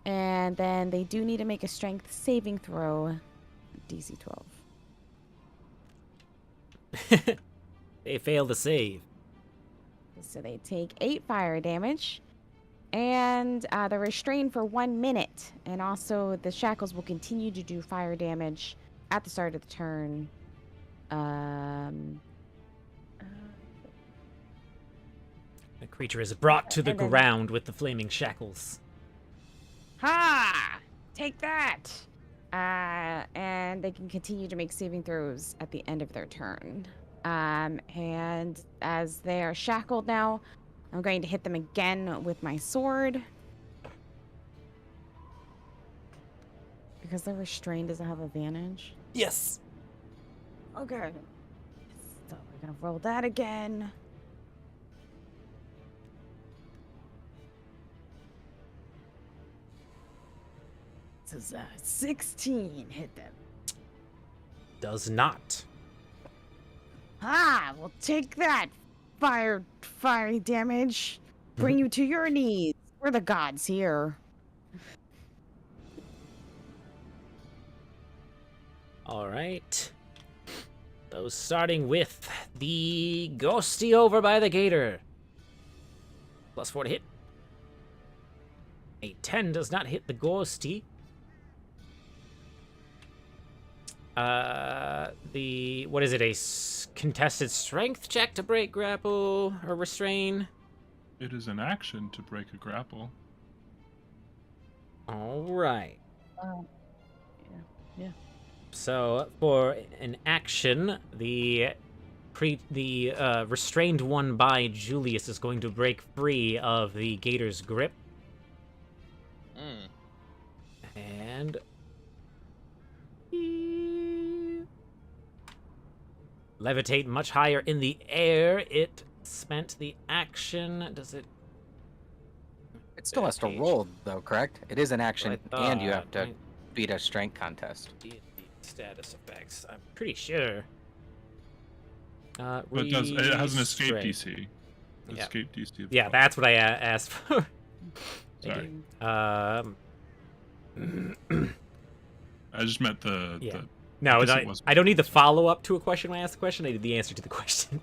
And then they do need to make a strength saving throw. DC 12. They fail to save. So they take 8 fire damage. And they're restrained for 1 minute. And also the shackles will continue to do fire damage at the start of the turn. The creature is brought to the ground with the flaming shackles. Ha! Take that! And they can continue to make saving throws at the end of their turn. And as they are shackled now, I'm going to hit them again with my sword. Because they're restrained, does it have advantage? Yes. Okay. So we're gonna roll that again. This is 16 hit them. Does not. Ah, well take that, fiery damage. Bring you to your knees. We're the gods here. All right. So starting with the ghosty over by the gator. +4 to hit. A 10 does not hit the ghosty. What is it? A contested strength check to break, grapple, or restrain? It is an action to break a grapple. All right. Yeah. So for an action, the restrained one by Julius is going to break free of the gator's grip. And levitate much higher in the air. It spent the action. Does it? It still has to roll, though, correct? It is an action, and you have to Right. beat a strength contest. D&D status effects. I'm pretty sure. But it has an escape restraint. DC. Yeah. Escape DC. Yeah, that's what I asked for. Sorry. Um, I just meant Yeah. the No, guess it was. I don't need the follow-up to a question when I ask the question. I need the answer to the question.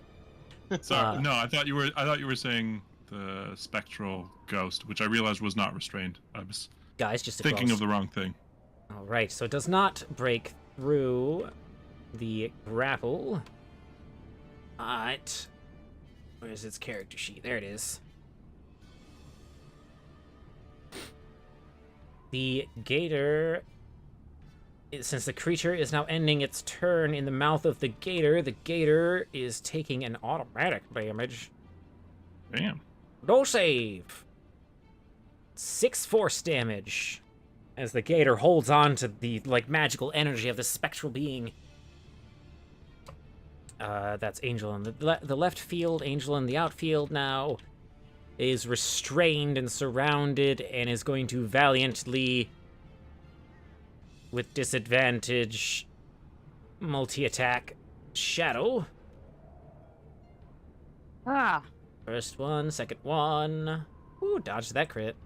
Sorry, no, I thought you were saying the spectral ghost, which I realized was not restrained. I was Guys, just a thinking ghost. of the wrong thing. All right, so it does not break through the grapple. But where's its character sheet? There it is. The gator, since the creature is now ending its turn in the mouth of the gator is taking an automatic damage. Damn. No save. 6 force damage as the gator holds on to the magical energy of the spectral being. That's Angel in the left field. Angel in the outfield now is restrained and surrounded and is going to valiantly, with disadvantage, multi-attack Shadow. Ah. First one, second one. Ooh, dodged that crit.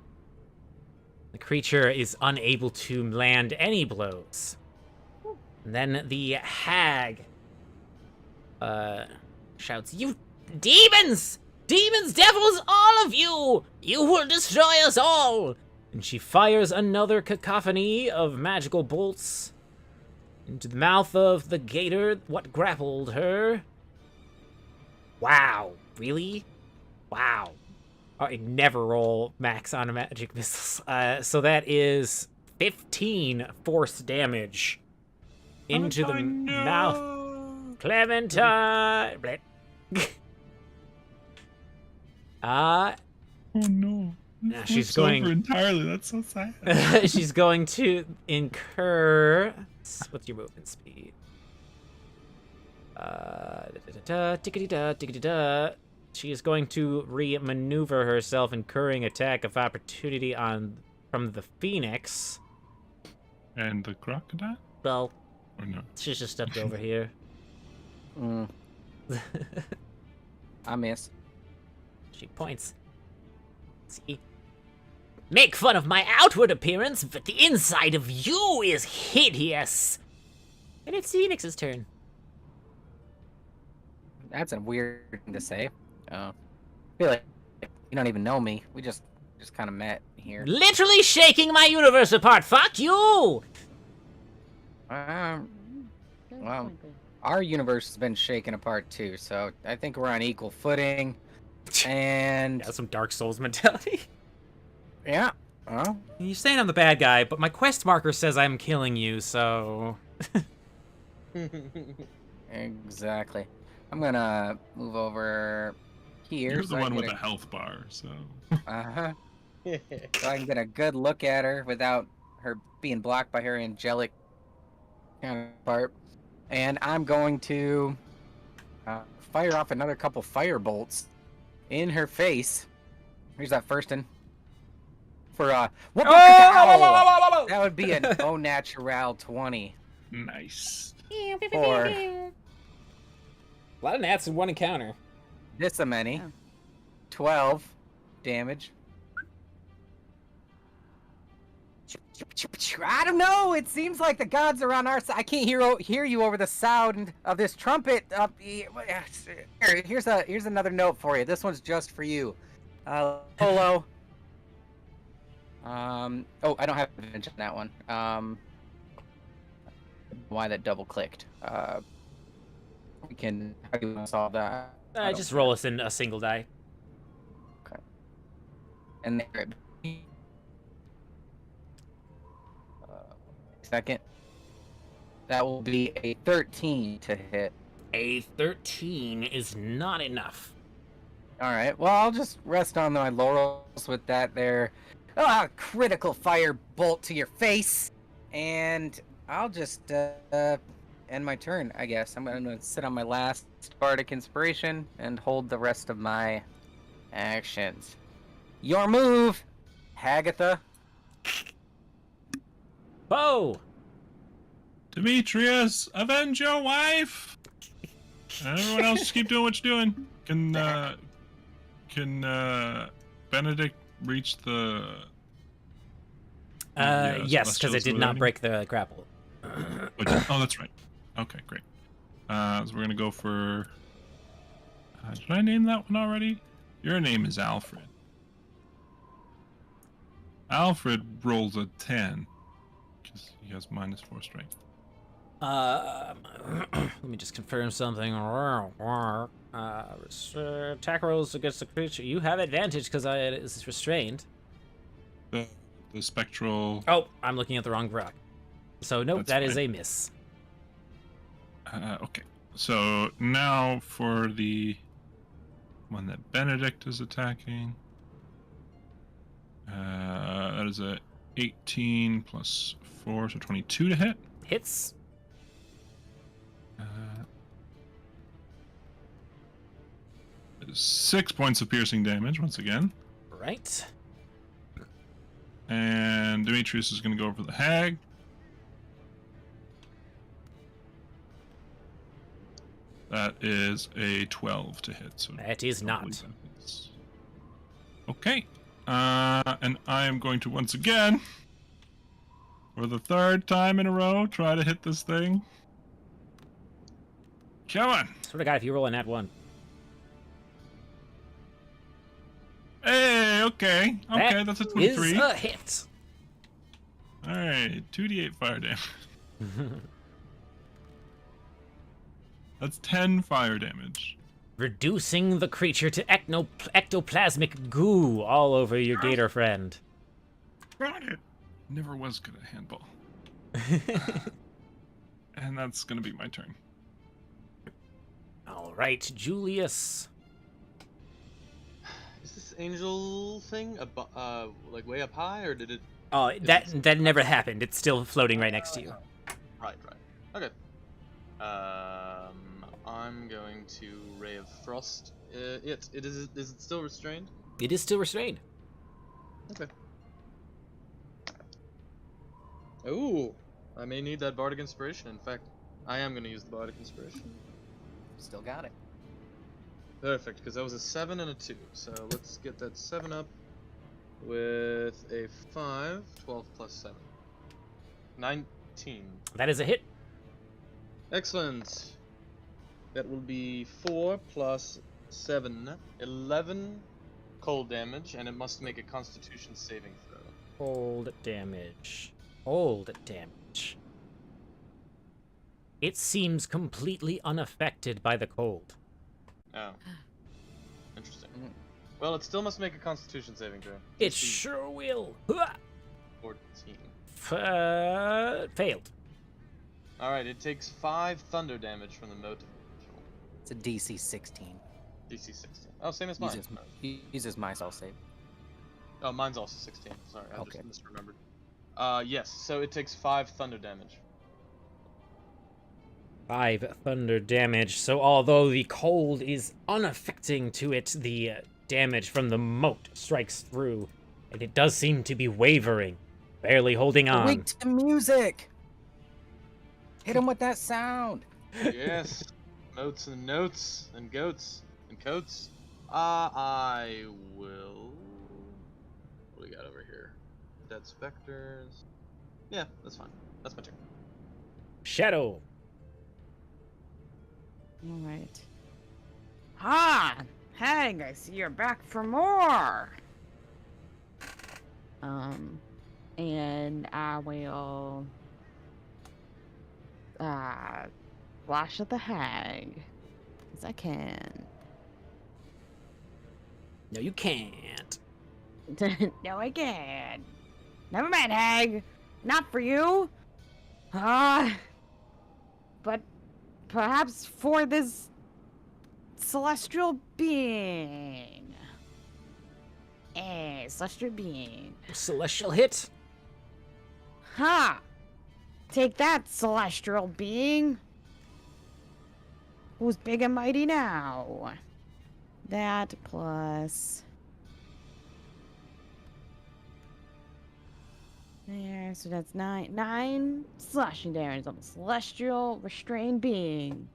The creature is unable to land any blows. And then the hag shouts, "You demons! Demons, devils, all of you! You will destroy us all!" And she fires another cacophony of magical bolts into the mouth of the gator, what grappled her. Wow, really? Wow. I never roll max on magic missiles. So that is 15 force damage into the mouth. Clementine! Bleh. Oh no. Now she's Flips going over entirely. That's so sad. she's going to incur. What's your movement speed? Tickety-da. She is going to re-maneuver herself, incurring attack of opportunity from the Phoenix. And the crocodile? Well, Or no? she's just stepped over here. I miss. She points. See? Make fun of my outward appearance, but the inside of you is hideous. And it's Phoenix's turn. That's a weird thing to say. I feel like you don't even know me. We just kind of met here. Literally shaking my universe apart. Fuck you! Well, our universe has been shaken apart too, so I think we're on equal footing. And Got some Dark Souls mentality. yeah, well, You're saying I'm the bad guy, but my quest marker says I'm killing you, so... exactly. I'm gonna move over here. You're the so I one can with get the health bar, so. Uh-huh. So I can get a good look at her without her being blocked by her angelic counterpart. And I'm going to fire off another couple fire bolts in her face. Here's that first one. For that would be an au natural 20. Nice. For A lot of nats in one encounter. this a many. Oh. 12 damage. I don't know. It seems like the gods are on our side. I can't hear you over the sound of this trumpet. Here's another note for you. This one's just for you, Polo. Oh, I don't have advantage on that one. Why that double clicked? We can. How do you want to solve that? Just roll us in a single die. And there. Second. That will be a 13 to hit. A 13 is not enough. All right. Well, I'll just rest on my laurels with that there. Critical fire bolt to your face, and I'll just end my turn. I guess I'm gonna sit on my last bardic inspiration and hold the rest of my actions. Your move, Hagatha. Bo! Demetrius, avenge your wife! And everyone else just keep doing what you're doing. Can Benedict reach the... Yes, because it did not break the grapple. Oh, that's right. Okay, great. So we're gonna go for. Did I name that one already? Your name is Alfred. Alfred rolls a 10 because he has -4 strength. Let me just confirm something. Attack rolls against the creature. You have advantage because it is restrained. The spectral. Oh, I'm looking at the wrong rock. So nope, That's that is fine. a miss. Okay. So now for the one that Benedict is attacking. That is a 18 plus 4, so 22 to hit. Hits. That is 6 points of piercing damage once again. Right. And Demetrius is going to go over the hag. That is a 12 to hit. So That is I not. believe that hits. Okay. And I am going to once again, for the 3rd time in a row, try to hit this thing. Come on. Swear to God, if you roll a nat 1. Hey, okay. Okay, that's a 23. Is a hit. Alright, 2d8 fire damage. That's 10 fire damage. Reducing the creature to ectoplasmic goo all over your gator friend. Got it. Never was good at handball. And that's gonna be my turn. All right, Julius. Is this angel thing like way up high, or did it? Oh, that never happened. It's still floating right next to you. Right. Okay. I'm going to Ray of Frost. Is it still restrained? It is still restrained. Okay. Ooh, I may need that bardic inspiration. In fact, I am going to use the bardic inspiration. Still got it. Perfect, because that was a 7 and a 2. So let's get that 7 up with a 5. 12 plus 7. 19. That is a hit. Excellent. That will be 4 plus 7. 11 cold damage, and it must make a constitution saving throw. Hold damage. Hold damage. It seems completely unaffected by the cold. Oh. Interesting. Well, it still must make a constitution saving throw. It DC sure will. Hua! 14. Failed. Alright, it takes 5 thunder damage from the motive. It's a DC 16. DC 16. Oh, same as mine. Uses my self save. Oh, mine's also 16. Sorry, I Okay. just misremembered. Yes, so it takes 5 thunder damage. 5 thunder damage. So although the cold is unaffecting to it, the damage from the moat strikes through, and it does seem to be wavering, barely holding on. Wait to the music! Hit him with that sound! Yes. Moats and notes and goats and coats. I will. What do we got over here? Dead specters. Yeah, that's fine. That's my turn. Shadow. All right. Ah, Hag, I see you're back for more. And I will flash at the Hag as I can. No, you can't. No, I can't. Never mind, Hag. Not for you. But perhaps for this celestial being. Celestial being. Celestial hit. Ha! Take that, celestial being. Who's big and mighty now? That plus. There, so that's 9 slashing damage on the celestial restrained being.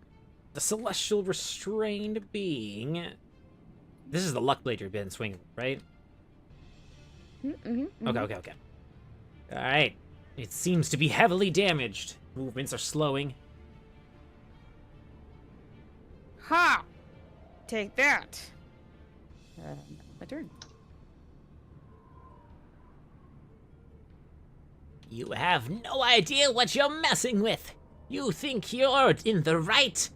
The celestial restrained being. This is the luck blade you've been swinging, right? Mm-hmm, Okay. All right. It seems to be heavily damaged. movements are slowing. Ha! Take that. My turn. You have no idea what you're messing with. You think you're in the right.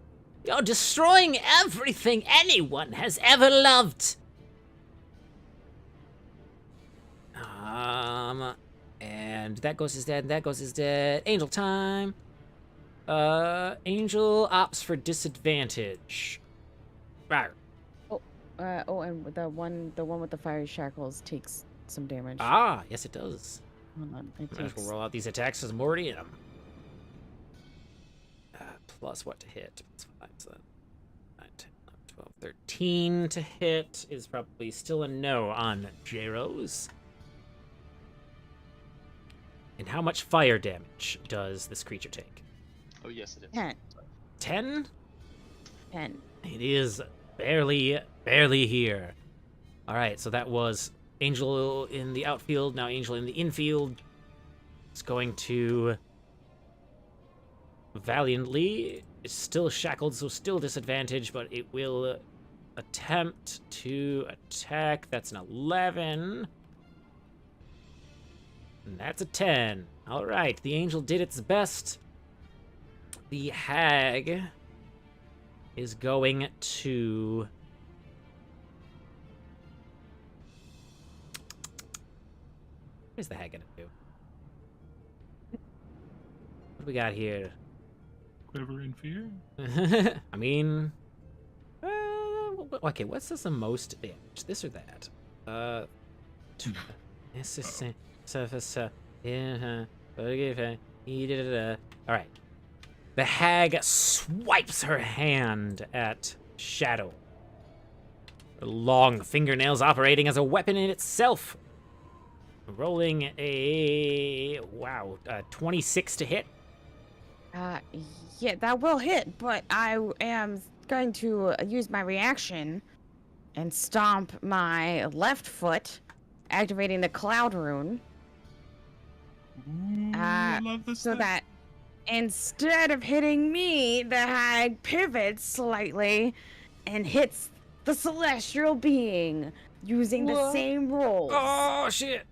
You're destroying everything anyone has ever loved. And that ghost is dead, and that ghost is dead. Angel time. Angel opts for disadvantage. Rawr. And the one with the fiery shackles takes some damage. Ah, yes it does. Hold on. It Might as takes well roll out these attacks as I'm already in them. Plus what to hit? Plus 5, so 9, 10, 11, 12, 13 to hit is probably still a no on J-Rose. And how much fire damage does this creature take? Oh, yes, it is. 10. 10? 10. It is barely here. Alright, so that was Angel in the outfield, now Angel in the infield. It's going to valiantly. It's still shackled, so still disadvantage, but it will attempt to attack. That's an 11. And that's a 10. Alright, the Angel did its best. The Hag is going to... What is the Hag gonna do? What do we got here? Quiver in fear? I mean... okay, what's this the most damage? This or that? This is... Alright. The Hag swipes her hand at Shadow. Her long fingernails operating as a weapon in itself. Rolling a... wow, 26 to hit. Yeah, that will hit, but I am going to use my reaction and stomp my left foot, activating the Cloud Rune. Ooh, I love this So stuff. that instead of hitting me, the Hag pivots slightly and hits the celestial being using the same rolls. Oh, shit.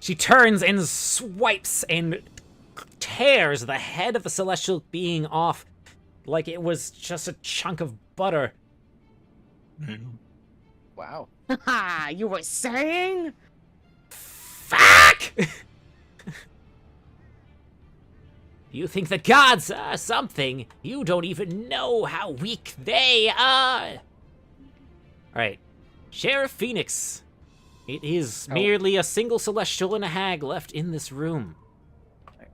She turns and swipes and tears the head of the celestial being off like it was just a chunk of butter. Damn. Wow. Haha, you were saying? Fuck! You think the gods are something? You don't even know how weak they are. Alright. Sheriff Phoenix. It is merely a single celestial and a hag left in this room.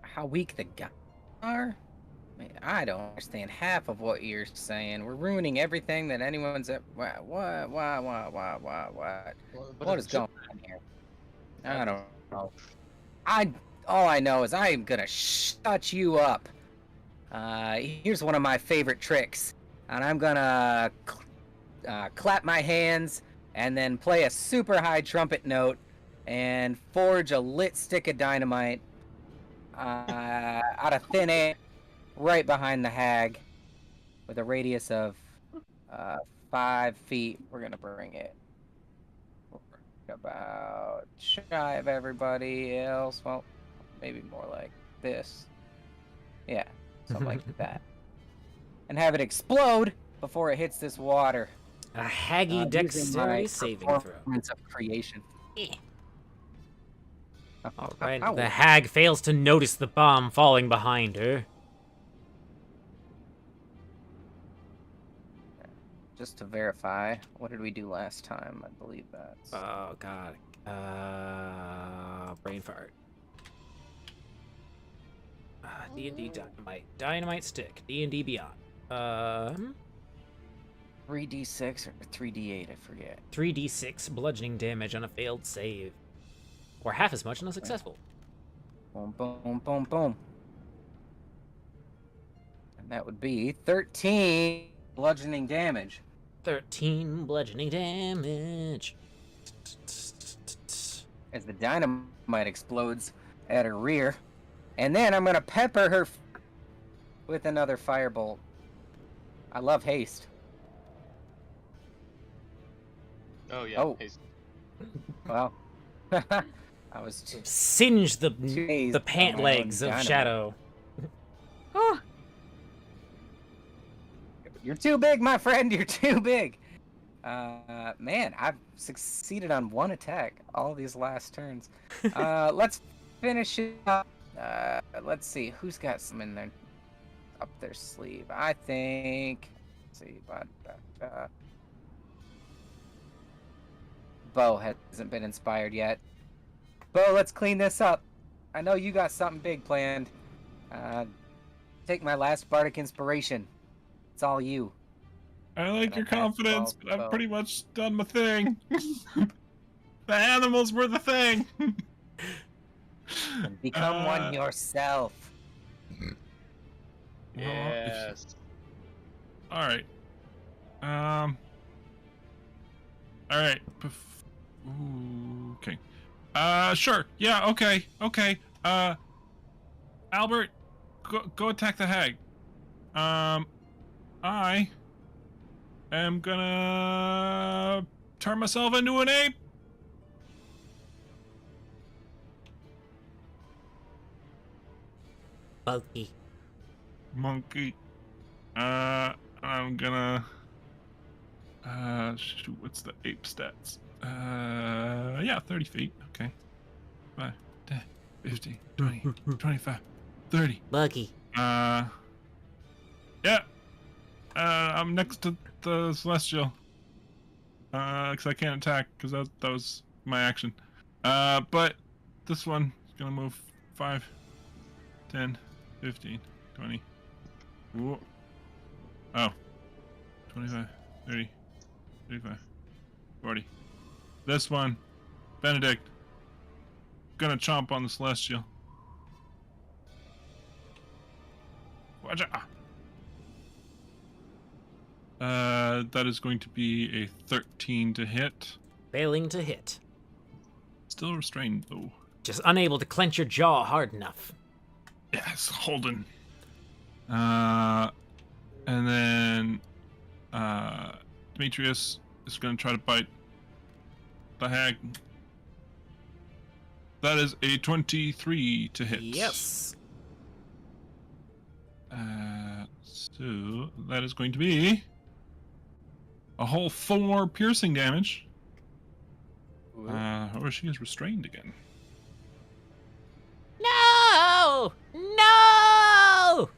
How weak the guys are? I mean, I don't understand half of what you're saying. We're ruining everything that anyone's at. What? What is going on here? I don't know. All I know is I'm gonna shut you up. Here's one of my favorite tricks, and I'm gonna clap my hands and then play a super high trumpet note and forge a lit stick of dynamite out of thin air right behind the hag with a radius of 5 feet. We're gonna bring it about shy of everybody else. Well, maybe more like this. Yeah, something like that. And have it explode before it hits this water. A haggy dexterity saving throw. Performance of creation. Alright, the hag fails to notice the bomb falling behind her. Just to verify, what did we do last time? I believe that's... Oh, God. Brain fart. D&D Dynamite. Dynamite Stick. D&D Beyond. 3d6 or 3d8, I forget. 3d6 bludgeoning damage on a failed save. Or half as much on a successful. Boom, boom, boom, boom. And that would be 13 bludgeoning damage. 13 bludgeoning damage. As the dynamite explodes at her rear. And then I'm gonna pepper her with another firebolt. I love haste. Oh yeah. Oh. Haste. Well, I was too Singe the dazed pant by my own legs of dynamite. Shadow. Oh, You're too big, my friend. You're too big. Man, I've succeeded on one attack all these last turns. Let's finish it up. Let's see who's got some in there up their sleeve. I think. Let's see, but Bo hasn't been inspired yet. Bo, let's clean this up. I know you got something big planned. Take my last bardic inspiration. It's all you. I like And your I cast confidence, spell, but I've so- pretty much done my thing. The animals were the thing. And become one yourself. Yes. All right. All right. Ooh, okay. Sure. Yeah. Okay. Okay. Albert, go attack the hag. I am gonna turn myself into an ape. Bulky. Monkey. I'm gonna. Shoot, what's the ape stats? Yeah, 30 feet. Okay. 5, 10, 15, 20, 25, 30. Bulky. Yeah. I'm next to the celestial. Because I can't attack, because that was my action. But this one is gonna move 5, 10, 15, 20. Ooh. Oh. 25, 30, 35, 40. This one, Benedict, gonna chomp on the celestial. Watcha. That is going to be a 13 to hit. Failing to hit. Still restrained though. Just unable to clench your jaw hard enough. Yes, Holden. And then Demetrius is going to try to bite the hag. That is a 23 to hit. Yes. So that is going to be a whole 4 piercing damage. Or she is restrained again. No! No!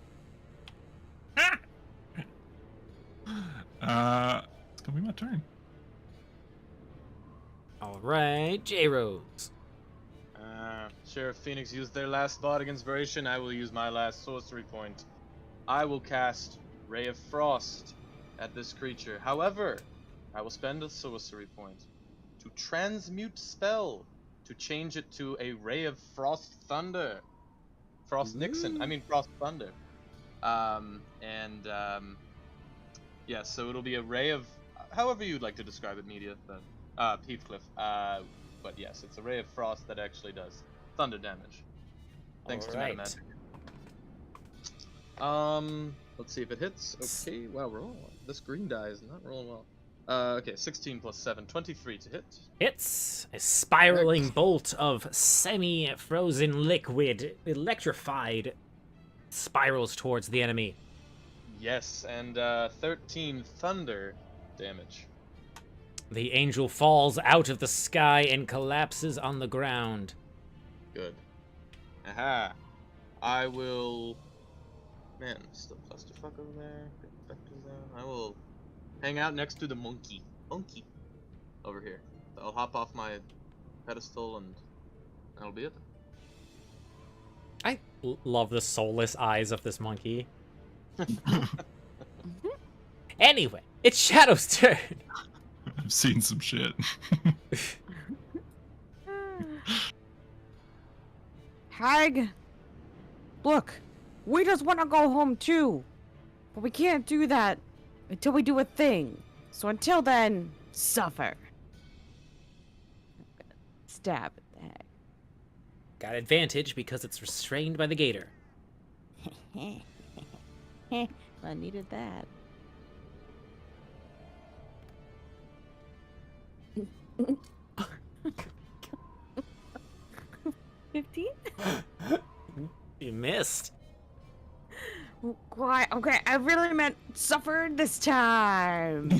It's gonna be my turn. All right, J-Rose. Sheriff Phoenix used their last bardic inspiration. I will use my last sorcery point. I will cast Ray of Frost at this creature. However, I will spend a sorcery point to transmute spell to change it to a Ray of Frost Thunder. Frost Nixon. I mean Frost Thunder. Yeah, so it'll be a ray of, however you'd like to describe it, Media, but Heathcliff. But yes, it's a ray of frost that actually does thunder damage. Thanks to Alright. Metamagic. Let's see if it hits. Okay, wow, this green die is not rolling well. Okay, 16 plus 7, 23 to hit. It's a spiraling bolt of semi-frozen liquid, electrified, spirals towards the enemy. Yes, and 13 thunder damage. The angel falls out of the sky and collapses on the ground. Good. Aha. I will... Man, still clusterfuck over there. Get vectors down. I will hang out next to the monkey. Monkey. Over here. I'll hop off my pedestal and that'll be it. I love the soulless eyes of this monkey. Anyway, it's Shadow's turn. I've seen some shit. Hag, look, we just want to go home too, but we can't do that until we do a thing. So until then, suffer. Stab at the hag. got advantage because it's restrained by the gator. I needed that. $15? You missed. Why? Okay, I really meant suffered this time.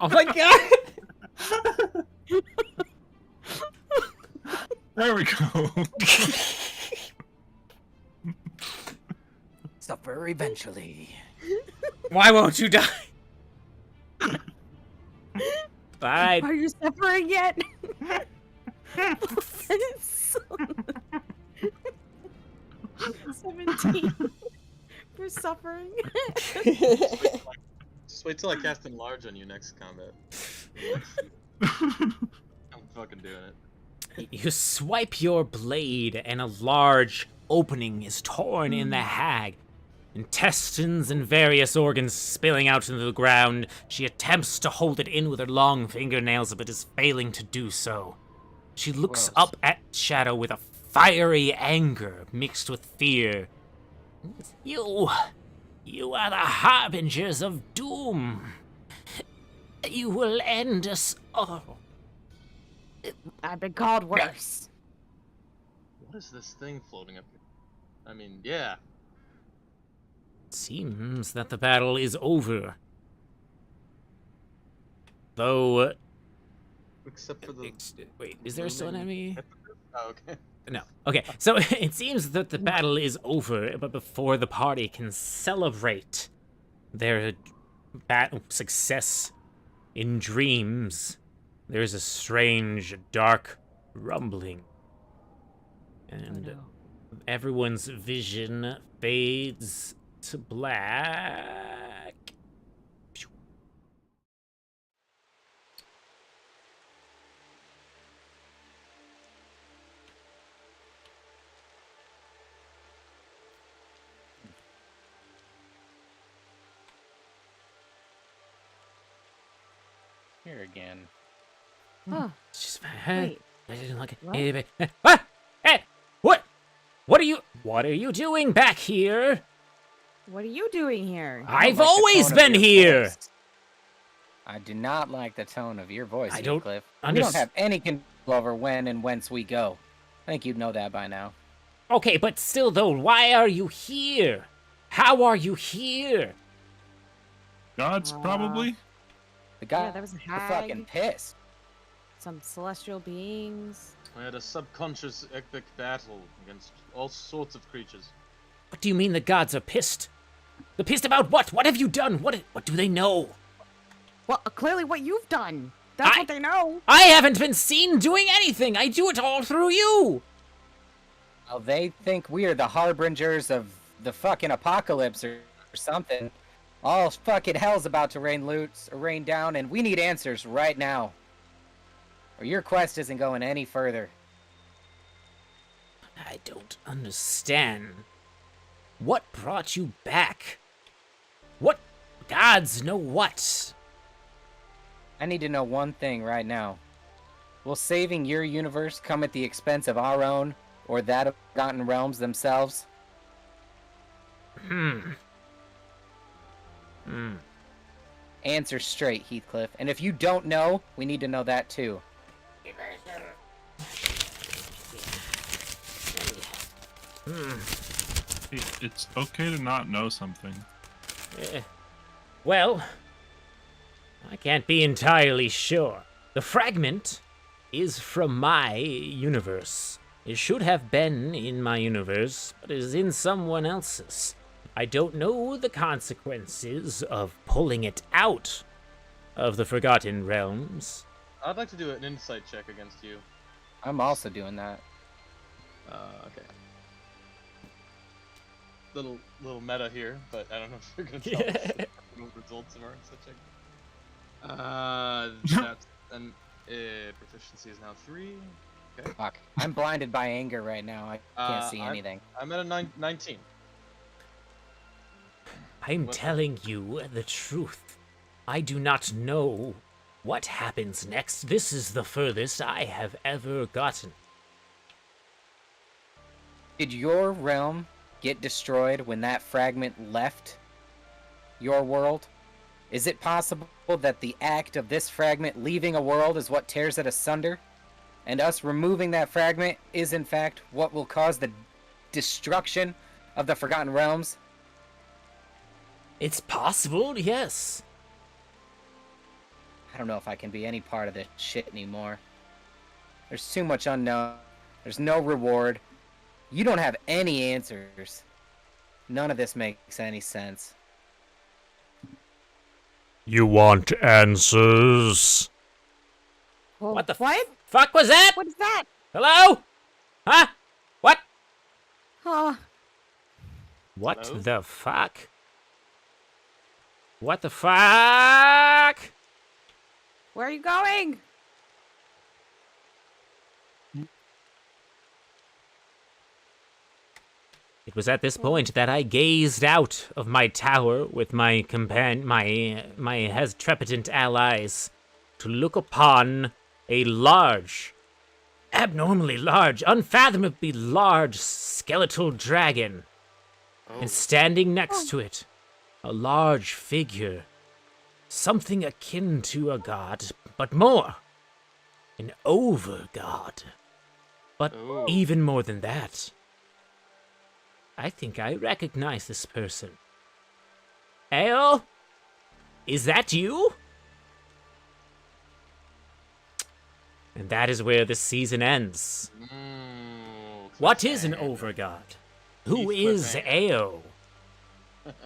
Oh my god! There we go. Suffer eventually. Why won't you die? Bye. Are you suffering yet? 17 for suffering. Just wait till I cast Enlarge on you next combat. I'm fucking doing it. You swipe your blade, and a large opening is torn in the hag. Intestines and various organs spilling out into the ground. She attempts to hold it in with her long fingernails, but is failing to do so. She looks Gross. up at Shadow with a fiery anger mixed with fear. You are the harbingers of doom. You will end us all. I've been called worse. What is this thing floating up here? I mean, yeah. Seems that the battle is over. Though, Except for the. wait, is there still an enemy? Oh, okay. No. Okay, so it seems that the battle is over, but before the party can celebrate their success in dreams, there's a strange, dark rumbling. And everyone's vision fades to black. Here again. Oh, She's wait. I didn't like it. What? Ah! Hey! What are you doing back here? What are you doing here? I don't I've like the always tone of been your here. voice. I do not like the tone of your voice, I don't Heathcliff. We under- don't have any control over when and whence we go. I think you'd know that by now. Okay, but still though, why are you here? How are you here? Gods, probably. The guy Yeah, there was a are fucking hag. pissed. Some celestial beings. We had a subconscious epic battle against all sorts of creatures. What do you mean the gods are pissed? They're pissed about what? What have you done? What do they know? Well, clearly what you've done. That's what they know. I haven't been seen doing anything. I do it all through you. Well, they think we are the harbingers of the fucking apocalypse or something. All fucking hell's about to rain down, and we need answers right now. Or your quest isn't going any further. I don't understand. What brought you back? What gods know what? I need to know one thing right now. Will saving your universe come at the expense of our own, or that of Forgotten Realms themselves? Answer straight, Heathcliff. And if you don't know, we need to know that too. It's okay to not know something. Well, I can't be entirely sure. The fragment is from my universe. It should have been in my universe, but is in someone else's. I don't know the consequences of pulling it out of the Forgotten Realms. I'd like to do an insight check against you. I'm also doing that. Okay. Little meta here, but I don't know if you're gonna tell us what results of our insight check. That's and proficiency is now 3. Okay. Fuck. I'm blinded by anger right now. I can't see I'm- anything. I'm at a 19. I'm What- telling you the truth. I do not know what happens next. This is the furthest I have ever gotten. Did your realm get destroyed when that fragment left your world? Is it possible that the act of this fragment leaving a world is what tears it asunder? And us removing that fragment is in fact what will cause the destruction of the Forgotten Realms? It's possible, yes. I don't know if I can be any part of this shit anymore. There's too much unknown. There's no reward. You don't have any answers. None of this makes any sense. You want answers? Oh, What the what? fuck was that? What is that? Hello? Huh? What? Oh, What Hello? the fuck? What the fuck? where are you going? It was at this point that I gazed out of my tower with my trepidant allies to look upon a large, abnormally large, unfathomably large skeletal dragon. Oh, And standing next to it, a large figure, something akin to a god, but more, an over-god. But Oh. even more than that, I think I recognize this person. Ayo? Is that you? And that is where this season ends. What is an over-god? Who is Ao?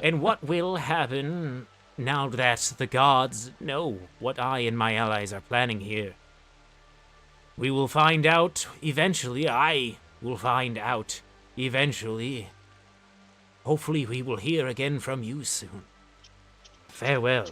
And what will happen now that the gods know what I and my allies are planning here? We will find out eventually. I will find out eventually. Hopefully we will hear again from you soon. Farewell.